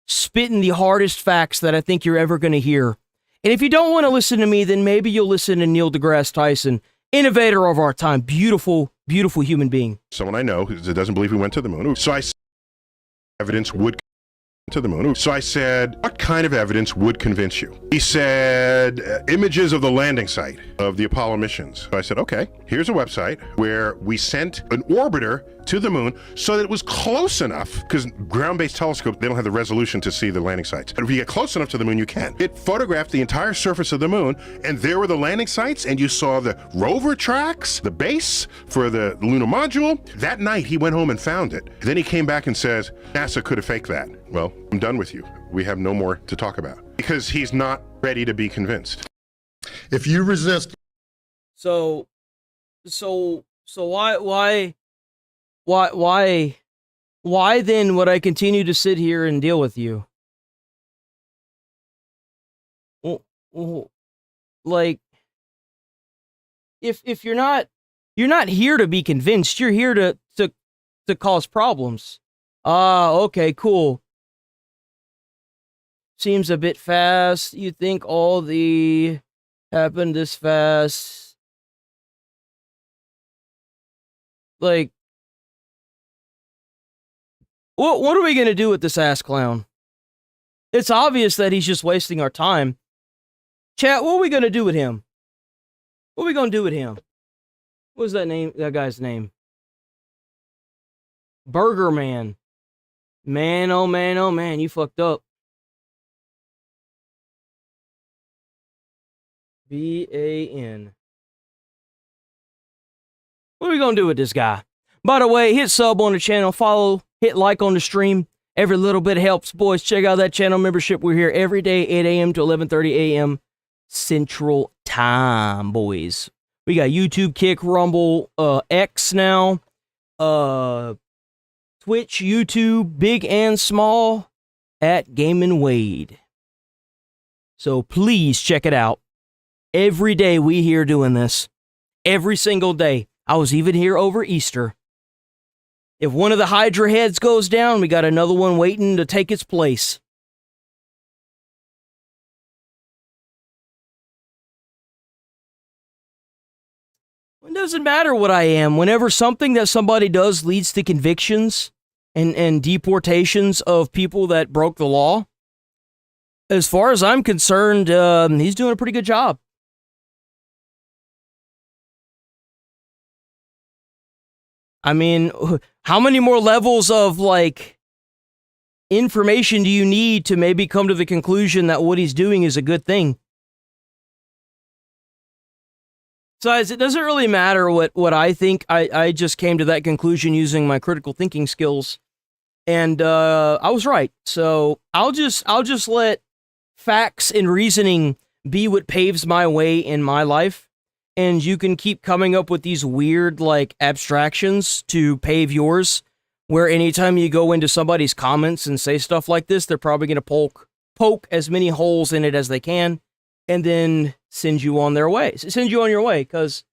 spitting the hardest facts that I think you're ever going to hear. And if you don't want to listen to me, then maybe you'll listen to Neil deGrasse Tyson, innovator of our time, beautiful, beautiful human being. Someone I know who doesn't believe we went to the moon. So I said, evidence would to the moon. So I said, what kind of evidence would convince you? He said, images of the landing site of the Apollo missions. So I said, okay, here's a website where we sent an orbiter to the moon so that it was close enough, because ground-based telescopes, they don't have the resolution to see the landing sites. But if you get close enough to the moon, you can. It photographed the entire surface of the moon, and there were the landing sites, and you saw the rover tracks, the base for the lunar module. That night, he went home and found it. Then he came back and says, NASA could have faked that. Well, I'm done with you. We have no more to talk about. Because he's not ready to be convinced. If you resist... So why then would I continue to sit here and deal with you? Like, if you're not here to be convinced, you're here to cause problems. Okay, cool. Seems a bit fast. You think all the happened this fast? Like, what are we going to do with this ass clown? It's obvious that he's just wasting our time. Chat, what are we going to do with him? What are we going to do with him? What was that name? That guy's name? Burger Man. Man, oh man, you fucked up. B-A-N. What are we going to do with this guy? By the way, hit sub on the channel, follow, hit like on the stream. Every little bit helps, boys. Check out that channel membership. We're here every day, 8 a.m. to 11:30 a.m. Central Time, boys. We got YouTube, Kick, Rumble, X now, Twitch, YouTube, big and small, at Game & Wade. So please check it out. Every day we here doing this. Every single day. I was even here over Easter. If one of the Hydra heads goes down, we got another one waiting to take its place. It doesn't matter what I am. Whenever something that somebody does leads to convictions and deportations of people that broke the law, as far as I'm concerned, he's doing a pretty good job. I mean, how many more levels of, like, information do you need to maybe come to the conclusion that what he's doing is a good thing? Besides, it doesn't really matter what I think. I just came to that conclusion using my critical thinking skills, and I was right. So I'll just let facts and reasoning be what paves my way in my life, and you can keep coming up with these weird like abstractions to pave yours. Where anytime you go into somebody's comments and say stuff like this, they're probably going to poke as many holes in it as they can, and then send you on your way, because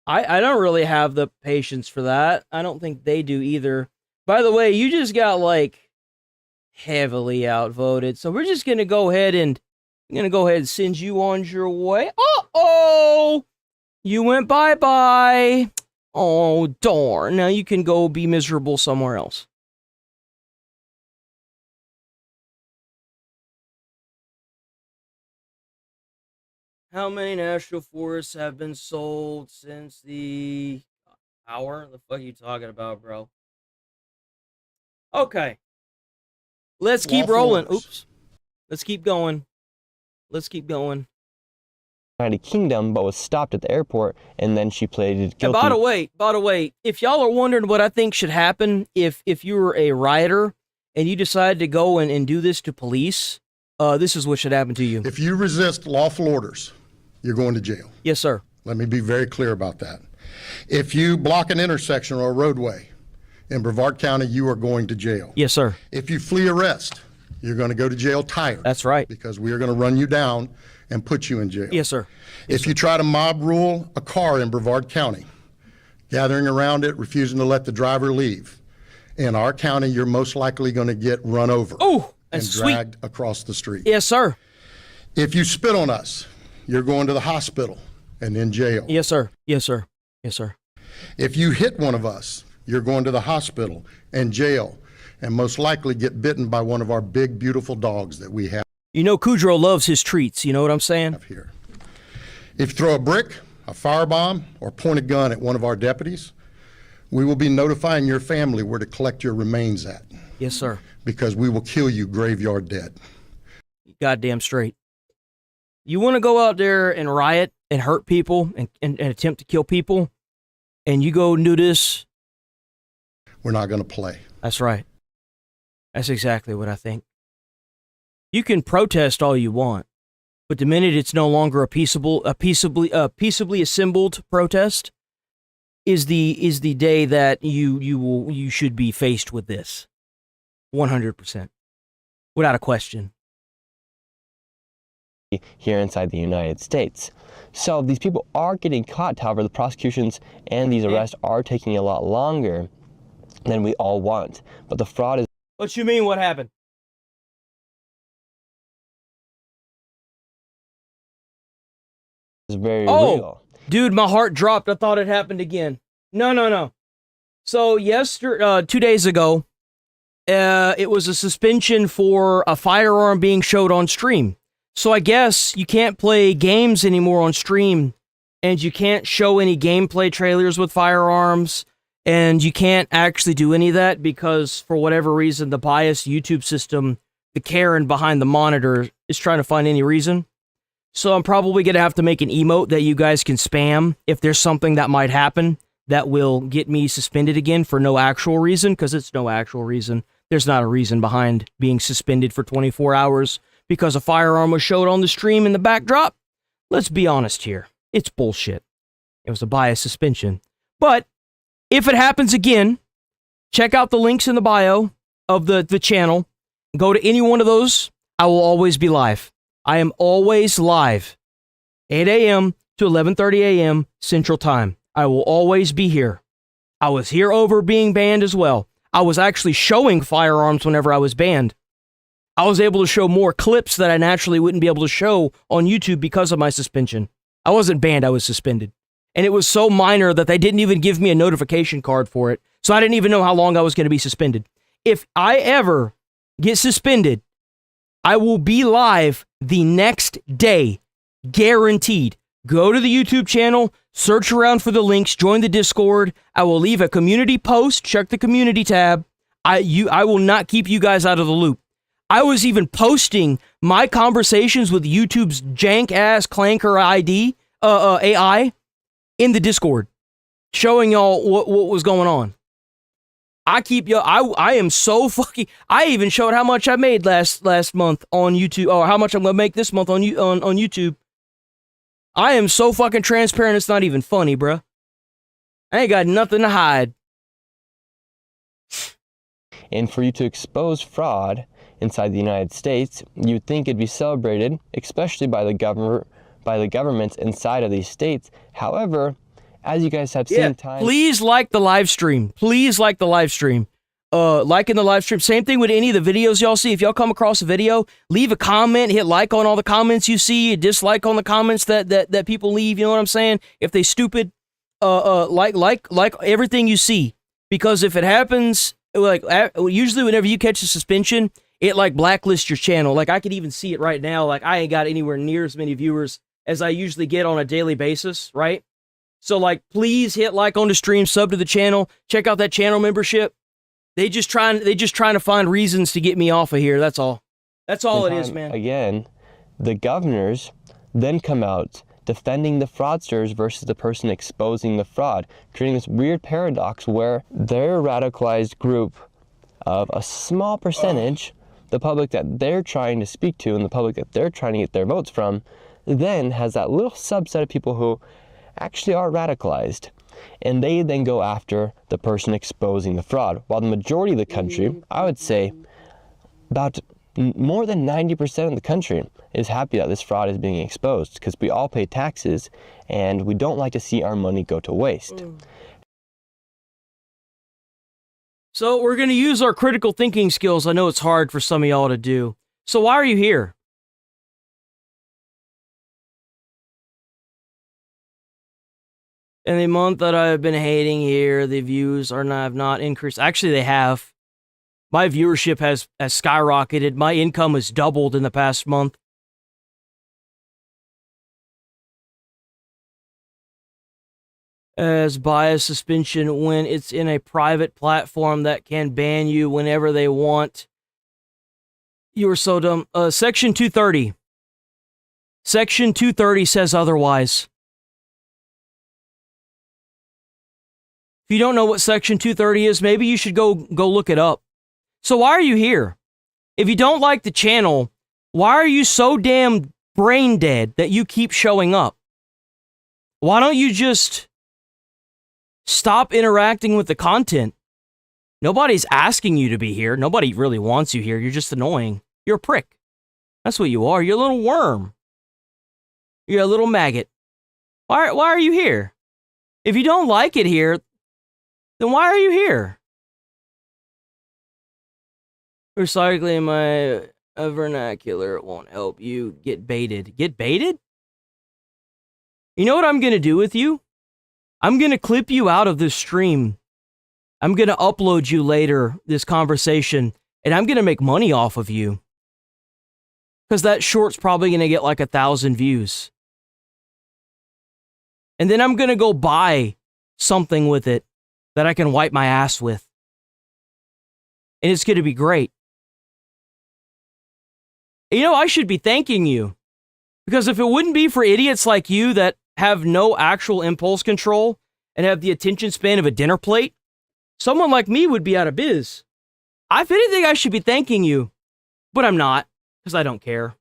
I don't really have the patience for that. I don't think they do either. By the way, you just got, like, heavily outvoted, so we're just going to go ahead and send you on your way. Uh-oh! You went bye-bye. Oh, darn. Now you can go be miserable somewhere else. How many national forests have been sold since the hour? The fuck are you talking about, bro? Okay. Let's keep rolling. Oops. Let's keep going. United Kingdom, but was stopped at the airport, and then she pleaded guilty. And by the way, if y'all are wondering what I think should happen if you were a rioter and you decided to go and do this to police, this is what should happen to you. If you resist lawful orders, you're going to jail. Yes, sir. Let me be very clear about that. If you block an intersection or a roadway in Brevard County, you are going to jail. Yes, sir. If you flee arrest, you're going to go to jail tired. That's right. Because we are going to run you down and put you in jail. Yes, sir. If you try to mob rule a car in Brevard County, gathering around it, refusing to let the driver leave, in our county, you're most likely going to get run over and dragged across the street. Yes, sir. If you spit on us, you're going to the hospital and in jail. Yes, sir. Yes, sir. Yes, sir. If you hit one of us, you're going to the hospital and jail, and most likely get bitten by one of our big, beautiful dogs that we have. You know Kudrow loves his treats, you know what I'm saying? Here. If you throw a brick, a firebomb, or point a gun at one of our deputies, we will be notifying your family where to collect your remains at. Yes, sir. Because we will kill you graveyard dead. Goddamn straight. You want to go out there and riot and hurt people and attempt to kill people, and you go and do this? We're not going to play. That's right. That's exactly what I think. You can protest all you want, but the minute it's no longer a peaceably assembled protest, is the day that you should be faced with this. 100%, without a question. Here inside the United States. So these people are getting caught. However, the prosecutions and these arrests are taking a lot longer than we all want. But the fraud is... What you mean, what happened? Is very real. Dude, my heart dropped. I thought it happened again. No. So 2 days ago, it was a suspension for a firearm being showed on stream. So I guess you can't play games anymore on stream, and you can't show any gameplay trailers with firearms, and you can't actually do any of that because, for whatever reason, the biased YouTube system, the Karen behind the monitor, is trying to find any reason. So I'm probably going to have to make an emote that you guys can spam if there's something that might happen that will get me suspended again for no actual reason, because it's no actual reason. There's not a reason behind being suspended for 24 hours because a firearm was showed on the stream in the backdrop. Let's be honest here. It's bullshit. It was a biased suspension. But if it happens again, check out the links in the bio of the channel. Go to any one of those. I will always be live. I am always live. 8 a.m. to 11:30 a.m. Central Time. I will always be here. I was here over being banned as well. I was actually showing firearms whenever I was banned. I was able to show more clips that I naturally wouldn't be able to show on YouTube because of my suspension. I wasn't banned, I was suspended. And it was so minor that they didn't even give me a notification card for it. So I didn't even know how long I was going to be suspended. If I ever get suspended, I will be live the next day. Guaranteed. Go to the YouTube channel, search around for the links, join the Discord. I will leave a community post, check the community tab. I will not keep you guys out of the loop. I was even posting my conversations with YouTube's jank-ass Clanker AI in the Discord, showing y'all what was going on. I am so fucking. I even showed how much I made last month on YouTube, or how much I'm gonna make this month on YouTube. I am so fucking transparent. It's not even funny, bruh. I ain't got nothing to hide. And for you to expose fraud inside the United States, you'd think it'd be celebrated, especially by the governments inside of these states. However, as you guys have seen time. Please like the live stream. Please like the live stream. Liking the live stream. Same thing with any of the videos y'all see. If y'all come across a video, leave a comment, hit like on all the comments you see, dislike on the comments that people leave. You know what I'm saying? If they stupid, like everything you see. Because if it happens, like usually whenever you catch a suspension, it like blacklists your channel. Like I could even see it right now. Like I ain't got anywhere near as many viewers as I usually get on a daily basis, right? So like, please hit like on the stream, sub to the channel, check out that channel membership. They just trying to find reasons to get me off of here. That's all. That's all it is, man. Again, the governors then come out defending the fraudsters versus the person exposing the fraud, creating this weird paradox where their radicalized group of a small percentage, the public that they're trying to speak to and the public that they're trying to get their votes from, then has that little subset of people who actually are radicalized. And they then go after the person exposing the fraud. While the majority of the country, I would say about more than 90% of the country is happy that this fraud is being exposed because we all pay taxes and we don't like to see our money go to waste. So we're going to use our critical thinking skills. I know it's hard for some of y'all to do. So why are you here? In the month that I've been hating here, the views have not increased. Actually, they have. My viewership has skyrocketed. My income has doubled in the past month. As bias suspension when it's in a private platform that can ban you whenever they want. You are so dumb. Section 230. Section 230 says otherwise. If you don't know what Section 230 is, maybe you should go look it up. So why are you here? If you don't like the channel, why are you so damn brain dead that you keep showing up? Why don't you just stop interacting with the content? Nobody's asking you to be here. Nobody really wants you here. You're just annoying. You're a prick. That's what you are. You're a little worm. You're a little maggot. Why are you here? If you don't like it here, then why are you here? Recycling my vernacular won't help you get baited. Get baited? You know what I'm going to do with you? I'm going to clip you out of this stream. I'm going to upload you later, this conversation, and I'm going to make money off of you. Because that short's probably going to get like 1,000 views. And then I'm going to go buy something with it that I can wipe my ass with. And it's going to be great. You know, I should be thanking you. Because if it wouldn't be for idiots like you that have no actual impulse control and have the attention span of a dinner plate, someone like me would be out of biz. If anything, I should be thanking you. But I'm not, because I don't care.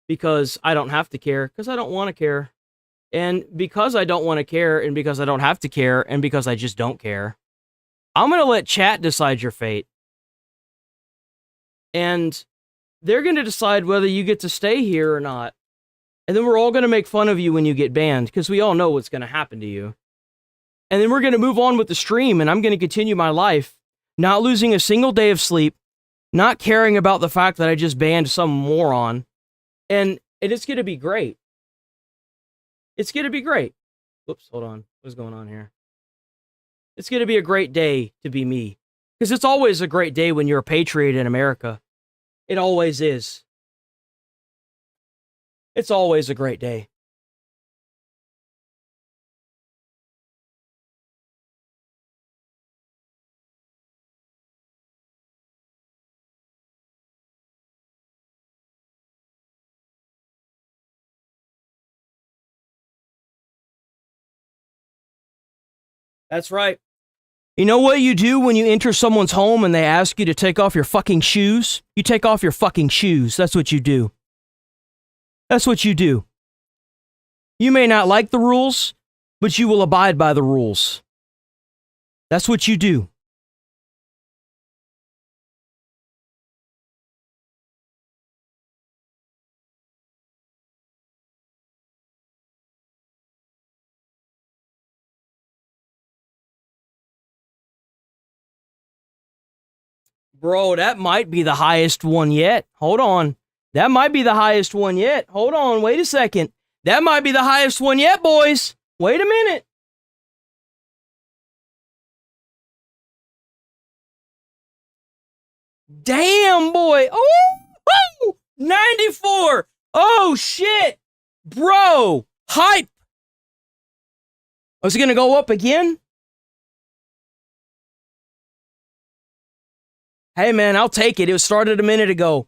Because I don't have to care, because I don't want to care. And because I don't want to care, and because I don't have to care, and because I just don't care, I'm going to let chat decide your fate. And they're going to decide whether you get to stay here or not. And then we're all going to make fun of you when you get banned, because we all know what's going to happen to you. And then we're going to move on with the stream, and I'm going to continue my life, not losing a single day of sleep, not caring about the fact that I just banned some moron. And it's going to be great. It's going to be great. Whoops, hold on. What's going on here? It's going to be a great day to be me. Because it's always a great day when you're a patriot in America. It always is. It's always a great day. That's right. You know what you do when you enter someone's home and they ask you to take off your fucking shoes? You take off your fucking shoes. That's what you do. That's what you do. You may not like the rules, but you will abide by the rules. That's what you do. Bro, that might be the highest one yet. Hold on. That might be the highest one yet. Hold on. Wait a second. That might be the highest one yet, boys. Wait a minute. Damn, boy. Oh, 94. Oh, shit. Bro, hype. Was it going to go up again? Hey, man, I'll take it. It started a minute ago.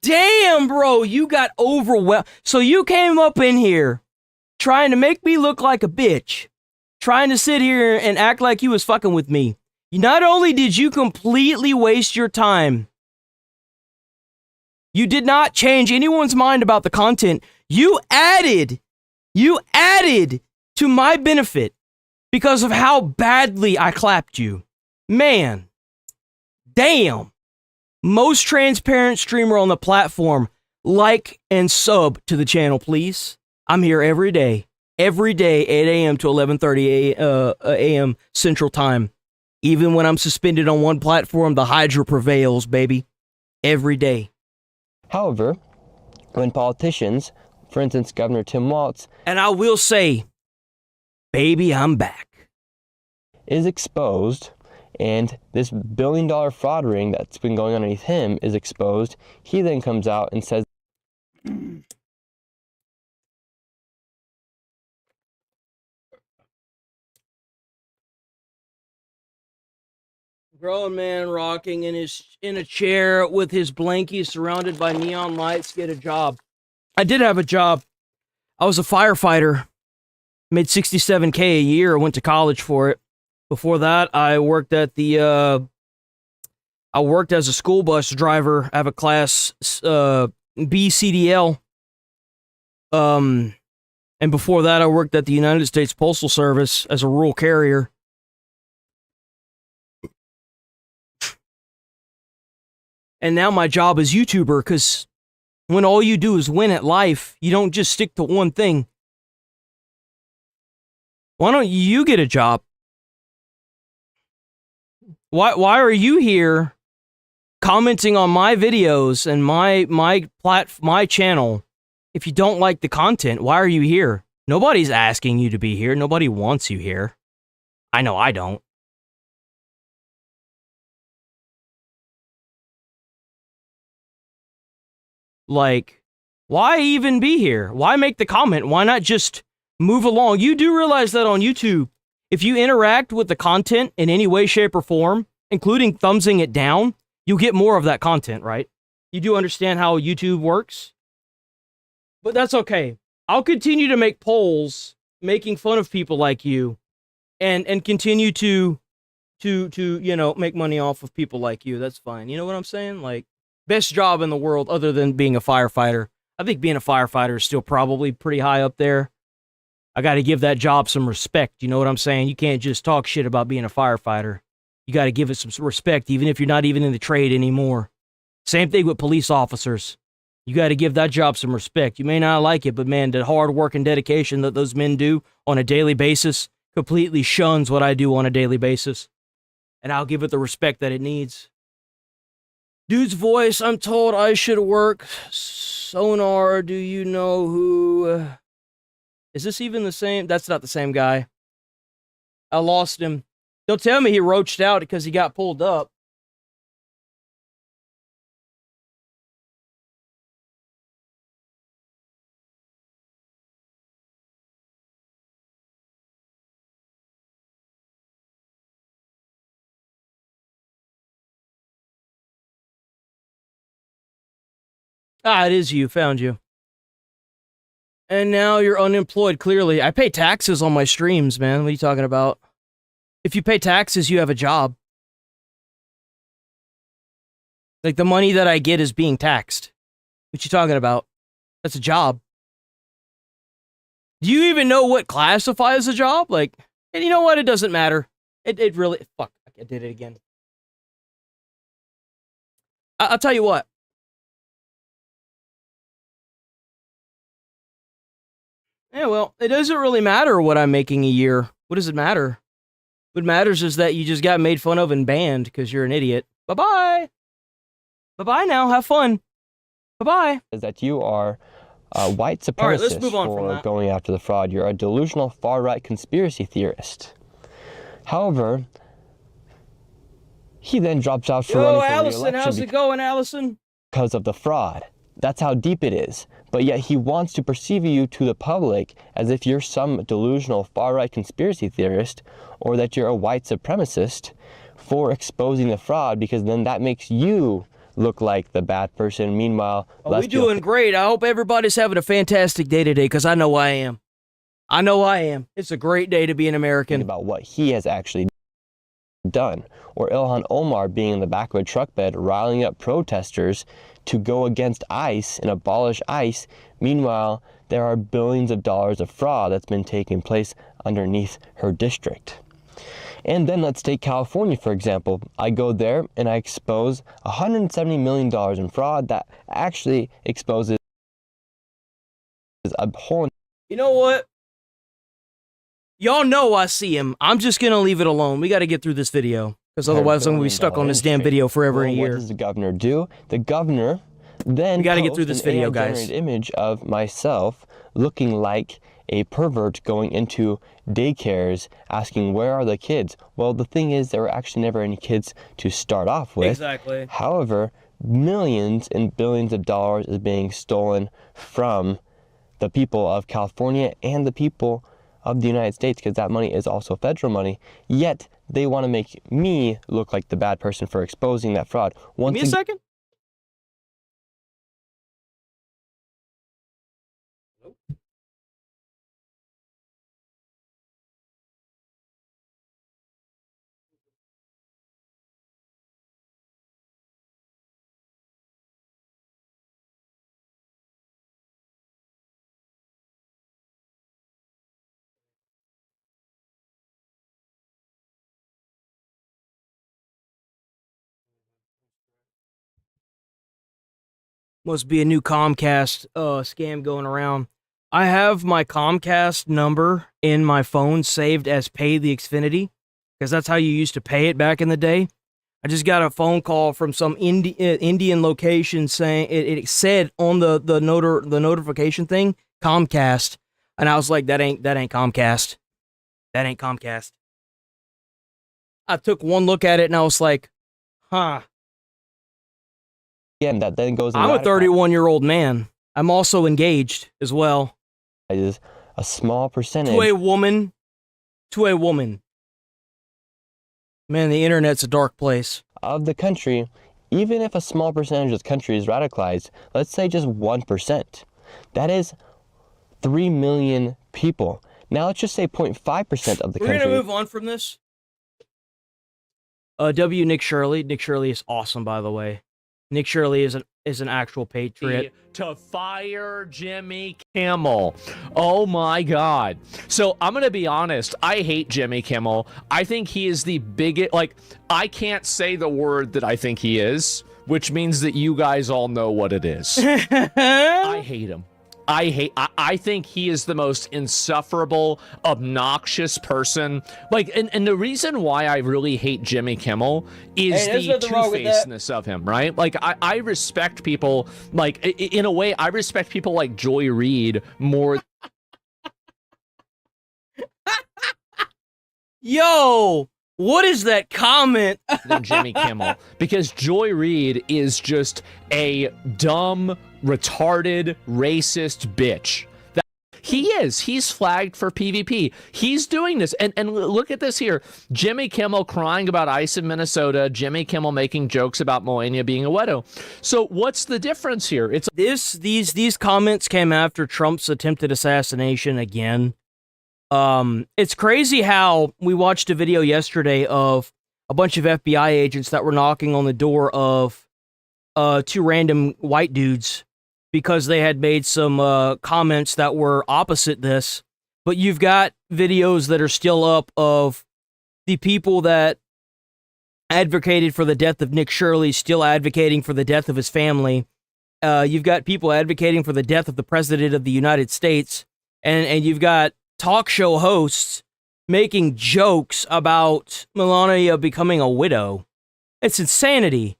Damn, bro, you got overwhelmed. So you came up in here trying to make me look like a bitch, trying to sit here and act like you was fucking with me. Not only did you completely waste your time, you did not change anyone's mind about the content. You added to my benefit because of how badly I clapped you. Man. Damn. Most transparent streamer on the platform. Like and sub to the channel, please. I'm here every day. Every day, 8 a.m. to 11:30 a.m. Central Time. Even when I'm suspended on one platform, the Hydra prevails, baby. Every day. However, when politicians, for instance, Governor Tim Walz, and I will say, baby, I'm back, is exposed, and this billion-dollar fraud ring that's been going on underneath him is exposed, he then comes out and says, grown man rocking in a chair with his blankie surrounded by neon lights get a job. I did have a job. I was a firefighter. Made $67K a year. I went to college for it. Before that, I worked at I worked as a school bus driver. I have a class B CDL. And before that, I worked at the United States Postal Service as a rural carrier. And now my job is YouTuber, because when all you do is win at life, you don't just stick to one thing. Why don't you get a job? Why are you here commenting on my videos and my channel if you don't like the content? Why are you here? Nobody's asking you to be here. Nobody wants you here. I know I don't. Like, why even be here? Why make the comment? Why not just move along? You do realize that on YouTube, if you interact with the content in any way, shape, or form, including thumbsing it down, you get more of that content, right? You do understand how YouTube works? But that's okay. I'll continue to make polls making fun of people like you and continue to you know, make money off of people like you. That's fine. You know what I'm saying? Like, best job in the world other than being a firefighter. I think being a firefighter is still probably pretty high up there. I got to give that job some respect. You know what I'm saying? You can't just talk shit about being a firefighter. You got to give it some respect, even if you're not even in the trade anymore. Same thing with police officers. You got to give that job some respect. You may not like it, but man, the hard work and dedication that those men do on a daily basis completely shuns what I do on a daily basis. And I'll give it the respect that it needs. Dude's voice, I'm told I should work. Sonar, do you know who... Is this even the same? That's not the same guy. I lost him. Don't tell me he roached out because he got pulled up. Ah, it is you. Found you. And now you're unemployed, clearly. I pay taxes on my streams, man. What are you talking about? If you pay taxes, you have a job. Like, the money that I get is being taxed. What you talking about? That's a job. Do you even know what classifies a job? Like, and you know what? It doesn't matter. It really... Fuck, I did it again. I'll tell you what. Yeah, well, it doesn't really matter what I'm making a year. What does it matter? What matters is that you just got made fun of and banned because you're an idiot. Bye-bye. Bye-bye now. Have fun. Bye-bye. Is that you are a white supremacist. All right, let's move on from for that. going after the fraud. You're a delusional far-right conspiracy theorist. However, he then drops out for Yo, running for Allison, re-election how's it going, Allison? because of the fraud. That's how deep it is. But yet he wants to perceive you to the public as if you're some delusional far-right conspiracy theorist, or that you're a white supremacist for exposing the fraud, because then that makes you look like the bad person. Meanwhile, We're doing great. I hope everybody's having a fantastic day today, because I know I am. I know I am. It's a great day to be an American. About what he has actually done. Or Ilhan Omar being in the back of a truck bed riling up protesters to go against ICE and abolish ICE. Meanwhile, there are billions of dollars of fraud that's been taking place underneath her district. And then let's take California, for example. I go there and I expose $170 million in fraud that actually exposes a whole... You know what? Y'all know I see him. I'm just going to leave it alone. We got to get through this video, because otherwise I'm going to be stuck on this damn video forever and a year. What does the governor do? The governor then we got to get through this video, guys. AI-generated image of myself looking like a pervert going into daycares asking, where are the kids? Well, the thing is, there were actually never any kids to start off with. Exactly. However, millions and billions of dollars is being stolen from the people of California and the people of the United States, because that money is also federal money. Yet they want to make me look like the bad person for exposing that fraud. Give me a second. Must be a new Comcast scam going around. I have my Comcast number in my phone saved as Pay the Xfinity, because that's how you used to pay it back in the day. I just got a phone call from some Indian location saying it said on the notification thing Comcast, and I was like, that ain't Comcast. That ain't Comcast. I took one look at it and I was like, huh. Again, that then goes. I'm a 31-year-old man. I'm also engaged as well. Is a small percentage to a woman. Man, the internet's a dark place. Of the country, even if a small percentage of the country is radicalized, let's say just 1%, that is 3 million people. Now let's just say 0.5% of the country. We're gonna move on from this. Nick Shirley. Nick Shirley is awesome, by the way. Nick Shirley is an actual patriot. To fire Jimmy Kimmel. Oh my God. So I'm going to be honest. I hate Jimmy Kimmel. I think he is the biggest, like, I can't say the word that I think he is, which means that you guys all know what it is. I hate him. I think he is the most insufferable, obnoxious person. Like, and the reason why I really hate Jimmy Kimmel is the two-facedness of him, right? Like, I respect people, like, in a way, I respect people like Joy Reid more. Yo, what is that comment? Than Jimmy Kimmel, because Joy Reid is just a dumb, retarded, racist bitch. That he's flagged for PvP. He's doing this, and look at this here: Jimmy Kimmel crying about ice in Minnesota. Jimmy Kimmel making jokes about Melania being a widow. So what's the difference here? It's these comments came after Trump's attempted assassination again. It's crazy how we watched a video yesterday of a bunch of FBI agents that were knocking on the door of two random white dudes because they had made some comments that were opposite this. But you've got videos that are still up of the people that advocated for the death of Nick Shirley still advocating for the death of his family. You've got people advocating for the death of the President of the United States. And you've got talk show hosts making jokes about Melania becoming a widow. It's insanity.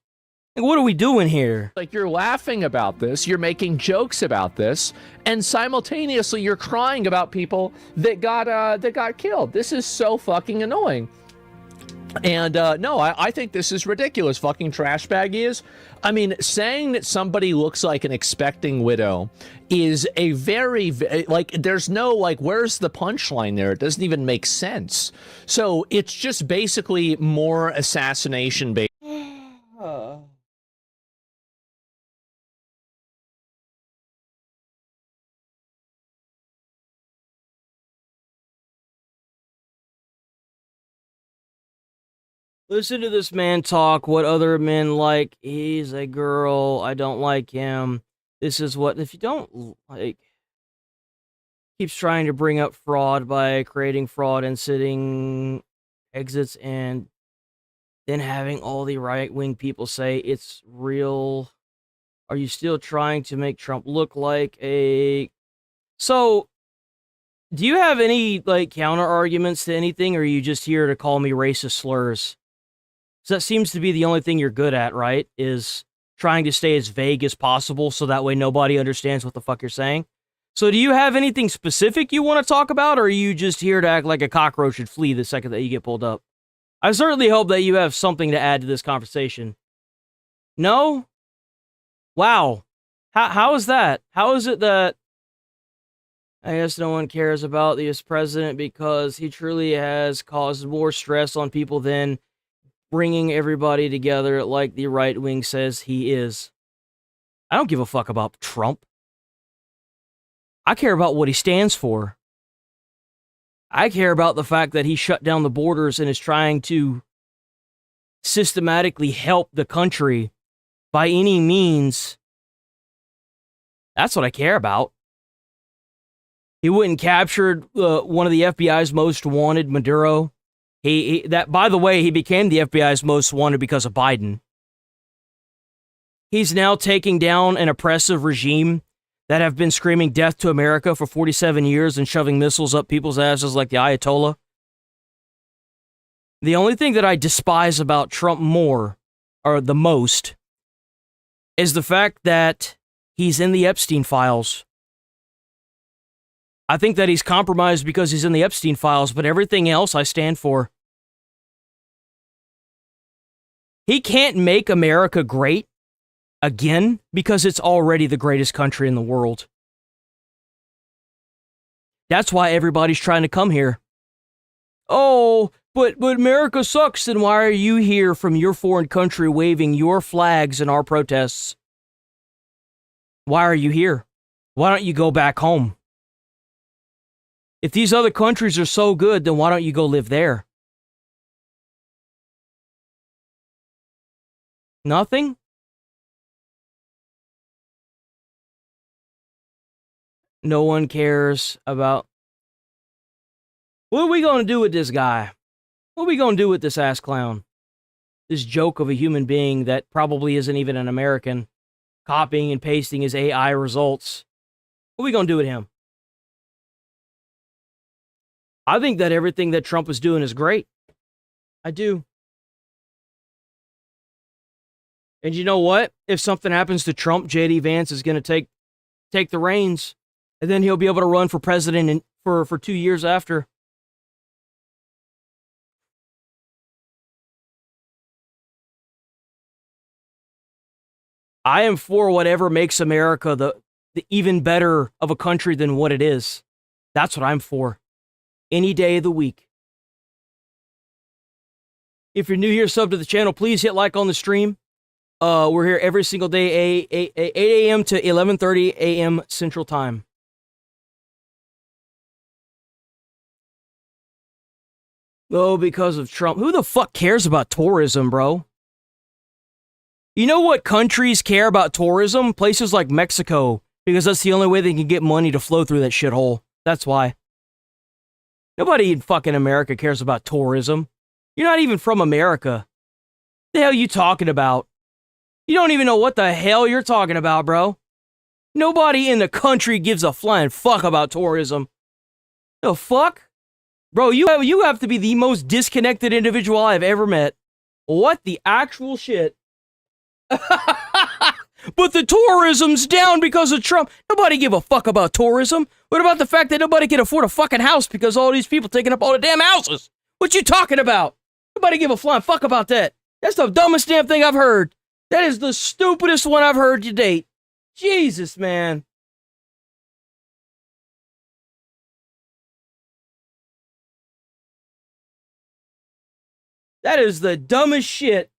Like, what are we doing here? Like, you're laughing about this, you're making jokes about this, and simultaneously you're crying about people that got killed. This is so fucking annoying. And no, I think this is ridiculous. Fucking trash bag is. I mean, saying that somebody looks like an expecting widow is a very, like, there's no, like, where's the punchline there? It doesn't even make sense. So it's just basically more assassination based. Listen to this man talk, what other men like. He's a girl, I don't like him. This is what, if you don't like, keeps trying to bring up fraud by creating fraud and sitting exits and then having all the right-wing people say it's real. Are you still trying to make Trump look like a... So, do you have any, like, counter arguments to anything, or are you just here to call me racist slurs? So that seems to be the only thing you're good at, right? Is trying to stay as vague as possible so that way nobody understands what the fuck you're saying. So do you have anything specific you want to talk about, or are you just here to act like a cockroach and flee the second that you get pulled up? I certainly hope that you have something to add to this conversation. No? Wow. How is that? How is it that I guess no one cares about this president because he truly has caused more stress on people than bringing everybody together like the right wing says he is? I don't give a fuck about Trump. I care about what he stands for. I care about the fact that he shut down the borders and is trying to systematically help the country by any means. That's what I care about. He went and captured one of the FBI's most wanted, Maduro. That, by the way, he became the FBI's most wanted because of Biden. He's now taking down an oppressive regime that have been screaming death to America for 47 years and shoving missiles up people's asses like the Ayatollah. The only thing that I despise about Trump more, or the most, is the fact that he's in the Epstein files. I think that he's compromised because he's in the Epstein files, but everything else I stand for. He can't make America great again because it's already the greatest country in the world. That's why everybody's trying to come here. Oh, but America sucks, then why are you here from your foreign country waving your flags in our protests? Why are you here? Why don't you go back home? If these other countries are so good, then why don't you go live there? Nothing? No one cares about... What are we going to do with this guy? What are we going to do with this ass clown? This joke of a human being that probably isn't even an American, copying and pasting his AI results. What are we going to do with him? I think that everything that Trump is doing is great. I do. And you know what? If something happens to Trump, J.D. Vance is going to take the reins, and then he'll be able to run for president for 2 years after. I am for whatever makes America the even better of a country than what it is. That's what I'm for. Any day of the week. If you're new here, sub to the channel, please hit like on the stream. We're here every single day, 8 a.m. to 11:30 a.m. Central Time. Oh, because of Trump. Who the fuck cares about tourism, bro? You know what countries care about tourism? Places like Mexico, because that's the only way they can get money to flow through that shithole. That's why. Nobody in fucking America cares about tourism. You're not even from America. The hell you talking about? You don't even know what the hell you're talking about, bro. Nobody in the country gives a flying fuck about tourism. The fuck? Bro, you have to be the most disconnected individual I've ever met. What the actual shit? But the tourism's down because of Trump. Nobody give a fuck about tourism. What about the fact that nobody can afford a fucking house because all these people taking up all the damn houses? What you talking about? Nobody give a flying fuck about that. That's the dumbest damn thing I've heard. That is the stupidest one I've heard to date. Jesus, man. That is the dumbest shit.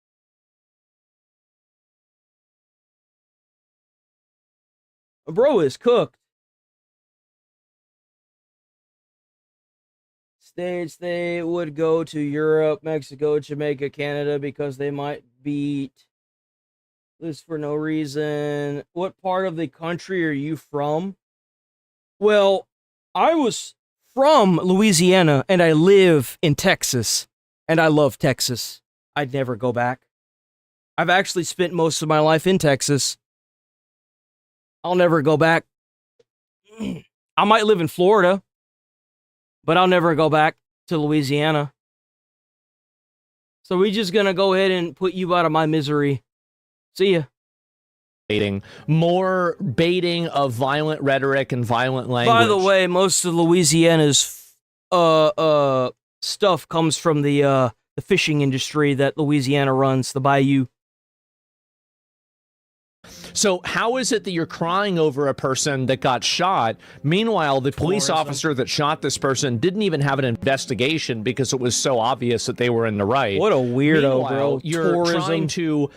Bro is cooked. States they would go to Europe, Mexico, Jamaica, Canada because they might beat this for no reason. What part of the country are you from? Well, I was from Louisiana and I live in Texas. And I love Texas. I'd never go back. I've actually spent most of my life in Texas. I'll never go back. I might live in Florida, but I'll never go back to Louisiana. So we're just gonna go ahead and put you out of my misery. See ya. More baiting of violent rhetoric and violent language. By the way, most of Louisiana's stuff comes from the fishing industry that Louisiana runs, the bayou. So how is it that you're crying over a person that got shot? Meanwhile, the police officer that shot this person didn't even have an investigation because it was so obvious that they were in the right. What a weirdo, Meanwhile, bro. You're trying to,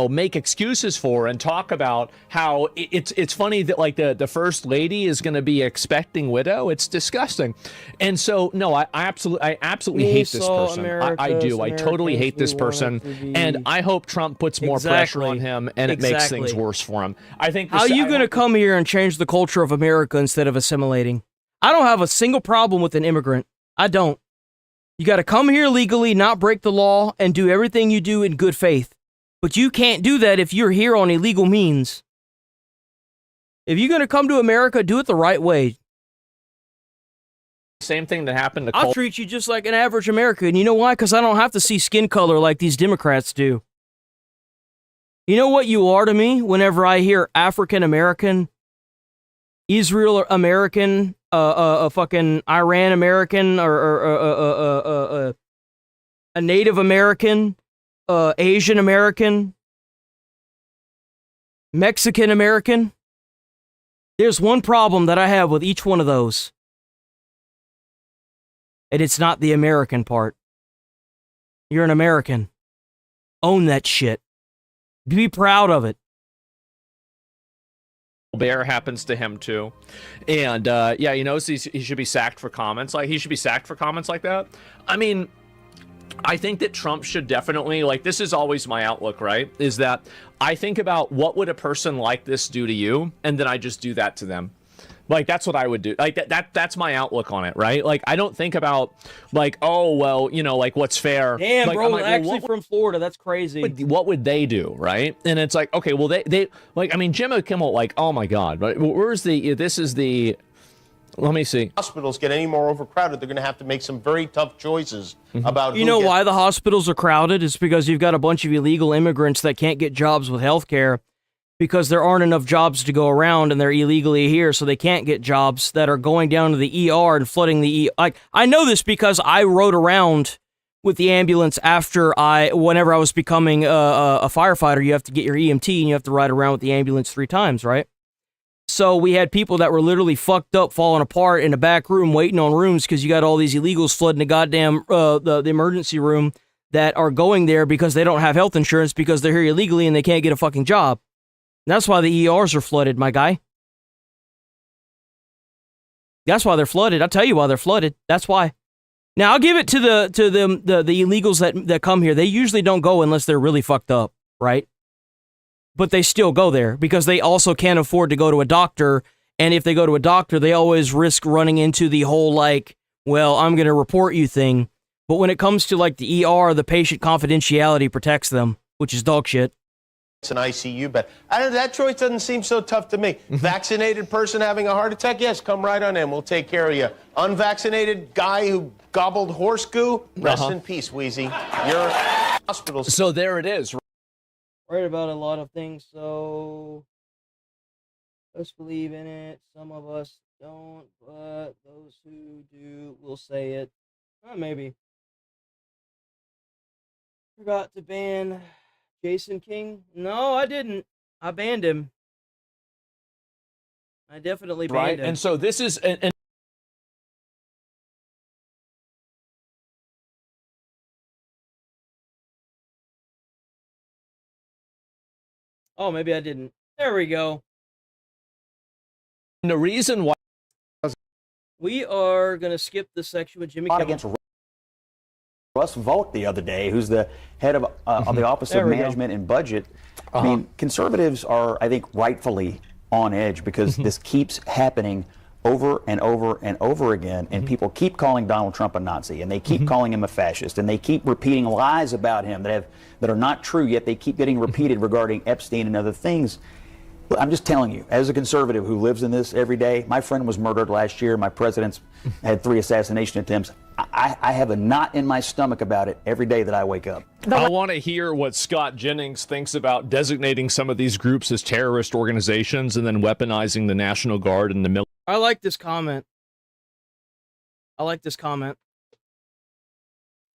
make excuses for and talk about how it's funny that like the first lady is going to be expecting widow. It's disgusting. And so no, I absolutely hate this person. I do. I totally hate this person, and I hope Trump puts more pressure on him and it makes things worse for him. I think how are you going to come here and change the culture of America instead of assimilating? I don't have a single problem with an immigrant. I don't. You got to come here legally, not break the law, and do everything you do in good faith. But you can't do that if you're here on illegal means. If you're going to come to America, do it the right way. Same thing that happened to I'll treat you just like an average American. You know why? Because I don't have to see skin color like these Democrats do. You know what you are to me whenever I hear African American, Israel American, fucking Iran American, or a Native American, Asian American, Mexican American. There's one problem that I have with each one of those. And it's not the American part. You're an American. Own that shit. Be proud of it. Bear happens to him too, and yeah, he knows he should be sacked for comments like that. I mean, I think that Trump should definitely, like, this is always my outlook, right? Is that I think about what would a person like this do to you, and then I just do that to them. Like, that's what I would do. Like, that's my outlook on it, right? Like, I don't think about, like, oh, well, like, what's fair. Damn, like, bro, like, actually from Florida. That's crazy. What would they do, right? And it's like, okay, well, they like, I mean, Jimmy Kimmel, like, oh, my God. Right? Where's this is the... Let me see. Hospitals get any more overcrowded, they're going to have to make some very tough choices about. You know why the hospitals are crowded? It's because you've got a bunch of illegal immigrants that can't get jobs with health care because there aren't enough jobs to go around and they're illegally here, so they can't get jobs that are going down to the ER and flooding the ER. Like, I know this because I rode around with the ambulance whenever I was becoming a firefighter. You have to get your EMT and you have to ride around with the ambulance 3 times, right? So we had people that were literally fucked up, falling apart in the back room, waiting on rooms because you got all these illegals flooding the goddamn the emergency room that are going there because they don't have health insurance because they're here illegally and they can't get a fucking job. And that's why the ERs are flooded, my guy. That's why they're flooded. I'll tell you why they're flooded. That's why. Now I'll give it to the illegals that come here. They usually don't go unless they're really fucked up, right? But they still go there because they also can't afford to go to a doctor. And if they go to a doctor, they always risk running into the whole like, well, I'm going to report you thing. But when it comes to like the ER, the patient confidentiality protects them, which is dog shit. It's an ICU bed. That choice doesn't seem so tough to me. Vaccinated person having a heart attack, yes, come right on in. We'll take care of you. Unvaccinated guy who gobbled horse goo, rest in peace, Wheezy. You're hospital. So there it is. Worried about a lot of things, so let's believe in it. Some of us don't, but those who do will say it. Maybe. Forgot to ban Jason King? No, I didn't. I banned him. I definitely banned him. And so this is Oh, maybe I didn't. There we go. the reason why we are going to skip the section with Jimmy Kimmel. Against Russ Volk the other day, who's the head of the Office of Management and Budget. I mean, conservatives are, I think, rightfully on edge because this keeps happening over and over and over again, and people keep calling Donald Trump a Nazi, and they keep calling him a fascist, and they keep repeating lies about him that are not true, yet they keep getting repeated regarding Epstein and other things. I'm just telling you, as a conservative who lives in this every day, my friend was murdered last year. My president's had 3 assassination attempts. I have a knot in my stomach about it every day that I wake up. I want to hear what Scott Jennings thinks about designating some of these groups as terrorist organizations and then weaponizing the National Guard and the military. I like this comment.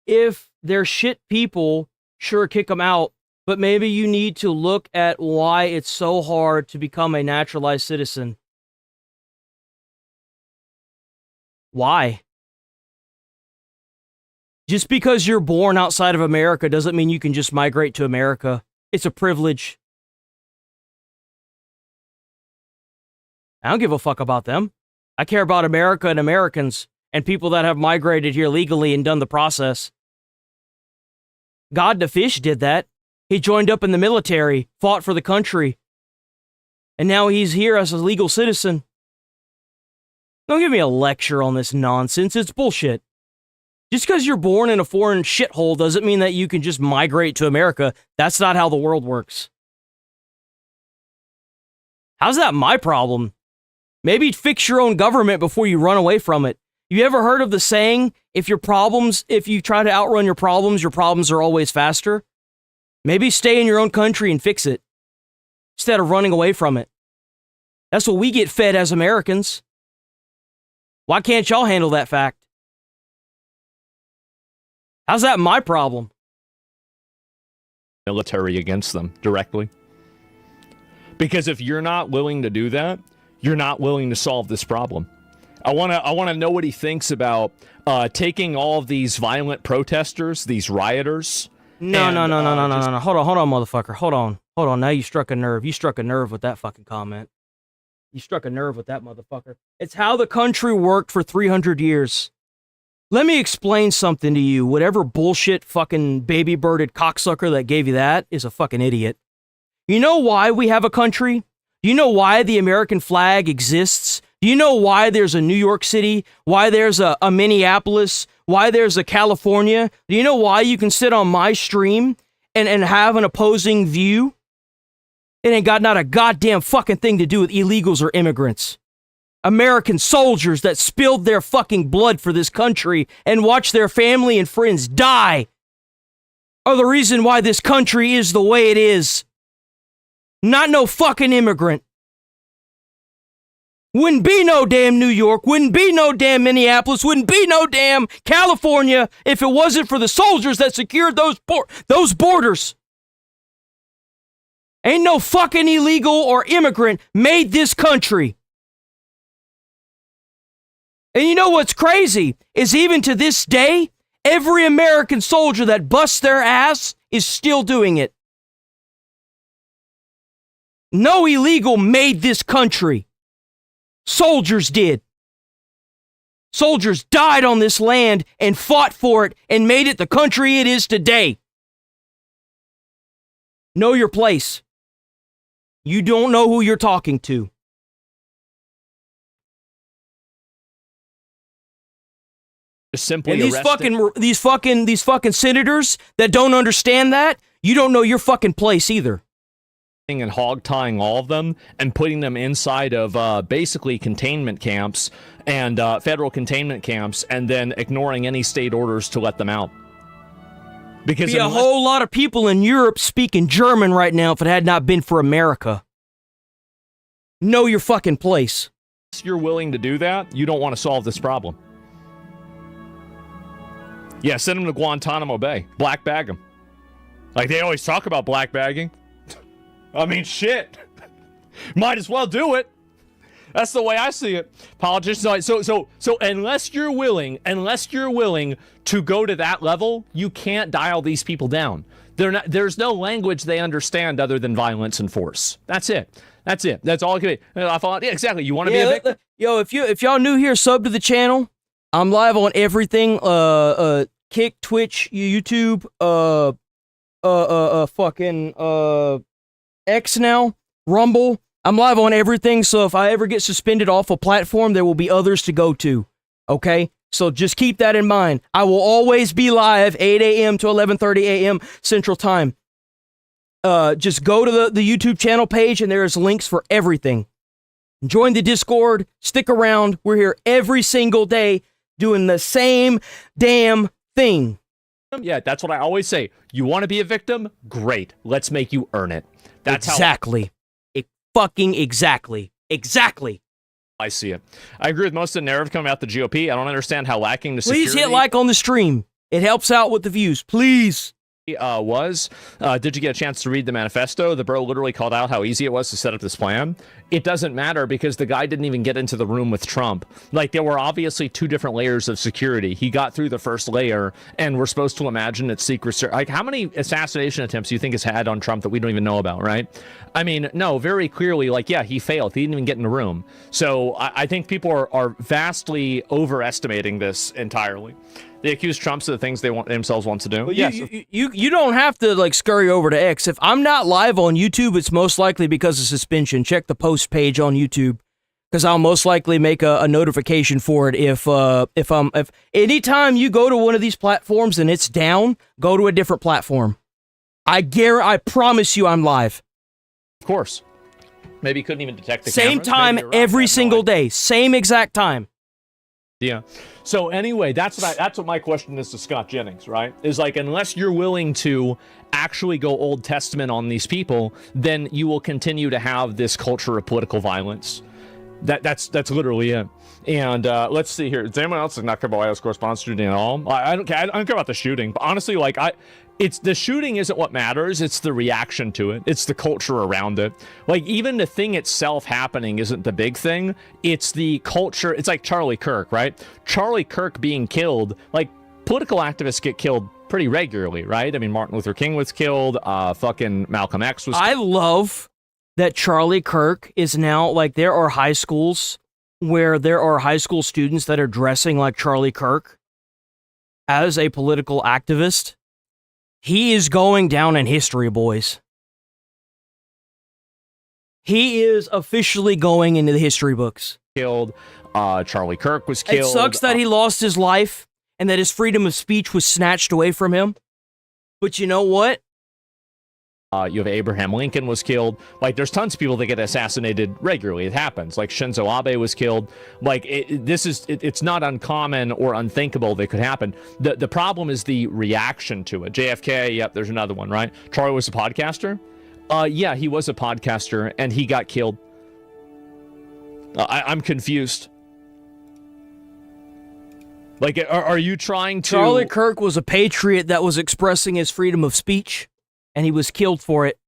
If they're shit people, sure, kick them out. But maybe you need to look at why it's so hard to become a naturalized citizen. Why? Just because you're born outside of America doesn't mean you can just migrate to America. It's a privilege. I don't give a fuck about them. I care about America and Americans and people that have migrated here legally and done the process. God the Fish did that. He joined up in the military, fought for the country, and now he's here as a legal citizen. Don't give me a lecture on this nonsense. It's bullshit. Just because you're born in a foreign shithole doesn't mean that you can just migrate to America. That's not how the world works. How's that my problem? Maybe fix your own government before you run away from it. You ever heard of the saying, if you try to outrun your problems are always faster? Maybe stay in your own country and fix it instead of running away from it. That's what we get fed as Americans. Why can't y'all handle that fact? How's that my problem? Military against them directly. Because if you're not willing to do that, you're not willing to solve this problem. I want to know what he thinks about taking all of these violent protesters, these rioters. No. Hold on, motherfucker. Hold on. Now you struck a nerve. You struck a nerve with that fucking comment. You struck a nerve with that motherfucker. It's how the country worked for 300 years. Let me explain something to you. Whatever bullshit fucking baby-birded cocksucker that gave you that is a fucking idiot. You know why we have a country? Do you know why the American flag exists? Do you know why there's a New York City? Why there's a Minneapolis? Why there's a California? Do you know why you can sit on my stream and have an opposing view? It ain't got not a goddamn fucking thing to do with illegals or immigrants. American soldiers that spilled their fucking blood for this country and watched their family and friends die are the reason why this country is the way it is. Not no fucking immigrant. Wouldn't be no damn New York, wouldn't be no damn Minneapolis, wouldn't be no damn California if it wasn't for the soldiers that secured those borders. Ain't no fucking illegal or immigrant made this country. And you know what's crazy is even to this day, every American soldier that busts their ass is still doing it. No illegal made this country. Soldiers did. Soldiers died on this land and fought for it and made it the country it is today. Know your place. You don't know who you're talking to. Just simply And these arresting- these fucking senators that don't understand that, you don't know your fucking place either. And hog tying all of them and putting them inside of basically containment camps and federal containment camps, and then ignoring any state orders to let them out. Because Be a whole lot of people in Europe speaking German right now if it had not been for America. Know your fucking place. If you're willing to do that, you don't want to solve this problem. Yeah, send them to Guantanamo Bay. Black bag them. Like they always talk about black bagging. I mean, shit. Might as well do it. That's the way I see it. Politicians, so unless you're willing to go to that level, you can't dial these people down. There's no language they understand other than violence and force. That's it. That's all it can be. I thought, yeah, exactly. You want to be a victim? Yo, if y'all new here, sub to the channel. I'm live on everything. Kick, Twitch, YouTube, X now, Rumble. I'm live on everything, so if I ever get suspended off a platform, there will be others to go to. Okay? So just keep that in mind. I will always be live 8 a.m. to 11:30 a.m. Central Time. Just go to the YouTube channel page, and there's links for everything. Join the Discord. Stick around. We're here every single day doing the same damn thing. Yeah, that's what I always say. You want to be a victim? Great. Let's make you earn it. That's exactly. Fucking exactly. I see it. I agree with most of the narrative coming out the GOP. I don't understand how lacking the security. Please hit like on the stream. It helps out with the views. Please. Did you get a chance to read the manifesto? The bro literally called out how easy it was to set up this plan. It doesn't matter because the guy didn't even get into the room with Trump. Like, there were obviously two different layers of security. He got through the first layer, and we're supposed to imagine it's secret. Like, how many assassination attempts do you think has had on Trump that we don't even know about, right? I mean, no, very clearly, like, yeah, he failed. He didn't even get in the room. So I think people are vastly overestimating this entirely. They accuse Trumps of the things they themselves want to do. Well, you don't have to like scurry over to X. If I'm not live on YouTube, it's most likely because of suspension. Check the post page on YouTube, because I'll most likely make a notification for it if anytime you go to one of these platforms and it's down, go to a different platform. I promise you, I'm live. Of course. Maybe you couldn't even detect the same cameras. time every single day, same exact time. Yeah. So anyway, that's what my question is to Scott Jennings, right? Is like, unless you're willing to actually go Old Testament on these people, then you will continue to have this culture of political violence. That's literally it. And let's see here. Does anyone else not care about White House Correspondents' shooting at all? I don't care. I don't care about the shooting, but honestly, like it's the shooting isn't what matters. It's the reaction to it. It's the culture around it. Like, even the thing itself happening isn't the big thing. It's the culture. It's like Charlie Kirk, right? Charlie Kirk being killed. Like, political activists get killed pretty regularly, right? I mean, Martin Luther King was killed. Fucking Malcolm X was. I love that Charlie Kirk is now, like, there are high schools where there are high school students that are dressing like Charlie Kirk as a political activist. He is going down in history, boys. He is officially going into the history books. Killed. Charlie Kirk was killed. It sucks that he lost his life and that his freedom of speech was snatched away from him. But you know what? You have Abraham Lincoln was killed. Like, there's tons of people that get assassinated regularly. It happens. Like, Shinzo Abe was killed. Like, it's not uncommon or unthinkable that could happen. The problem is the reaction to it. JFK, yep, there's another one, right? Charlie was a podcaster. Yeah, he was a podcaster, and he got killed. I'm confused. Like, are you trying to... Charlie Kirk was a patriot that was expressing his freedom of speech, and he was killed for it.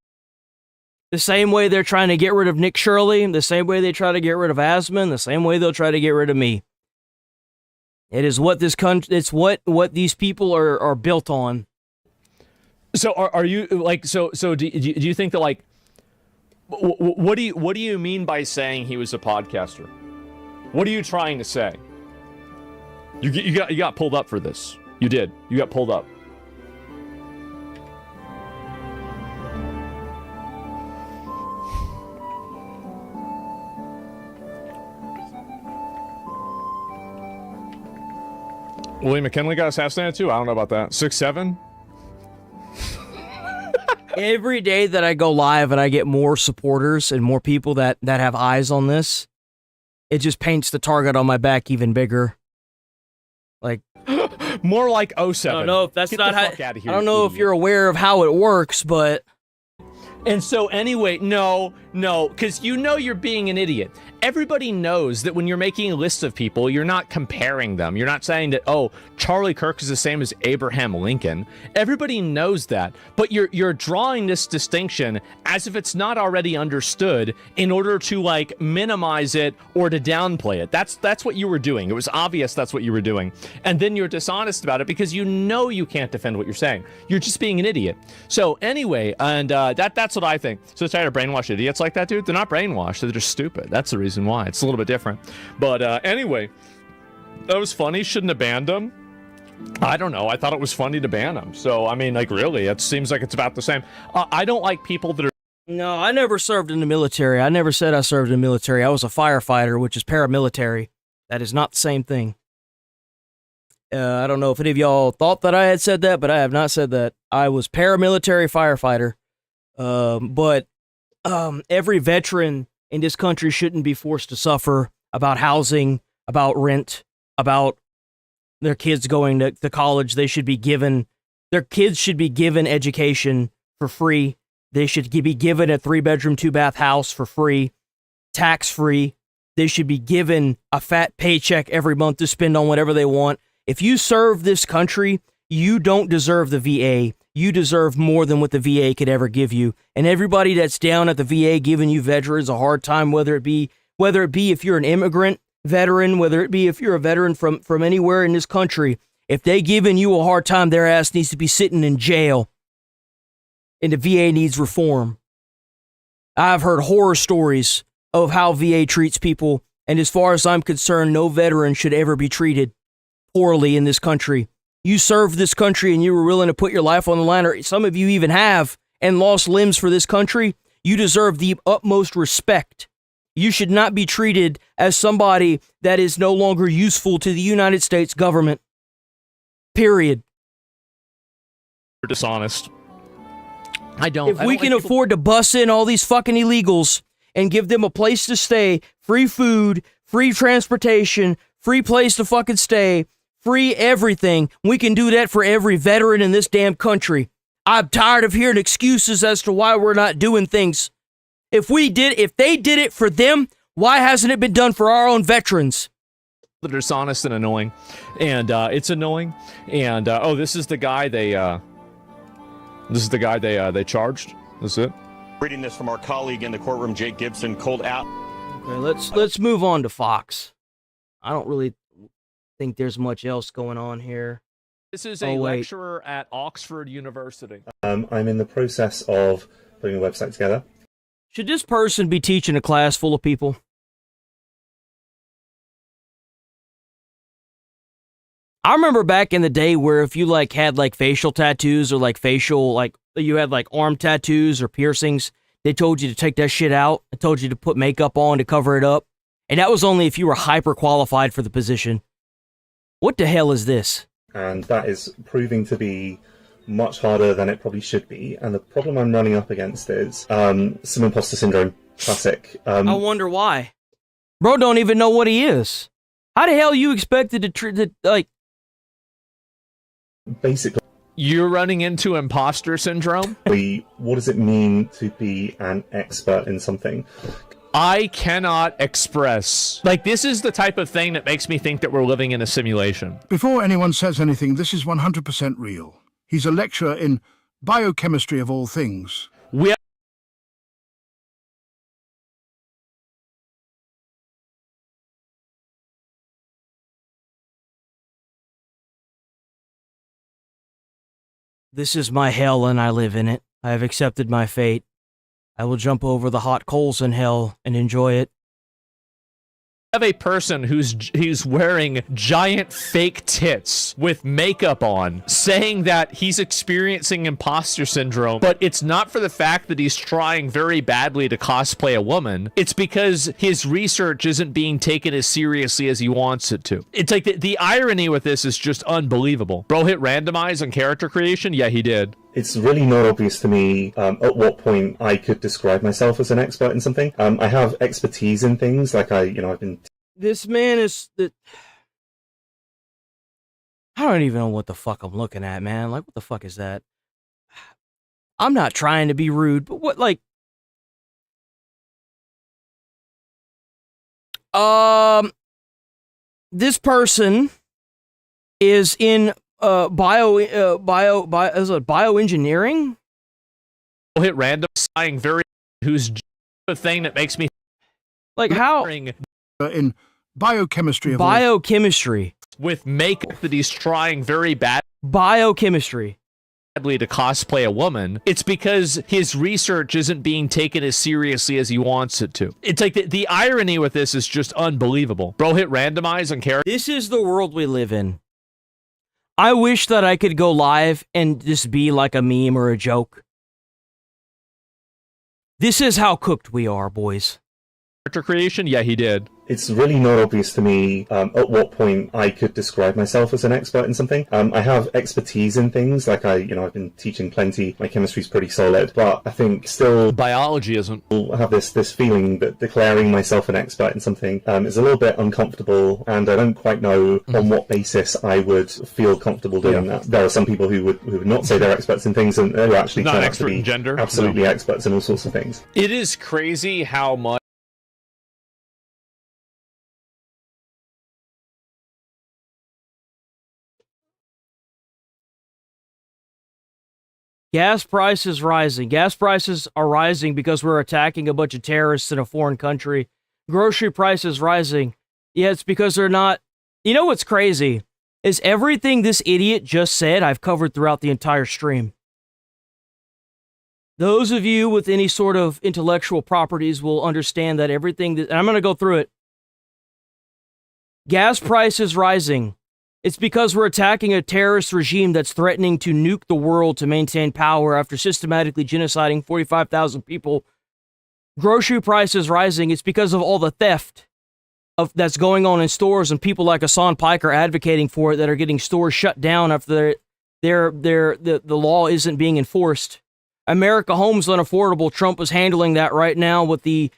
The same way they're trying to get rid of Nick Shirley, the same way they try to get rid of Asman, the same way they'll try to get rid of me. It is what this country, it's what these people are built on. So are you like, so do you think that, like, what do you mean by saying he was a podcaster? What are you trying to say? You got pulled up for this. You did. You got pulled up. William McKinley got assassinated too? I don't know about that. 6'7"? Every day that I go live and I get more supporters and more people that have eyes on this, it just paints the target on my back even bigger. Like more like 07. I don't know if that's Get not the how. fuck outta here, I don't know you if idiot. you're aware of how it works, but. And so anyway, no, because you know you're being an idiot. Everybody knows that when you're making a list of people, you're not comparing them. You're not saying that, oh, Charlie Kirk is the same as Abraham Lincoln. Everybody knows that, but you're drawing this distinction as if it's not already understood in order to like minimize it or to downplay it. That's what you were doing. It was obvious that's what you were doing. And then you're dishonest about it because you know you can't defend what you're saying. You're just being an idiot. So anyway, and that's what I think. So try to brainwash idiots like that, dude. They're not brainwashed. They're just stupid. That's the reason why. It's a little bit different. But anyway, that was funny. Shouldn't have banned him. I don't know. I thought it was funny to ban him. So, I mean, like, really, it seems like it's about the same. I don't like people that are... No, I never served in the military. I never said I served in the military. I was a firefighter, which is paramilitary. That is not the same thing. I don't know if any of y'all thought that I had said that, but I have not said that. I was paramilitary firefighter. But every veteran in this country shouldn't be forced to suffer about housing, about rent, about their kids going to college. Their kids should be given education for free. They should be given a 3-bedroom, 2-bath house for free, tax-free. They should be given a fat paycheck every month to spend on whatever they want. If you serve this country, you don't deserve the VA. You deserve more than what the VA could ever give you. And everybody that's down at the VA giving you veterans a hard time, whether it be if you're an immigrant veteran, whether it be if you're a veteran from anywhere in this country, if they giving you a hard time, their ass needs to be sitting in jail. And the VA needs reform. I've heard horror stories of how VA treats people, and as far as I'm concerned, no veteran should ever be treated poorly in this country. You served this country and you were willing to put your life on the line, or some of you even have, and lost limbs for this country. You deserve the utmost respect. You should not be treated as somebody that is no longer useful to the United States government. Period. You're dishonest. I don't. If we can afford to bus in all these fucking illegals and give them a place to stay, free food, free transportation, free place to fucking stay, free everything, we can do that for every veteran in this damn country. I'm tired of hearing excuses as to why we're not doing things. If they did it for them, why hasn't it been done for our own veterans? They're dishonest and annoying, and it's annoying. And this is the guy they charged. This is it. Reading this from our colleague in the courtroom, Jake Gibson, called out. Okay, let's move on to Fox. I don't really think there's much else going on here. This is a lecturer at Oxford University. I'm in the process of putting a website together. Should this person be teaching a class full of people? I remember back in the day where if you had facial tattoos or you had arm tattoos or piercings, they told you to take that shit out. They told you to put makeup on to cover it up. And that was only if you were hyper qualified for the position. What the hell is this? And that is proving to be much harder than it probably should be. And the problem I'm running up against is some imposter syndrome. Classic. I wonder why. Bro don't even know what he is. How the hell you expected to basically, you're running into imposter syndrome? What does it mean to be an expert in something? I cannot express. This is the type of thing that makes me think that we're living in a simulation. Before anyone says anything, this is 100% real. He's a lecturer in biochemistry of all things. This is my hell and I live in it. I have accepted my fate. I will jump over the hot coals in hell and enjoy it. have a person who's wearing giant fake tits with makeup on saying that he's experiencing imposter syndrome, but it's not for the fact that he's trying very badly to cosplay a woman. It's because his research isn't being taken as seriously as he wants it to. It's like the irony with this is just unbelievable. Bro hit randomize on character creation? Yeah, he did. It's really not obvious to me at what point I could describe myself as an expert in something. I have expertise in things, like I've been... This man is... I don't even know what the fuck I'm looking at, man. Like, what the fuck is that? I'm not trying to be rude, but what, like... This person is in bioengineering? Hit random saying very who's the thing that makes me like how in biochemistry of biochemistry with makeup that he's trying very badly to cosplay a woman. It's because his research isn't being taken as seriously as he wants it to. It's like the irony with this is just unbelievable. Bro hit randomize on character. This is the world we live in. I wish that I could go live and just be like a meme or a joke. This is how cooked we are, boys. Character creation? Yeah, he did. It's really not obvious to me at what point I could describe myself as an expert in something. I have expertise in things, like I've been teaching plenty. My chemistry's pretty solid, but I think still biology isn't. I have this feeling that declaring myself an expert in something is a little bit uncomfortable, and I don't quite know on what basis I would feel comfortable doing that. There are some people who would not say they're experts in things, and they're actually not turn out expert to be in gender. Absolutely experts in all sorts of things. It is crazy how much. Gas prices rising. Gas prices are rising because we're attacking a bunch of terrorists in a foreign country. Grocery prices rising. Yeah, it's because they're not... You know what's crazy? Is everything this idiot just said I've covered throughout the entire stream. Those of you with any sort of intellectual properties will understand that everything that... And I'm going to go through it. Gas prices rising. It's because we're attacking a terrorist regime that's threatening to nuke the world to maintain power after systematically genociding 45,000 people. Grocery prices rising. It's because of all the theft that's going on in stores, and people like Hassan Pike are advocating for it, that are getting stores shut down after the law isn't being enforced. America Home's unaffordable. Trump is handling that right now with the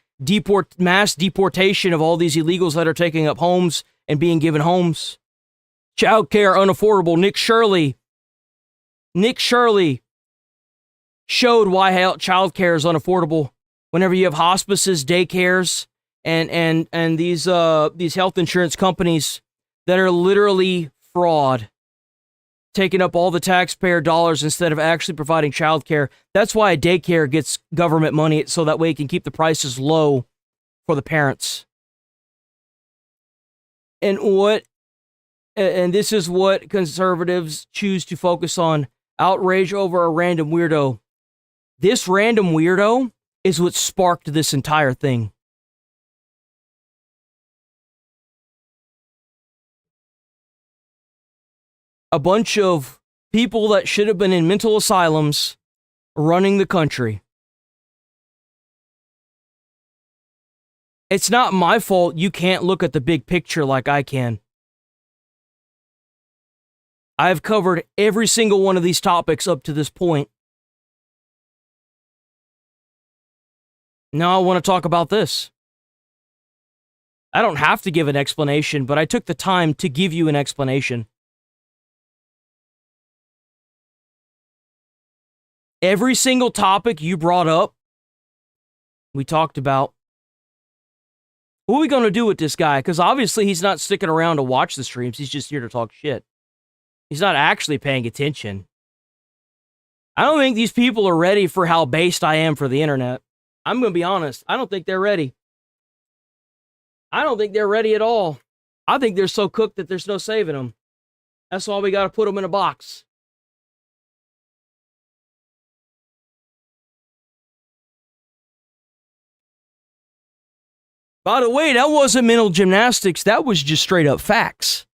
mass deportation of all these illegals that are taking up homes and being given homes. Childcare unaffordable. Nick Shirley showed why childcare is unaffordable. Whenever you have hospices, daycares, and these health insurance companies that are literally fraud, taking up all the taxpayer dollars instead of actually providing childcare. That's why a daycare gets government money, so that way it can keep the prices low for the parents. And this is what conservatives choose to focus on. Outrage over a random weirdo. This random weirdo is what sparked this entire thing. A bunch of people that should have been in mental asylums running the country. It's not my fault you can't look at the big picture like I can. I've covered every single one of these topics up to this point. Now I want to talk about this. I don't have to give an explanation, but I took the time to give you an explanation. Every single topic you brought up, we talked about. What are we going to do with this guy? Because obviously he's not sticking around to watch the streams. He's just here to talk shit. He's not actually paying attention. I don't think these people are ready for how based I am for the internet. I'm going to be honest. I don't think they're ready. I don't think they're ready at all. I think they're so cooked that there's no saving them. That's why we got to put them in a box. By the way, that wasn't mental gymnastics. That was just straight up facts.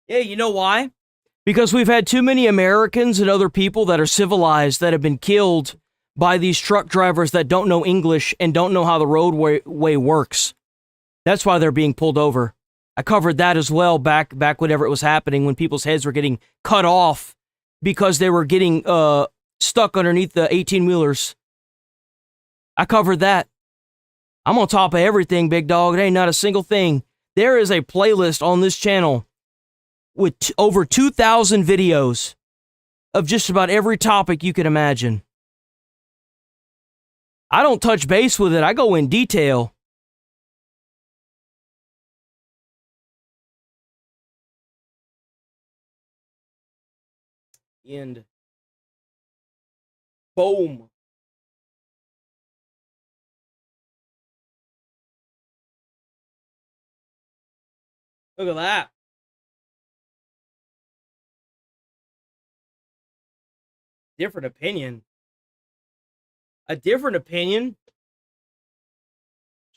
Yeah, you know why? Because we've had too many Americans and other people that are civilized that have been killed by these truck drivers that don't know English and don't know how the roadway works. That's why they're being pulled over. I covered that as well back whenever it was happening, when people's heads were getting cut off because they were getting stuck underneath the 18-wheelers. I covered that. I'm on top of everything, big dog. It ain't not a single thing. There is a playlist on this channel with over 2,000 videos of just about every topic you can imagine. I don't touch base with it. I go in detail. End. Boom. Look at that. Different opinion. A different opinion.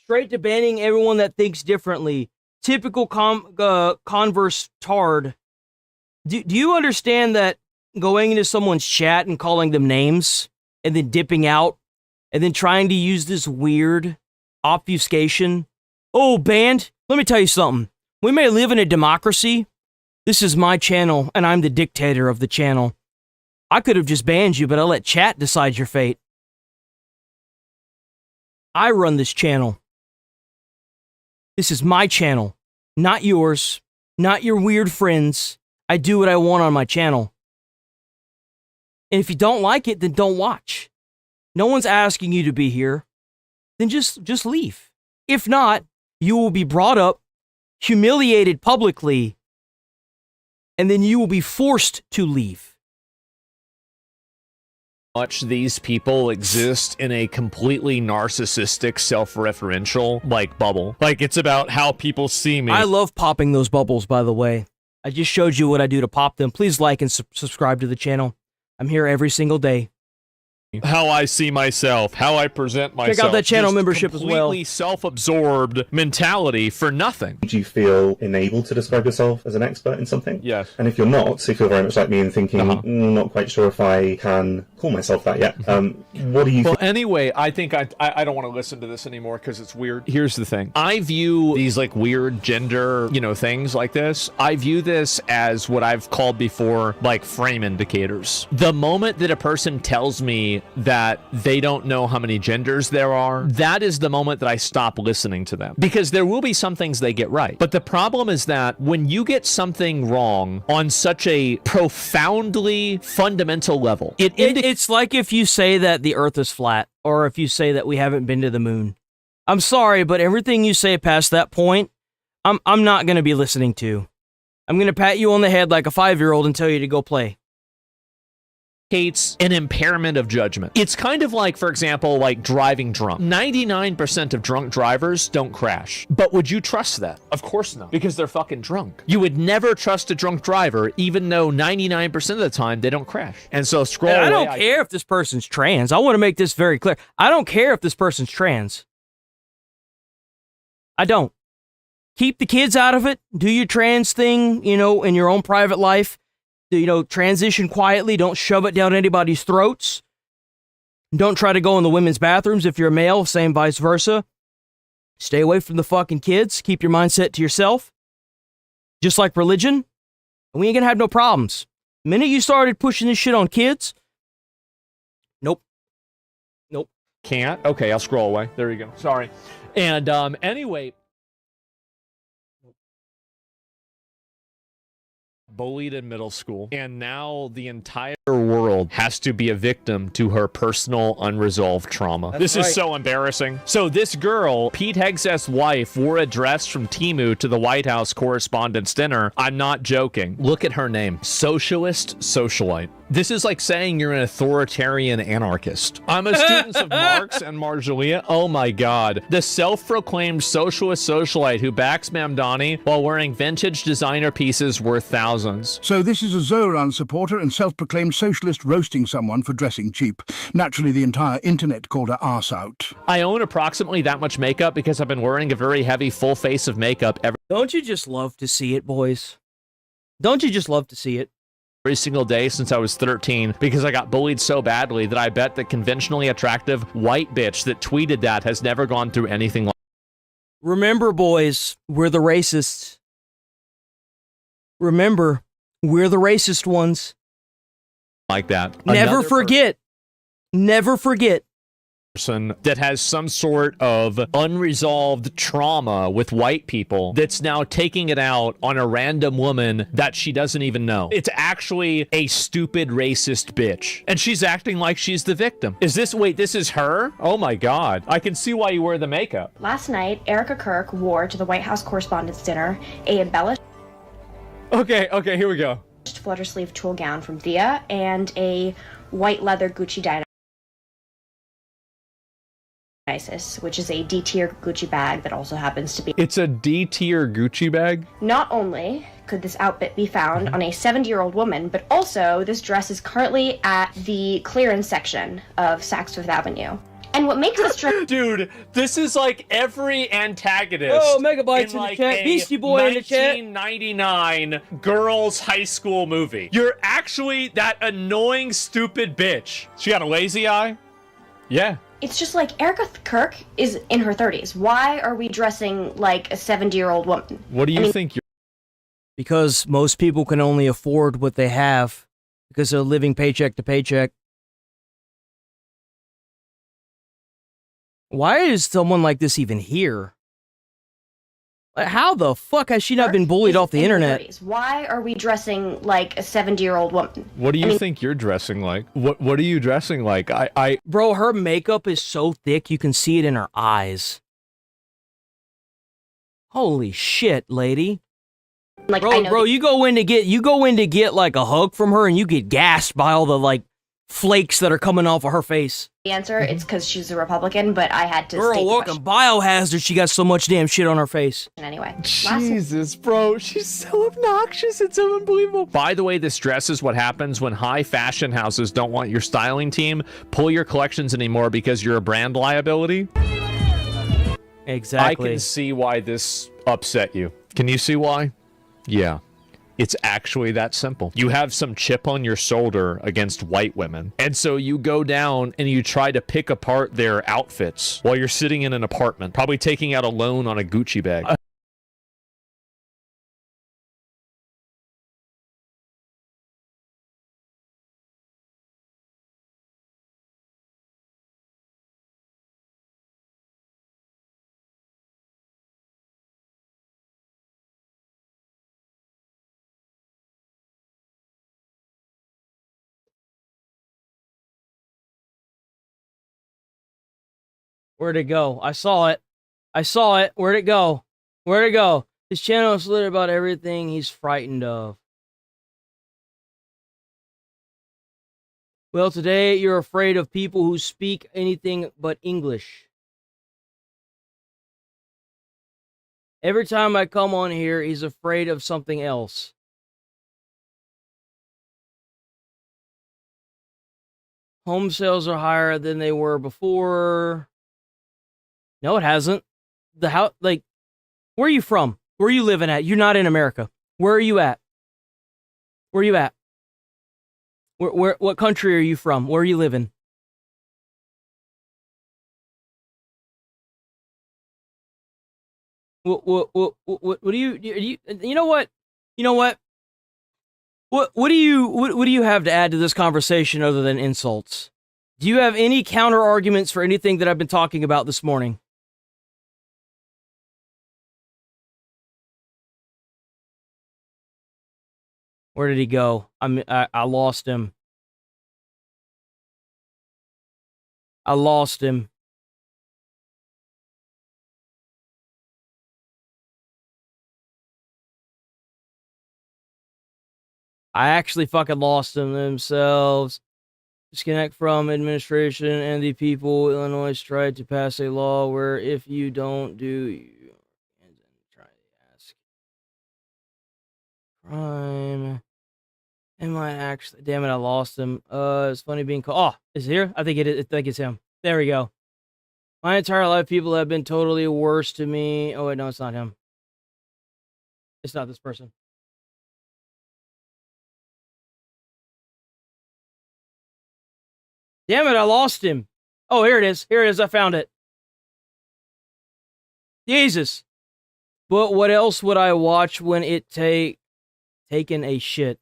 Straight to banning everyone that thinks differently. Typical converse tard. Do you understand that going into someone's chat and calling them names and then dipping out and then trying to use this weird obfuscation? Oh, banned? Let me tell you something. We may live in a democracy. This is my channel and I'm the dictator of the channel. I could have just banned you, but I let chat decide your fate. I run this channel. This is my channel, not yours, not your weird friends. I do what I want on my channel. And if you don't like it, then don't watch. No one's asking you to be here. Then just leave. If not, you will be brought up, humiliated publicly, and then you will be forced to leave. Much these people exist in a completely narcissistic, self-referential, bubble. It's about how people see me. I love popping those bubbles, by the way. I just showed you what I do to pop them. Please like and subscribe to the channel. I'm here every single day. How I see myself, how I present myself. Check out that channel membership as well. Completely self-absorbed mentality for nothing. Do you feel enabled to describe yourself as an expert in something? Yes. And if you're not, so you feel very much like me and thinking, not quite sure if I can call myself that yet. What do you Well, anyway, I think I don't want to listen to this anymore because it's weird. Here's the thing. I view these weird gender, things like this. I view this as what I've called before, frame indicators. The moment that a person tells me that they don't know how many genders there are, that is the moment that I stop listening to them. Because there will be some things they get right. But the problem is that when you get something wrong on such a profoundly fundamental level, it's like if you say that the earth is flat, or if you say that we haven't been to the moon. I'm sorry, but everything you say past that point, I'm not going to be listening to. I'm going to pat you on the head like a 5-year-old and tell you to go play. Hates an impairment of judgment. It's kind of like, for example, driving drunk. 99% of drunk drivers don't crash. But would you trust that? Of course not, because they're fucking drunk. You would never trust a drunk driver, even though 99% of the time they don't crash. And so scroll away. I don't care if this person's trans. I want to make this very clear. I don't care if this person's trans. I don't. Keep the kids out of it. Do your trans thing, in your own private life. Transition quietly. Don't shove it down anybody's throats. Don't try to go in the women's bathrooms if you're a male, same vice versa. Stay away from the fucking kids. Keep your mindset to yourself. Just like religion. And we ain't gonna have no problems. The minute you started pushing this shit on kids, nope. Can't? Okay, I'll scroll away. There you go. Sorry. And anyway, bullied in middle school, and now the entire world has to be a victim to her personal unresolved trauma. This is so embarrassing. So this girl, Pete Hegseth's wife, wore a dress from Temu to the White House Correspondents' Dinner. I'm not joking. Look at her name. Socialist Socialite. This is like saying you're an authoritarian anarchist. I'm a student of Marx and Marjolia. Oh my God. The self-proclaimed socialist socialite who backs Mamdani while wearing vintage designer pieces worth thousands. So this is a Zoran supporter and self-proclaimed socialist roasting someone for dressing cheap. Naturally, the entire internet called her arse out. I own approximately that much makeup because I've been wearing a very heavy full face of makeup Don't you just love to see it, boys? Don't you just love to see it? every single day since I was 13 because I got bullied so badly that I bet the conventionally attractive white bitch that tweeted that has never gone through anything like. Remember, boys, we're the racists. Remember, we're the racist ones. Like that. Never forget. Never forget. Person that has some sort of unresolved trauma with white people that's now taking it out on a random woman that she doesn't even know. It's actually a stupid racist bitch. And she's acting like she's the victim. Wait, this is her? Oh my God. I can see why you wear the makeup. Last night, Erica Kirk wore to the White House Correspondents' Dinner a embellished Okay, here we go. flutter sleeve tulle gown from Thea and a white leather Gucci Dionysus, which is a D-tier Gucci bag that also happens to be. It's a D-tier Gucci bag? Not only could this outfit be found on a 70-year-old woman, but also this dress is currently at the clearance section of Saks Fifth Avenue. And what makes this dress... Dude, this is like every antagonist. Oh, Megabytes in the chat. Beastie Boy in the chat. 1999 girls' high school movie. You're actually that annoying, stupid bitch. She got a lazy eye? Yeah. It's just like Erica Kirk is in her 30s. Why are we dressing like a 70-year-old woman? What do you think you're... Because most people can only afford what they have because they're living paycheck to paycheck. Why is someone like this even here? Like, how the fuck has she not been bullied off the internet? 30s. Why are we dressing like a 70-year-old woman? What do you think you're dressing like? What are you dressing like? Bro, her makeup is so thick you can see it in her eyes. Holy shit, lady. Like, bro, you go in to get like a hug from her and you get gassed by all the like flakes that are coming off of her face. The answer, it's because she's a Republican, but I had to Girl, state the look, question biohazard, she got so much damn shit on her face. anyway. Jesus, bro, she's so obnoxious. It's so unbelievable. By the way, this dress is what happens when high fashion houses don't want your styling team pull your collections anymore because you're a brand liability. Exactly. I can see why this upset you. Can you see why? Yeah. It's actually that simple. You have some chip on your shoulder against white women. And so you go down and you try to pick apart their outfits while you're sitting in an apartment, probably taking out a loan on a Gucci bag. Where'd it go? I saw it. Where'd it go? His channel is littered about everything he's frightened of. Well, today you're afraid of people who speak anything but English. Every time I come on here, he's afraid of something else. Home sales are higher than they were before. No, it hasn't. The house, like, where are you from? Where are you living at? You're not in America. Where are you at? What country are you from? Where are you living? What do you know what? What do you have to add to this conversation other than insults? Do you have any counter arguments for anything that I've been talking about this morning? Where did he go? I lost him. I lost him. I actually fucking lost them themselves. Disconnect from administration and the people. Illinois tried to pass a law where if you don't do, you try to ask crime. Am I actually? Damn it! I lost him. It's funny being called. Oh, is it here? I think it is. I think it's him. There we go. My entire life, people have been totally worse to me. Oh wait, no, it's not him. It's not this person. Damn it, I lost him. Oh, here it is. Here it is. I found it. Jesus. But what else would I watch when it taking a shit?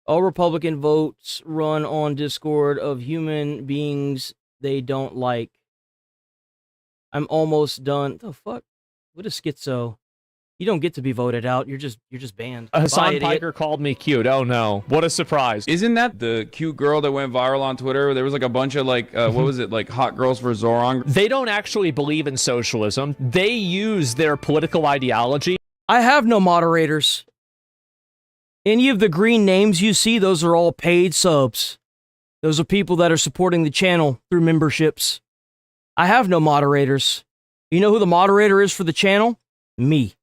All Republican votes run on Discord of human beings they don't like. I'm almost done. The fuck? What is schizo? You don't get to be voted out. You're just banned. Hassan Bye, Piker called me cute. Oh no. What a surprise. Isn't that the cute girl that went viral on Twitter? There was like a bunch of like, what was it? Like hot girls for Zoran. They don't actually believe in socialism. They use their political ideology. I have no moderators. Any of the green names you see, those are all paid subs. Those are people that are supporting the channel through memberships. I have no moderators. You know who the moderator is for the channel? Me.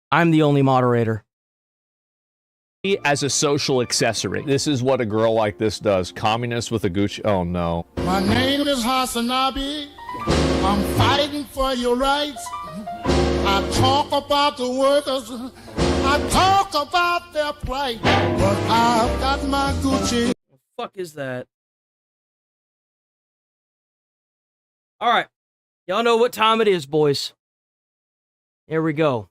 I'm the only moderator. As a social accessory. This is what a girl like this does. Communist with a Gucci. Oh no. My name is Hasanabi. I'm fighting for your rights. I talk about the workers. I talk about their plight. But I've got my Gucci. What the fuck is that? All right. Y'all know what time it is, boys. Here we go.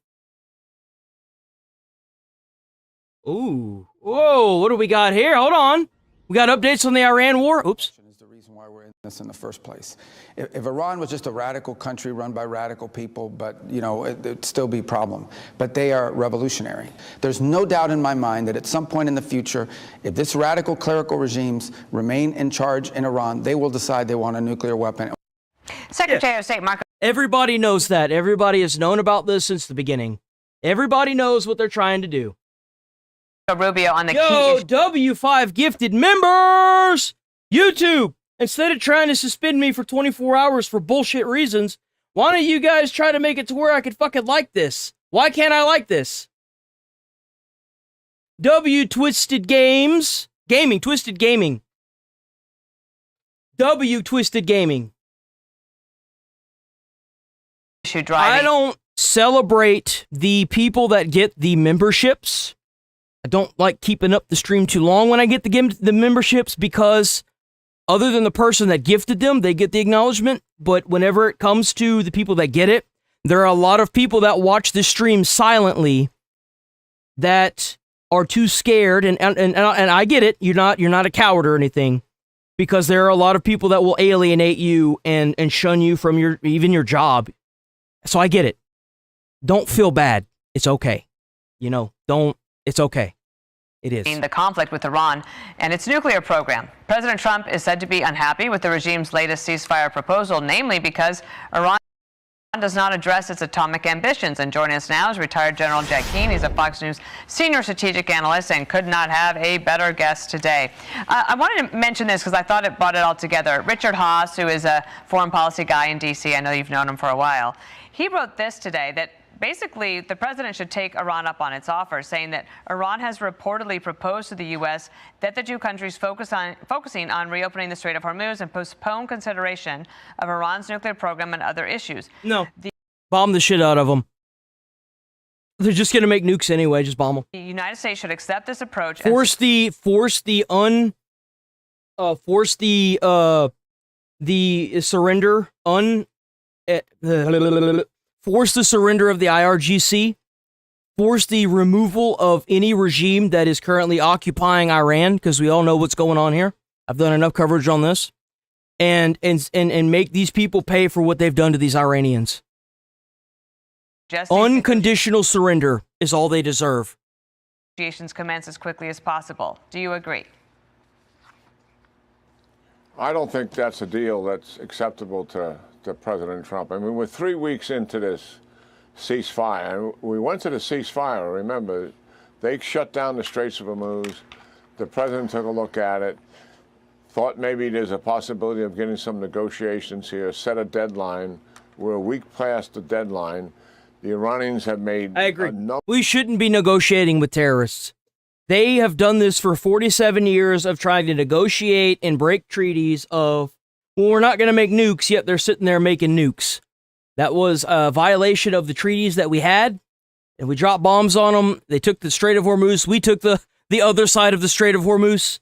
Ooh. Whoa, what do we got here? Hold on. We got updates on the Iran war. Oops. Is the reason why we're in this in the first place. If Iran was just a radical country run by radical people, but, you know, it'd still be a problem. But they are revolutionary. There's no doubt in my mind that at some point in the future, if this radical clerical regimes remain in charge in Iran, they will decide they want a nuclear weapon. Secretary of State Marco. Everybody knows that. Everybody has known about this since the beginning. Everybody knows what they're trying to do. Rubio on the Yo, W5 gifted members! YouTube, instead of trying to suspend me for 24 hours for bullshit reasons, why don't you guys try to make it to where I could fucking like this? Why can't I like this? W Twisted Games. Gaming, Twisted Gaming. W Twisted Gaming. I don't celebrate the people that get the memberships. I don't like keeping up the stream too long when I get the memberships because other than the person that gifted them, they get the acknowledgement. But whenever it comes to the people that get it, there are a lot of people that watch this stream silently that are too scared. And I get it. You're not a coward or anything, because there are a lot of people that will alienate you and shun you from even your job. So I get it. Don't feel bad. It's okay. You know, it's okay. It is. The conflict with Iran and its nuclear program. President Trump is said to be unhappy with the regime's latest ceasefire proposal, namely because Iran does not address its atomic ambitions. And joining us now is retired General Jack Keane. He's a Fox News senior strategic analyst and could not have a better guest today. I wanted to mention this because I thought it brought it all together. Richard Haass, who is a foreign policy guy in D.C., I know you've known him for a while, he wrote this today, that basically the president should take Iran up on its offer, saying that Iran has reportedly proposed to the U.S. that the two countries focusing on reopening the Strait of Hormuz and postpone consideration of Iran's nuclear program and other issues. No. Bomb the shit out of them. They're just going to make nukes anyway. Just bomb them. The United States should accept this approach. Force the surrender force the surrender of the IRGC, force the removal of any regime that is currently occupying Iran, because we all know what's going on here. I've done enough coverage on this, and make these people pay for what they've done to these Iranians. Unconditional surrender is all they deserve. Negotiations commence as quickly as possible. Do you agree? I don't think that's a deal that's acceptable to President Trump. I mean, we're 3 weeks into this ceasefire. And we went to the ceasefire. Remember, they shut down the Straits of Hormuz. The president took a look at it, thought maybe there's a possibility of getting some negotiations here, set a deadline. We're a week past the deadline. The Iranians have made... I agree. We shouldn't be negotiating with terrorists. They have done this for 47 years of trying to negotiate and break treaties of, well, we're not going to make nukes, yet they're sitting there making nukes. That was a violation of the treaties that we had, and we dropped bombs on them. They took the Strait of Hormuz. We took the other side of the Strait of Hormuz,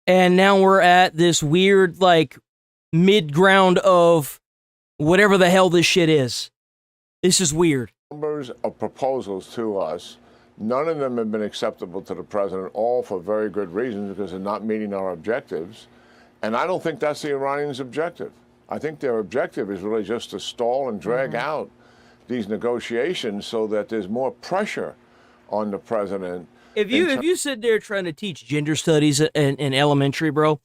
and now we're at this weird, like, mid-ground of whatever the hell this shit is. This is weird. Numbers of proposals to us. None of them have been acceptable to the president, all for very good reasons, because they're not meeting our objectives. And I don't think that's the Iranians' objective. I think their objective is really just to stall and drag out these negotiations so that there's more pressure on the president. If you sit there trying to teach gender studies in elementary, bro,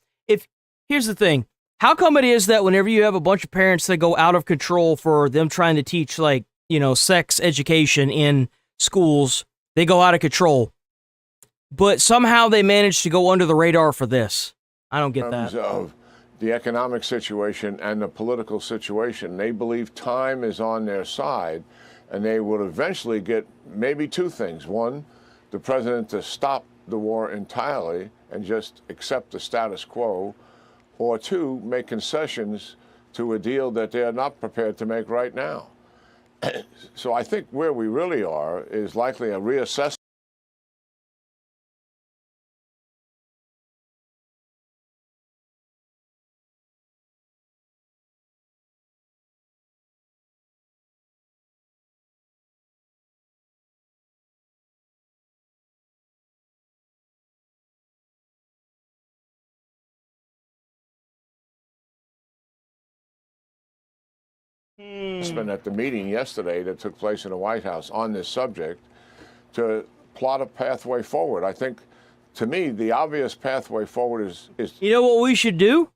here's the thing. How come it is that whenever you have a bunch of parents that go out of control for them trying to teach, like, you know, sex education in schools, they go out of control, but somehow they manage to go under the radar for this? I don't get that. In terms of the economic situation and the political situation, they believe time is on their side, and they will eventually get maybe two things. One, the president to stop the war entirely and just accept the status quo, or two, make concessions to a deal that they are not prepared to make right now. So I think where we really are is likely a reassessment. At the meeting yesterday that took place in the White House on this subject to plot a pathway forward. I think, to me, the obvious pathway forward is... You know what we should do?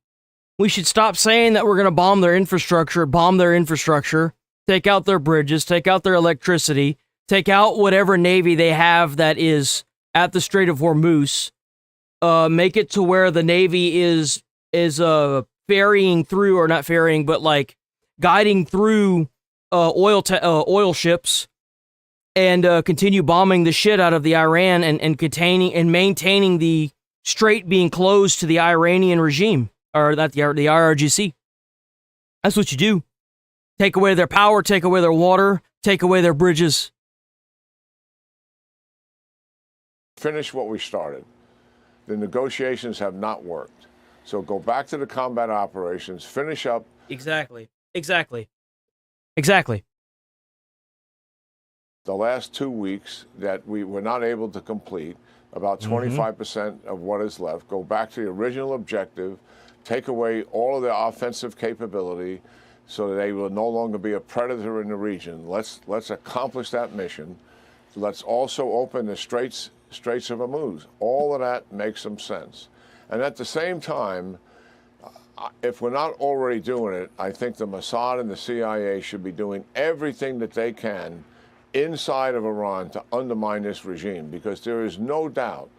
We should stop saying that we're going to bomb their infrastructure, take out their bridges, take out their electricity, take out whatever navy they have that is at the Strait of Hormuz, make it to where the navy is ferrying through, or not ferrying, but like guiding through oil ships, and continue bombing the shit out of the Iran and containing and maintaining the strait being closed to the Iranian regime, or not the IRGC. That's what you do. Take away their power, take away their water, take away their bridges. Finish what we started. The negotiations have not worked. So go back to the combat operations, finish up. Exactly. The last 2 weeks that we were not able to complete, about 25% of what is left. Go back to the original objective, take away all of their offensive capability so that they will no longer be a predator in the region. Let's accomplish that mission. Let's also open the Straits of Hormuz. All of that makes some sense. And at the same time, if we're not already doing it, I think the Mossad and the CIA should be doing everything that they can inside of Iran to undermine this regime, because there is no doubt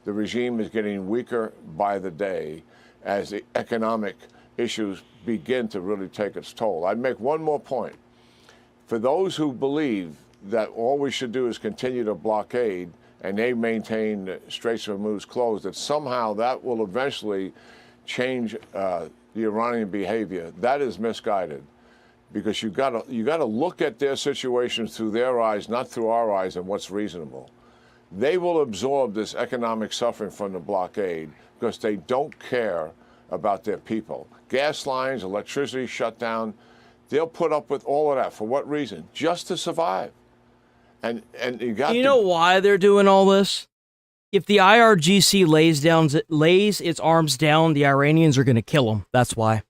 the regime is getting weaker by the day as the economic issues begin to really take its toll. I'd make one more point. For those who believe that all we should do is continue to blockade and they maintain the Straits of Hormuz closed, that somehow that will eventually change the Iranian behavior, that is misguided, because you got to look at their situations through their eyes, not through our eyes, and what's reasonable. They will absorb this economic suffering from the blockade because they don't care about their people. Gas lines, electricity shut down. They'll put up with all of that. For what reason? Just to survive. And you know why they're doing all this? If the IRGC lays its arms down, the Iranians are going to kill them. That's why.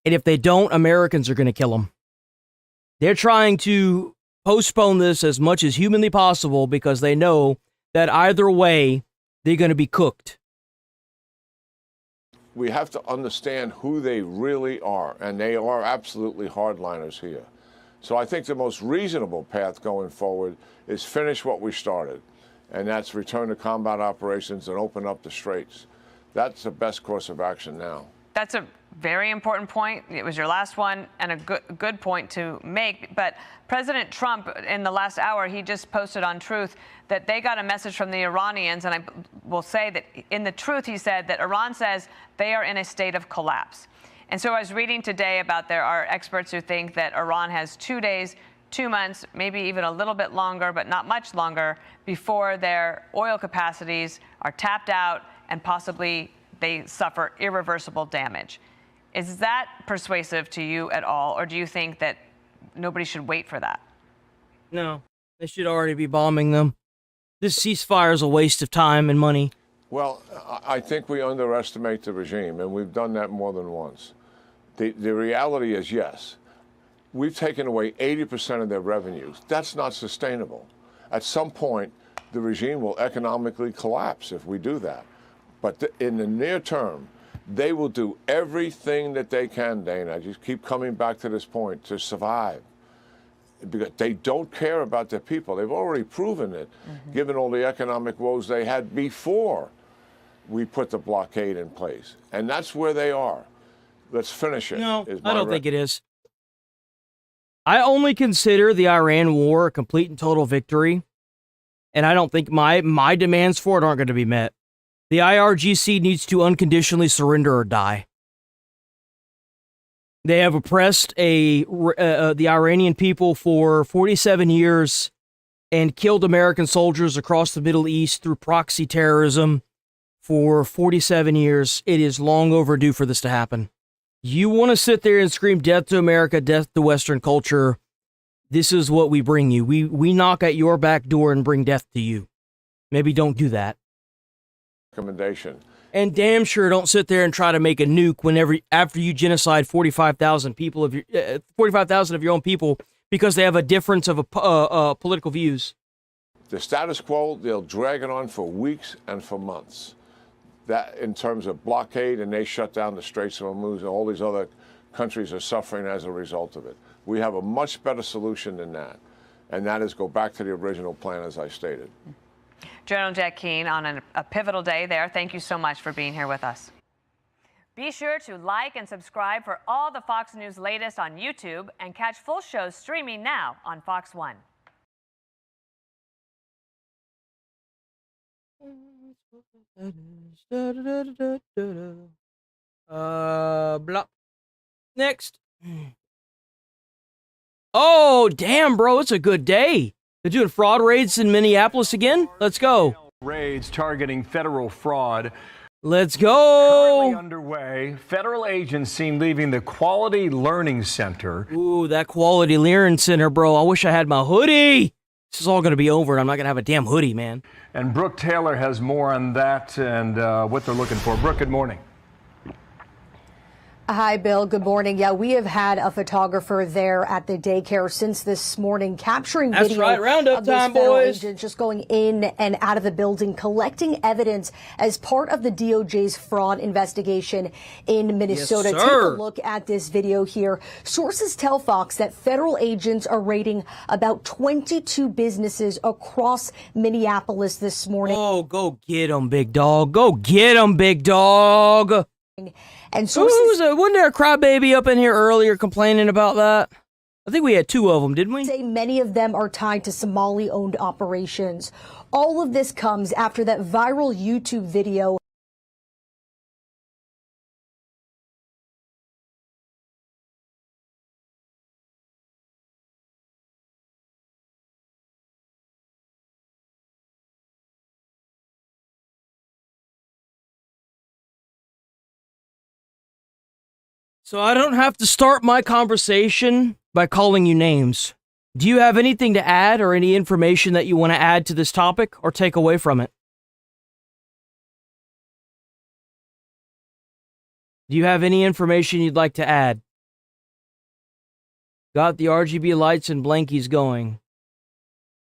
And if they don't, Americans are going to kill them. They're trying to postpone this as much as humanly possible because they know that either way, they're going to be cooked. We have to understand who they really are, and they are absolutely hardliners here. So I think the most reasonable path going forward is finish what we started, and that's return to combat operations and open up the straits. That's the best course of action now. That's a very important point. It was your last one and a good point to make. But President Trump, in the last hour, he just posted on Truth that they got a message from the Iranians. And I will say that in the Truth, he said that Iran says they are in a state of collapse. And so I was reading today about there are experts who think that Iran has 2 days, 2 months, maybe even a little bit longer, but not much longer, before their oil capacities are tapped out and possibly they suffer irreversible damage. Is that persuasive to you at all, or do you think that nobody should wait for that? No, they should already be bombing them. This ceasefire is a waste of time and money. Well, I think we underestimate the regime, and we've done that more than once. The reality is, yes, we've taken away 80% of their revenues. That's not sustainable. At some point, the regime will economically collapse if we do that. But in the near term, they will do everything that they can, Dana. I just keep coming back to this point, to survive. Because they don't care about their people. They've already proven it, given all the economic woes they had before we put the blockade in place. And that's where they are. Let's finish it. No, I don't think it is. I only consider the Iran war a complete and total victory. And I don't think my demands for it aren't going to be met. The IRGC needs to unconditionally surrender or die. They have oppressed the Iranian people for 47 years and killed American soldiers across the Middle East through proxy terrorism for 47 years. It is long overdue for this to happen. You want to sit there and scream death to America, death to Western culture. This is what we bring you. We knock at your back door and bring death to you. Maybe don't do that. Recommendation. And damn sure don't sit there and try to make a nuke after you genocide 45,000 people of 45,000 of your own people because they have a difference of political views. The status quo, they'll drag it on for weeks and for months. That in terms of blockade, and they shut down the Straits of Hormuz, and all these other countries are suffering as a result of it. We have a much better solution than that, and that is go back to the original plan, as I stated. General Jack Keane, on a pivotal day there, thank you so much for being here with us. Be sure to like and subscribe for all the Fox News latest on YouTube, and catch full shows streaming now on Fox One. Blah. Next. Oh, damn, bro, it's a good day. They're doing fraud raids in Minneapolis again? Let's go. Raids targeting federal fraud. Let's go. Currently underway. Federal agents seen leaving the Quality Learning Center. Ooh, that Quality Learning Center, bro. I wish I had my hoodie. This is all going to be over, and I'm not going to have a damn hoodie, man. And Brooke Taylor has more on that and what they're looking for. Brooke, good morning. Hi, Bill. Good morning. Yeah, we have had a photographer there at the daycare since this morning, capturing That's video right. Roundup of those time, federal boys. agents just going in and out of the building, collecting evidence as part of the DOJ's fraud investigation in Minnesota. Yes, Take a sir. look at this video here. Sources tell Fox that federal agents are raiding about 22 businesses across Minneapolis this morning. Oh, go get him, big dog. Go get him, big dog. And sources wasn't there a crybaby up in here earlier complaining about that? I think we had two of them, didn't we? Say many of them are tied to Somali-owned operations. All of this comes after that viral YouTube video. So I don't have to start my conversation by calling you names. Do you have anything to add or any information that you want to add to this topic or take away from it? Do you have any information you'd like to add? Got the RGB lights and blankies going.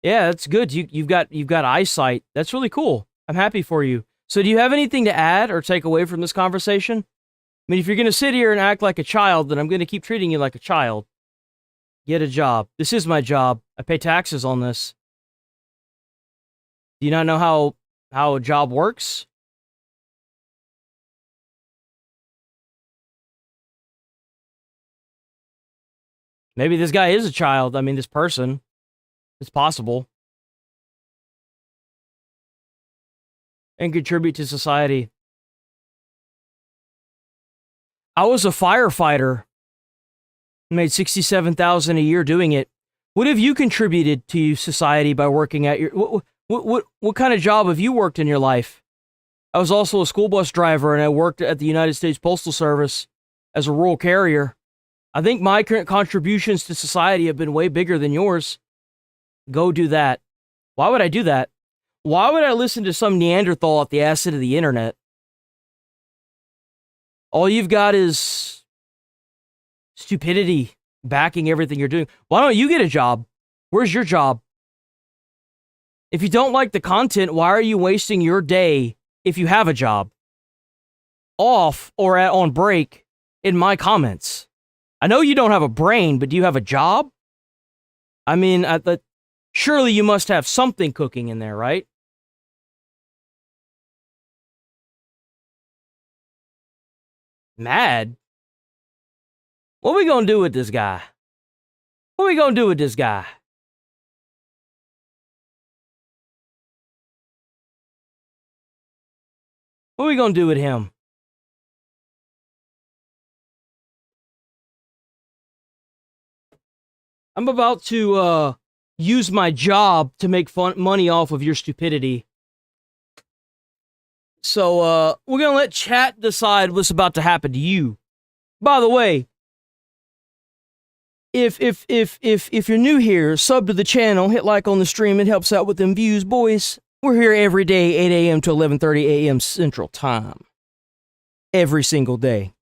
Yeah, that's good. You've got eyesight. That's really cool. I'm happy for you. So do you have anything to add or take away from this conversation? I mean, if you're going to sit here and act like a child, then I'm going to keep treating you like a child. Get a job. This is my job. I pay taxes on this. Do you not know how a job works? Maybe this guy is a child. I mean, this person. It's possible. And contribute to society. I was a firefighter. Made $67,000 a year doing it. What have you contributed to society by working at your... What kind of job have you worked in your life? I was also a school bus driver, and I worked at the United States Postal Service as a rural carrier. I think my current contributions to society have been way bigger than yours. Go do that. Why would I do that? Why would I listen to some Neanderthal at the acid of the internet? All you've got is stupidity backing everything you're doing. Why don't you get a job? Where's your job? If you don't like the content, why are you wasting your day, if you have a job, off or on break in my comments? I know you don't have a brain, but do you have a job? I mean, surely you must have something cooking in there, right? Mad? What are we gonna do with this guy? What are we gonna do with this guy? What are we gonna do with him? I'm about to use my job to make money off of your stupidity. So we're gonna let chat decide what's about to happen to you. By the way, if you're new here, sub to the channel, hit like on the stream. It helps out with them views, boys. We're here every day, 8 a.m. to 11:30 a.m. Central Time. Every single day.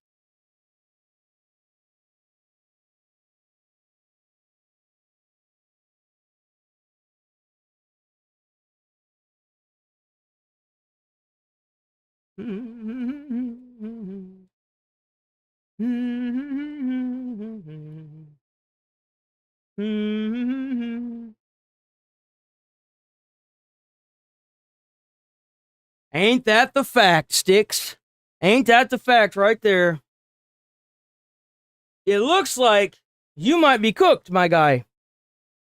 Ain't that the fact, Sticks? Ain't that the fact right there? It looks like you might be cooked, my guy.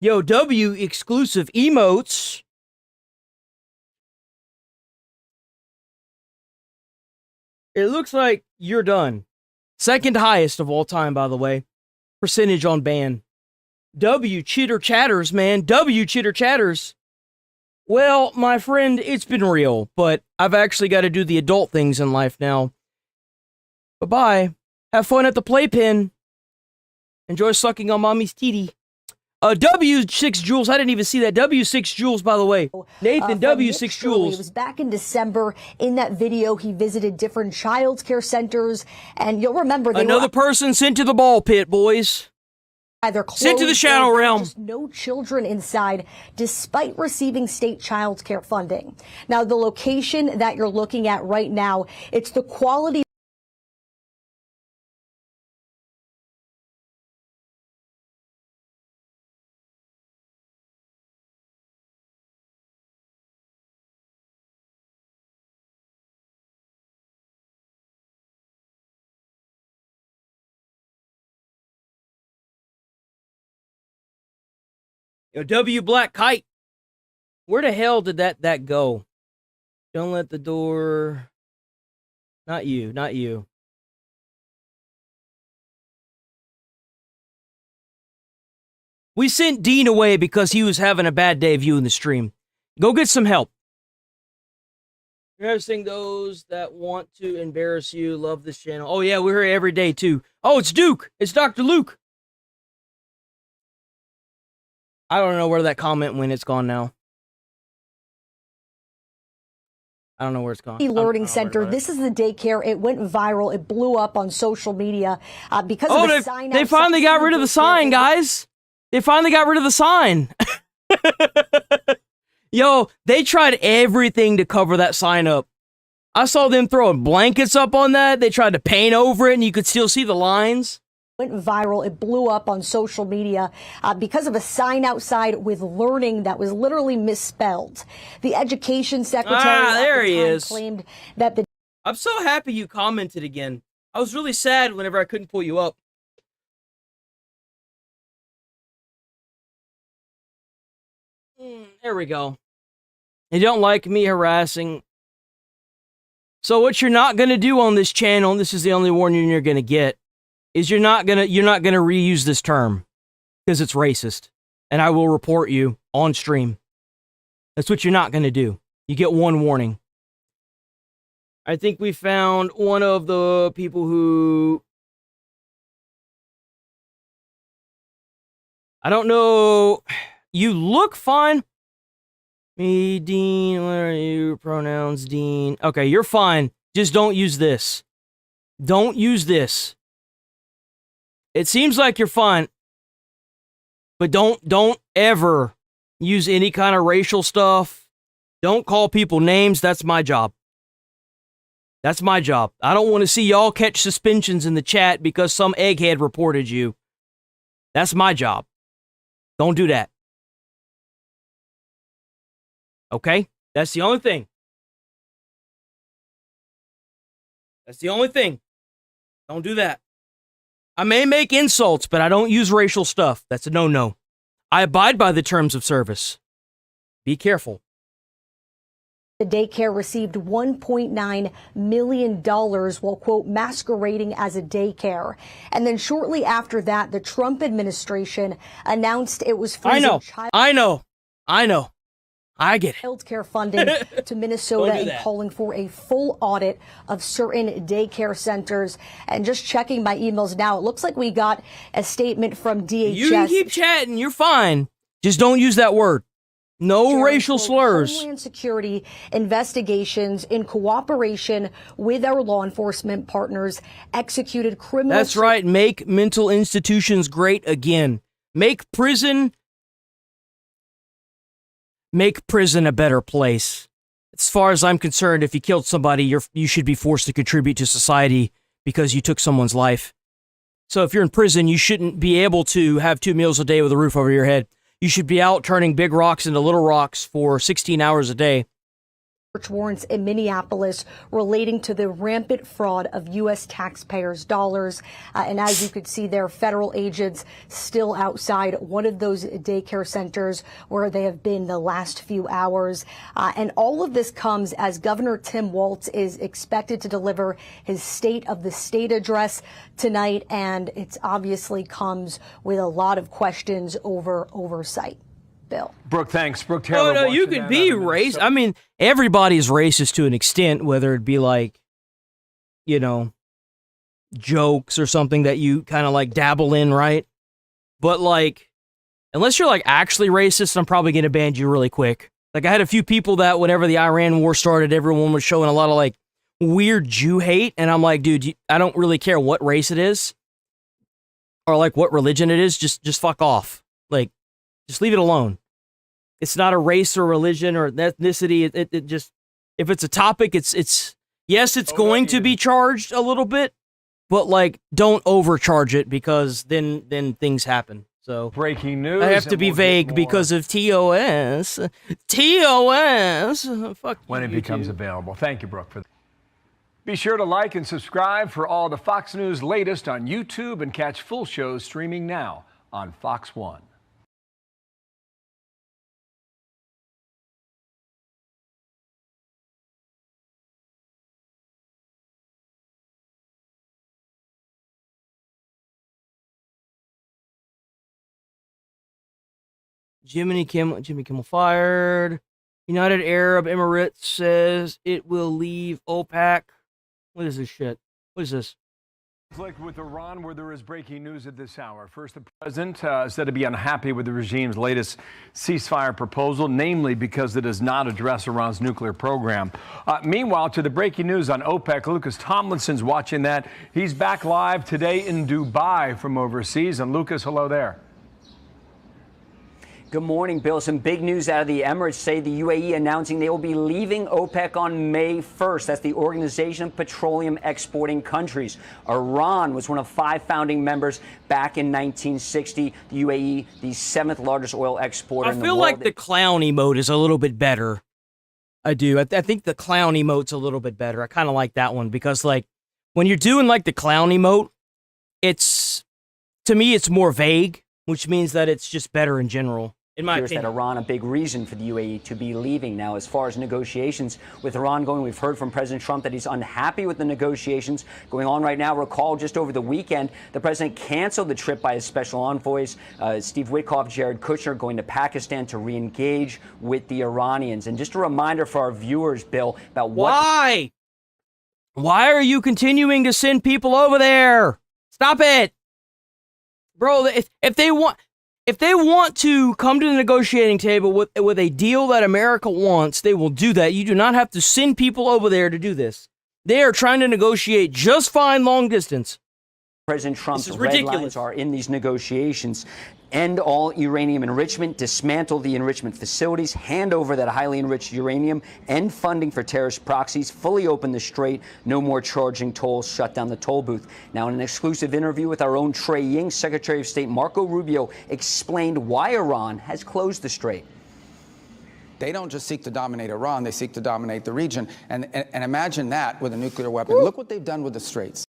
Yo, W exclusive emotes. It looks like you're done. Second highest of all time, by the way. Percentage on ban. W chitter chatters, man. W chitter chatters. Well, my friend, it's been real, but I've actually got to do the adult things in life now. Bye-bye. Have fun at the playpen. Enjoy sucking on mommy's teety. W6 Jules, I didn't even see that. W6 Jules, by the way. Nathan, W6 Jules. It was back in December. In that video, he visited different child care centers, and you'll remember another person sent to the ball pit, boys. Either sent to the shadow realm. Just no children inside, despite receiving state child care funding. Now, the location that you're looking at right now, it's the quality. Yo, W Black Kite. Where the hell did that go? Don't let the door... Not you, not you. We sent Dean away because he was having a bad day viewing the stream. Go get some help. Embarrassing those that want to embarrass you. Love this channel. Oh yeah, we're here every day too. Oh, it's Duke. It's Dr. Luke. I don't know where that comment went. It's gone now. I don't know where it's gone. Learning Center. This is the daycare. It went viral. It blew up on social media because of the sign. They finally got rid of the sign, guys. They finally got rid of the sign. Yo, they tried everything to cover that sign up. I saw them throwing blankets up on that. They tried to paint over it, and you could still see the lines. Went viral. It blew up on social media because of a sign outside with learning that was literally misspelled. The education secretary there he is. claimed that the... I'm so happy you commented again. I was really sad whenever I couldn't pull you up. There we go. You don't like me harassing. So what you're not going to do on this channel, and this is the only warning you're going to get, is you're not gonna reuse this term because it's racist, and I will report you on stream. That's what you're not gonna do. You get one warning. I think we found one of the people who, I don't know. You look fine. Me, Dean. What are you? Pronouns, Dean. Okay, you're fine. Just don't use this. Don't use this. It seems like you're fine, but don't ever use any kind of racial stuff. Don't call people names. That's my job. That's my job. I don't want to see y'all catch suspensions in the chat because some egghead reported you. That's my job. Don't do that. Okay? That's the only thing. That's the only thing. Don't do that. I may make insults, but I don't use racial stuff. That's a no-no. I abide by the terms of service. Be careful. The daycare received $1.9 million while, quote, masquerading as a daycare. And then shortly after that, the Trump administration announced it was freezing I get it. Healthcare funding to Minnesota and calling for a full audit of certain daycare centers. And just checking my emails now, it looks like we got a statement from DHS. You can keep chatting. You're fine. Just don't use that word. No racial slurs. Homeland Security investigations in cooperation with our law enforcement partners executed criminal... That's right. Make mental institutions great again. Make prison a better place. As far as I'm concerned, if you killed somebody, you should be forced to contribute to society because you took someone's life. So if you're in prison, you shouldn't be able to have 2 meals a day with a roof over your head. You should be out turning big rocks into little rocks for 16 hours a day. Search warrants in Minneapolis relating to the rampant fraud of U.S. taxpayers' dollars. And as you could see there, federal agents still outside one of those daycare centers where they have been the last few hours. And all of this comes as Governor Tim Walz is expected to deliver his State of the State address tonight. And it obviously comes with a lot of questions over oversight. Bill. Brooke, thanks. Brooke Taylor. No, you could be racist. I mean, everybody's racist to an extent, whether it be like, you know, jokes or something that you kind of like dabble in, right? But like, unless you're like actually racist, I'm probably going to ban you really quick. Like I had a few people that whenever the Iran war started, everyone was showing a lot of like weird Jew hate. And I'm like, dude, I don't really care what race it is or like what religion it is. Just fuck off. Like, just leave it alone. It's not a race or religion or ethnicity. It just, if it's a topic, it's yes, it's going to be charged a little bit, but like, don't overcharge it because then things happen. So breaking news. I have to be vague because of TOS. TOS. Fuck when you, it becomes YouTube. available. Thank you, Brooke, for that. Be sure to like and subscribe for all the Fox News latest on YouTube and catch full shows streaming now on Fox One. Jimmy Kimmel fired. United Arab Emirates says it will leave OPEC. What is this shit? What is this? Conflict with Iran, where there is breaking news at this hour. First, the president said to be unhappy with the regime's latest ceasefire proposal, namely because it does not address Iran's nuclear program. Meanwhile, to the breaking news on OPEC, Lucas Tomlinson's watching that. He's back live today in Dubai from overseas. And Lucas, hello there. Good morning, Bill. Some big news out of the Emirates say the UAE announcing they will be leaving OPEC on May 1st. That's the Organization of Petroleum Exporting Countries. Iran was one of 5 founding members back in 1960. The UAE, the 7th largest oil exporter in the world. I feel like the clown emote is a little bit better. I do. I think the clown emote's a little bit better. I kind of like that one because, like, when you're doing, like, the clown emote, to me, it's more vague, which means that it's just better in general. In my opinion. That Iran a big reason for the UAE to be leaving. Now, as far as negotiations with Iran going, we've heard from President Trump that he's unhappy with the negotiations going on right now. Recall just over the weekend, the president canceled the trip by his special envoys, Steve Witkoff, Jared Kushner, going to Pakistan to re-engage with the Iranians. And just a reminder for our viewers, Bill, about Why are you continuing to send people over there? Stop it. Bro, if they want to come to the negotiating table with a deal that America wants, they will do that. You do not have to send people over there to do this. They are trying to negotiate just fine long distance. President Trump's red lines are in these negotiations. End all uranium enrichment, dismantle the enrichment facilities, hand over that highly enriched uranium, end funding for terrorist proxies, fully open the strait, no more charging tolls, shut down the toll booth. Now, in an exclusive interview with our own Trey Ying, Secretary of State Marco Rubio explained why Iran has closed the strait. They don't just seek to dominate Iran, they seek to dominate the region. And imagine that with a nuclear weapon. Look what they've done with the Straits.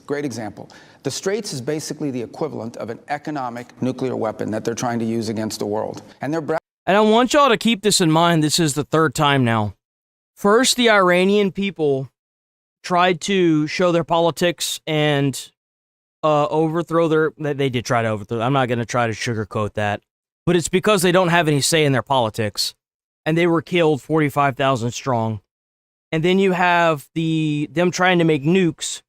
Great example. The Straits is basically the equivalent of an economic nuclear weapon that they're trying to use against the world. And they're And I want y'all to keep this in mind. This is the 3rd time now. First, the Iranian people tried to show their politics and overthrow they did try to overthrow. I'm not going to try to sugarcoat that. But it's because they don't have any say in their politics. And they were killed 45,000 strong. And then you have them trying to make nukes.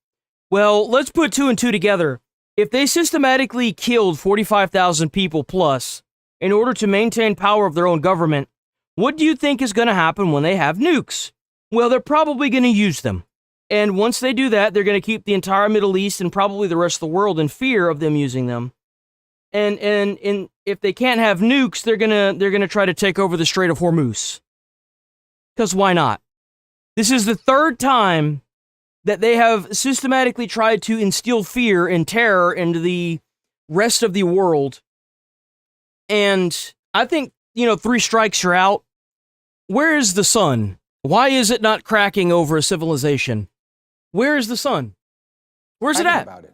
Well, let's put 2 and 2 together. If they systematically killed 45,000 people plus in order to maintain power of their own government, what do you think is going to happen when they have nukes? Well, they're probably going to use them. And once they do that, they're going to keep the entire Middle East and probably the rest of the world in fear of them using them. And if they can't have nukes, they're going to try to take over the Strait of Hormuz. Because why not? This is the 3rd time that they have systematically tried to instill fear and terror into the rest of the world. And I think, 3 strikes you're out. Where is the sun? Why is it not cracking over a civilization? Where is the sun? Where's it at?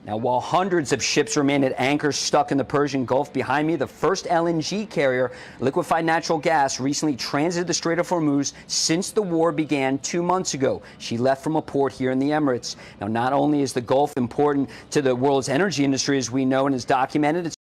Now, while hundreds of ships remain at anchor stuck in the Persian Gulf, behind me, the first LNG carrier, liquefied natural gas, recently transited the Strait of Hormuz since the war began 2 months ago. She left from a port here in the Emirates. Now, not only is the Gulf important to the world's energy industry, as we know and is documented, it's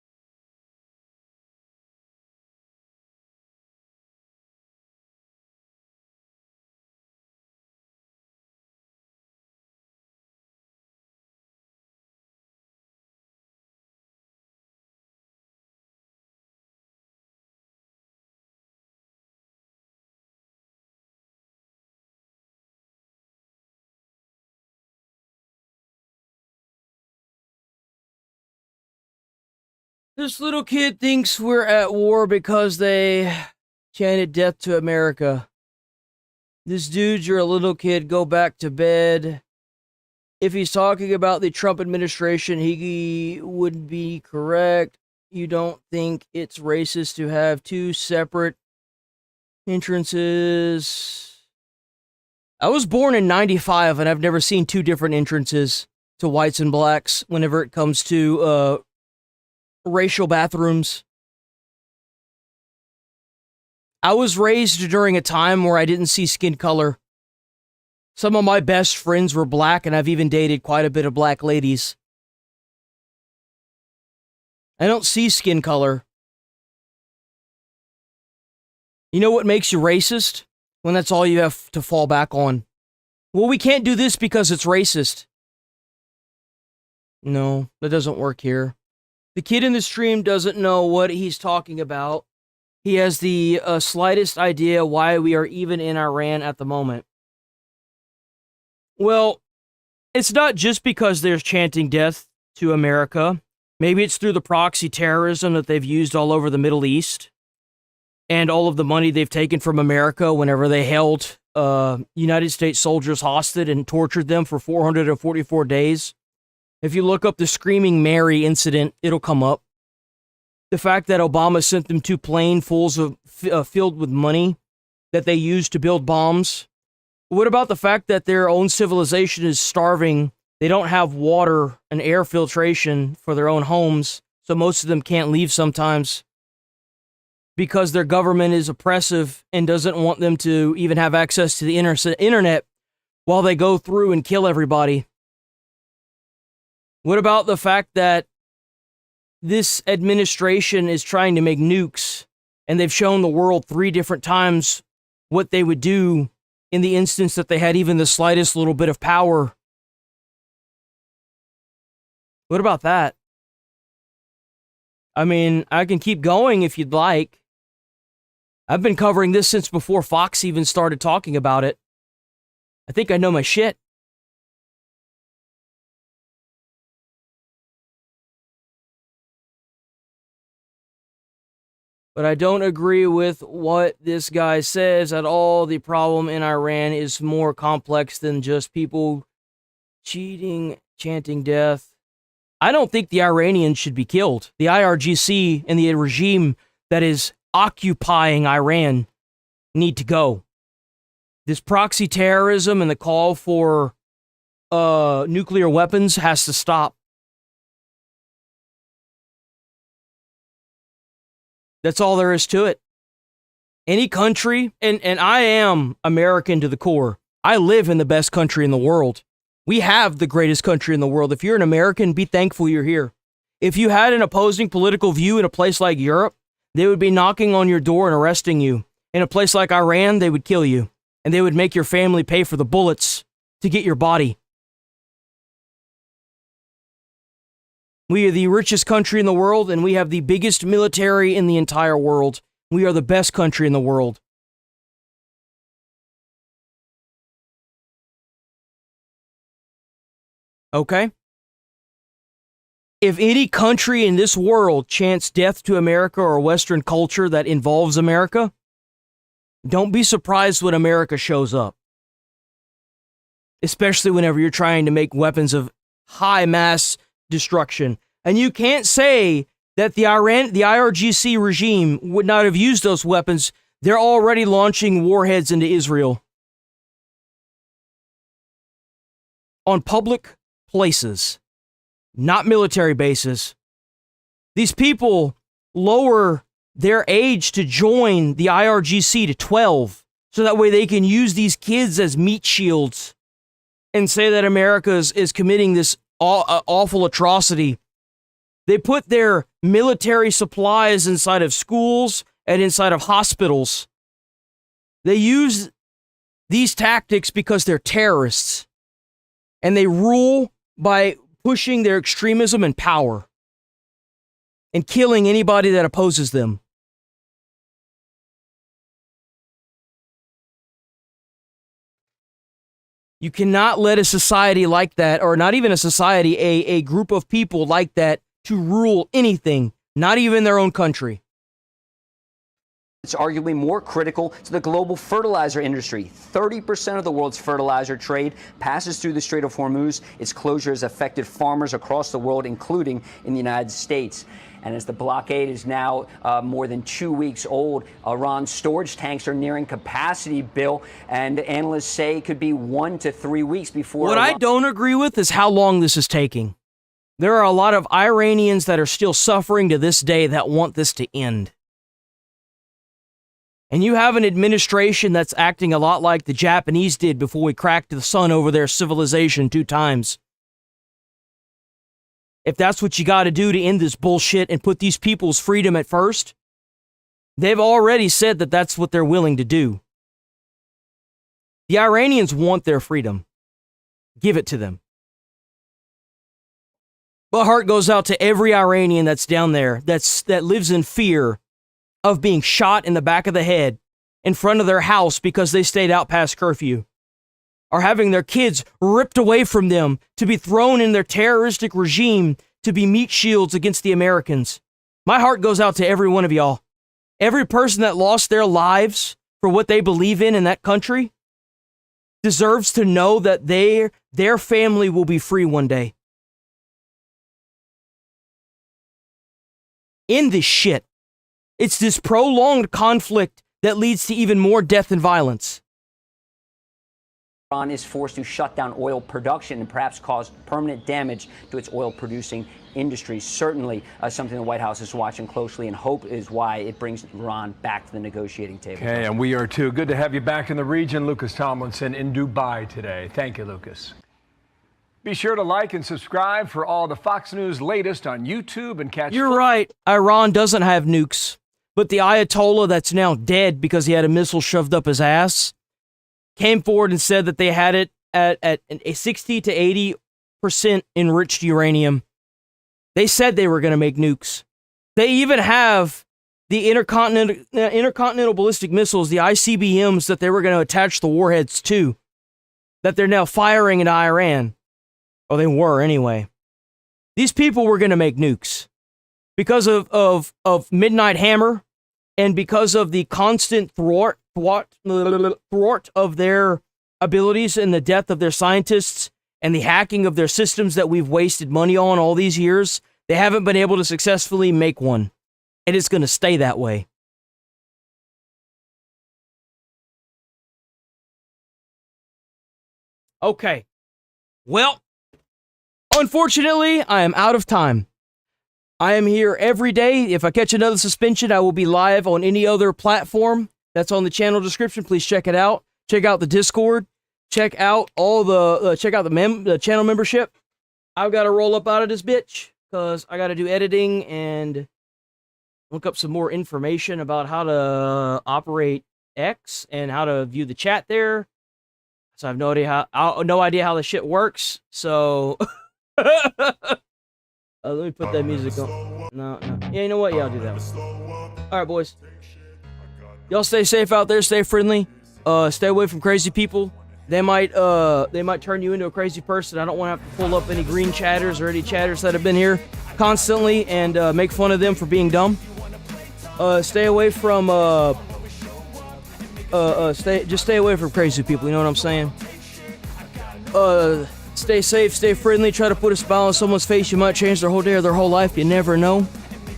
This little kid thinks we're at war because they chanted death to America. This dude, you're a little kid, go back to bed. If he's talking about the Trump administration, he wouldn't be correct. You don't think it's racist to have 2 separate entrances? I was born in 95 and I've never seen 2 different entrances to whites and blacks whenever it comes to racial bathrooms. I was raised during a time where I didn't see skin color. Some of my best friends were black, and I've even dated quite a bit of black ladies. I don't see skin color. You know what makes you racist? When that's all you have to fall back on. Well, we can't do this because it's racist. No, that doesn't work here. The kid in the stream doesn't know what he's talking about. He has the slightest idea why we are even in Iran at the moment. Well, it's not just because they're chanting death to America. Maybe it's through the proxy terrorism that they've used all over the Middle East and all of the money they've taken from America whenever they held United States soldiers hostage and tortured them for 444 days. If you look up the Screaming Mary incident, it'll come up. The fact that Obama sent them 2 planes filled with money that they used to build bombs. What about the fact that their own civilization is starving? They don't have water and air filtration for their own homes, so most of them can't leave sometimes because their government is oppressive and doesn't want them to even have access to the internet while they go through and kill everybody. What about the fact that this administration is trying to make nukes, and they've shown the world 3 different times what they would do in the instance that they had even the slightest little bit of power? What about that? I mean, I can keep going if you'd like. I've been covering this since before Fox even started talking about it. I think I know my shit. But I don't agree with what this guy says at all. The problem in Iran is more complex than just people cheating, chanting death. I don't think the Iranians should be killed. The IRGC and the regime that is occupying Iran need to go. This proxy terrorism and the call for nuclear weapons has to stop. That's all there is to it. Any country, and I am American to the core. I live in the best country in the world. We have the greatest country in the world. If you're an American, be thankful you're here. If you had an opposing political view in a place like Europe, they would be knocking on your door and arresting you. In a place like Iran, they would kill you. And they would make your family pay for the bullets to get your body. We are the richest country in the world, and we have the biggest military in the entire world. We are the best country in the world. Okay? If any country in this world chants death to America or Western culture that involves America, don't be surprised when America shows up. Especially whenever you're trying to make weapons of high mass destruction. And you can't say that the IRGC regime would not have used those weapons. They're already launching warheads into Israel. On public places, not military bases. These people lower their age to join the IRGC to 12, so that way they can use these kids as meat shields and say that America is committing this awful atrocity. They put their military supplies inside of schools and inside of hospitals. They use these tactics because they're terrorists. And they rule by pushing their extremism and power and killing anybody that opposes them. You cannot let a society like that, or not even a society, a group of people like that, to rule anything, not even their own country. It's arguably more critical to the global fertilizer industry. 30% of the world's fertilizer trade passes through the Strait of Hormuz. Its closure has affected farmers across the world, including in the United States. And as the blockade is now more than 2 weeks old, Iran's storage tanks are nearing capacity, Bill, and analysts say it could be 1 to 3 weeks before... What I don't agree with is how long this is taking. There are a lot of Iranians that are still suffering to this day that want this to end. And you have an administration that's acting a lot like the Japanese did before we cracked the sun over their civilization 2 times. If that's what you got to do to end this bullshit and put these people's freedom at first, they've already said that that's what they're willing to do. The Iranians want their freedom. Give it to them. My heart goes out to every Iranian that's down there that lives in fear of being shot in the back of the head in front of their house because they stayed out past curfew, or having their kids ripped away from them to be thrown in their terroristic regime to be meat shields against the Americans. My heart goes out to every one of y'all. Every person that lost their lives for what they believe in that country deserves to know that their family will be free one day. End this shit. It's this prolonged conflict that leads to even more death and violence. Iran is forced to shut down oil production and perhaps cause permanent damage to its oil-producing industry. Certainly something the White House is watching closely, and hope is why it brings Iran back to the negotiating table. Okay, and we are too. Good to have you back in the region, Lucas Tomlinson in Dubai today. Thank you, Lucas. Be sure to like and subscribe for all the Fox News latest on YouTube and catch... You're right. Iran doesn't have nukes, but the Ayatollah that's now dead because he had a missile shoved up his ass came forward and said that they had it at a 60 to 80% enriched uranium. They said they were going to make nukes. They even have the intercontinental ballistic missiles, the ICBMs, that they were going to attach the warheads to, that they're now firing into Iran. Oh, they were anyway. These people were going to make nukes because of Midnight Hammer and because of the constant thwart of their abilities and the death of their scientists and the hacking of their systems that we've wasted money on all these years. They haven't been able to successfully make one, and it's going to stay that way. Okay. Well, unfortunately, I am out of time. I am here every day. If I catch another suspension, I will be live on any other platform that's on the channel description. Please check it out. Check out the Discord. Check out all the the channel membership. I've got to roll up out of this bitch because I got to do editing and look up some more information about how to operate X and how to view the chat there. So I have no idea how the shit works. So let me put that music on. No. Yeah, you know what? Yeah, I'll do that one. All right, boys. Y'all stay safe out there. Stay friendly. Stay away from crazy people. They might turn you into a crazy person. I don't want to have to pull up any green chatters or any chatters that have been here constantly and make fun of them for being dumb. Stay away from stay away from crazy people. You know what I'm saying? Stay safe, stay friendly. Try to put a smile on someone's face. You might change their whole day or their whole life. You never know.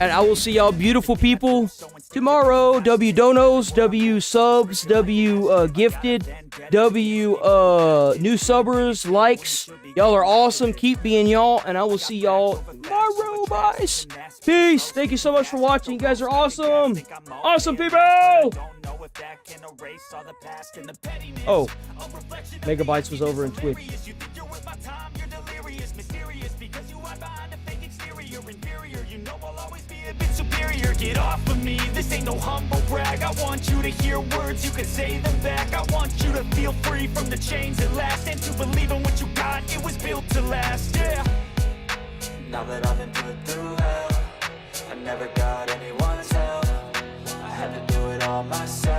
And I will see y'all beautiful people tomorrow. W donos, W subs, W gifted, W new subbers, likes. Y'all are awesome. Keep being y'all, and I will see y'all tomorrow, boys. Peace. Thank you so much for watching. You guys are awesome. Awesome people. Oh, Megabytes was over in Twitch. Superior, get off of me. This ain't no humble brag. I want you to hear words, you can say them back. I want you to feel free from the chains at last, and to believe in what you got, it was built to last. Yeah. Now that I've been put through hell, I never got anyone's help. I had to do it all myself.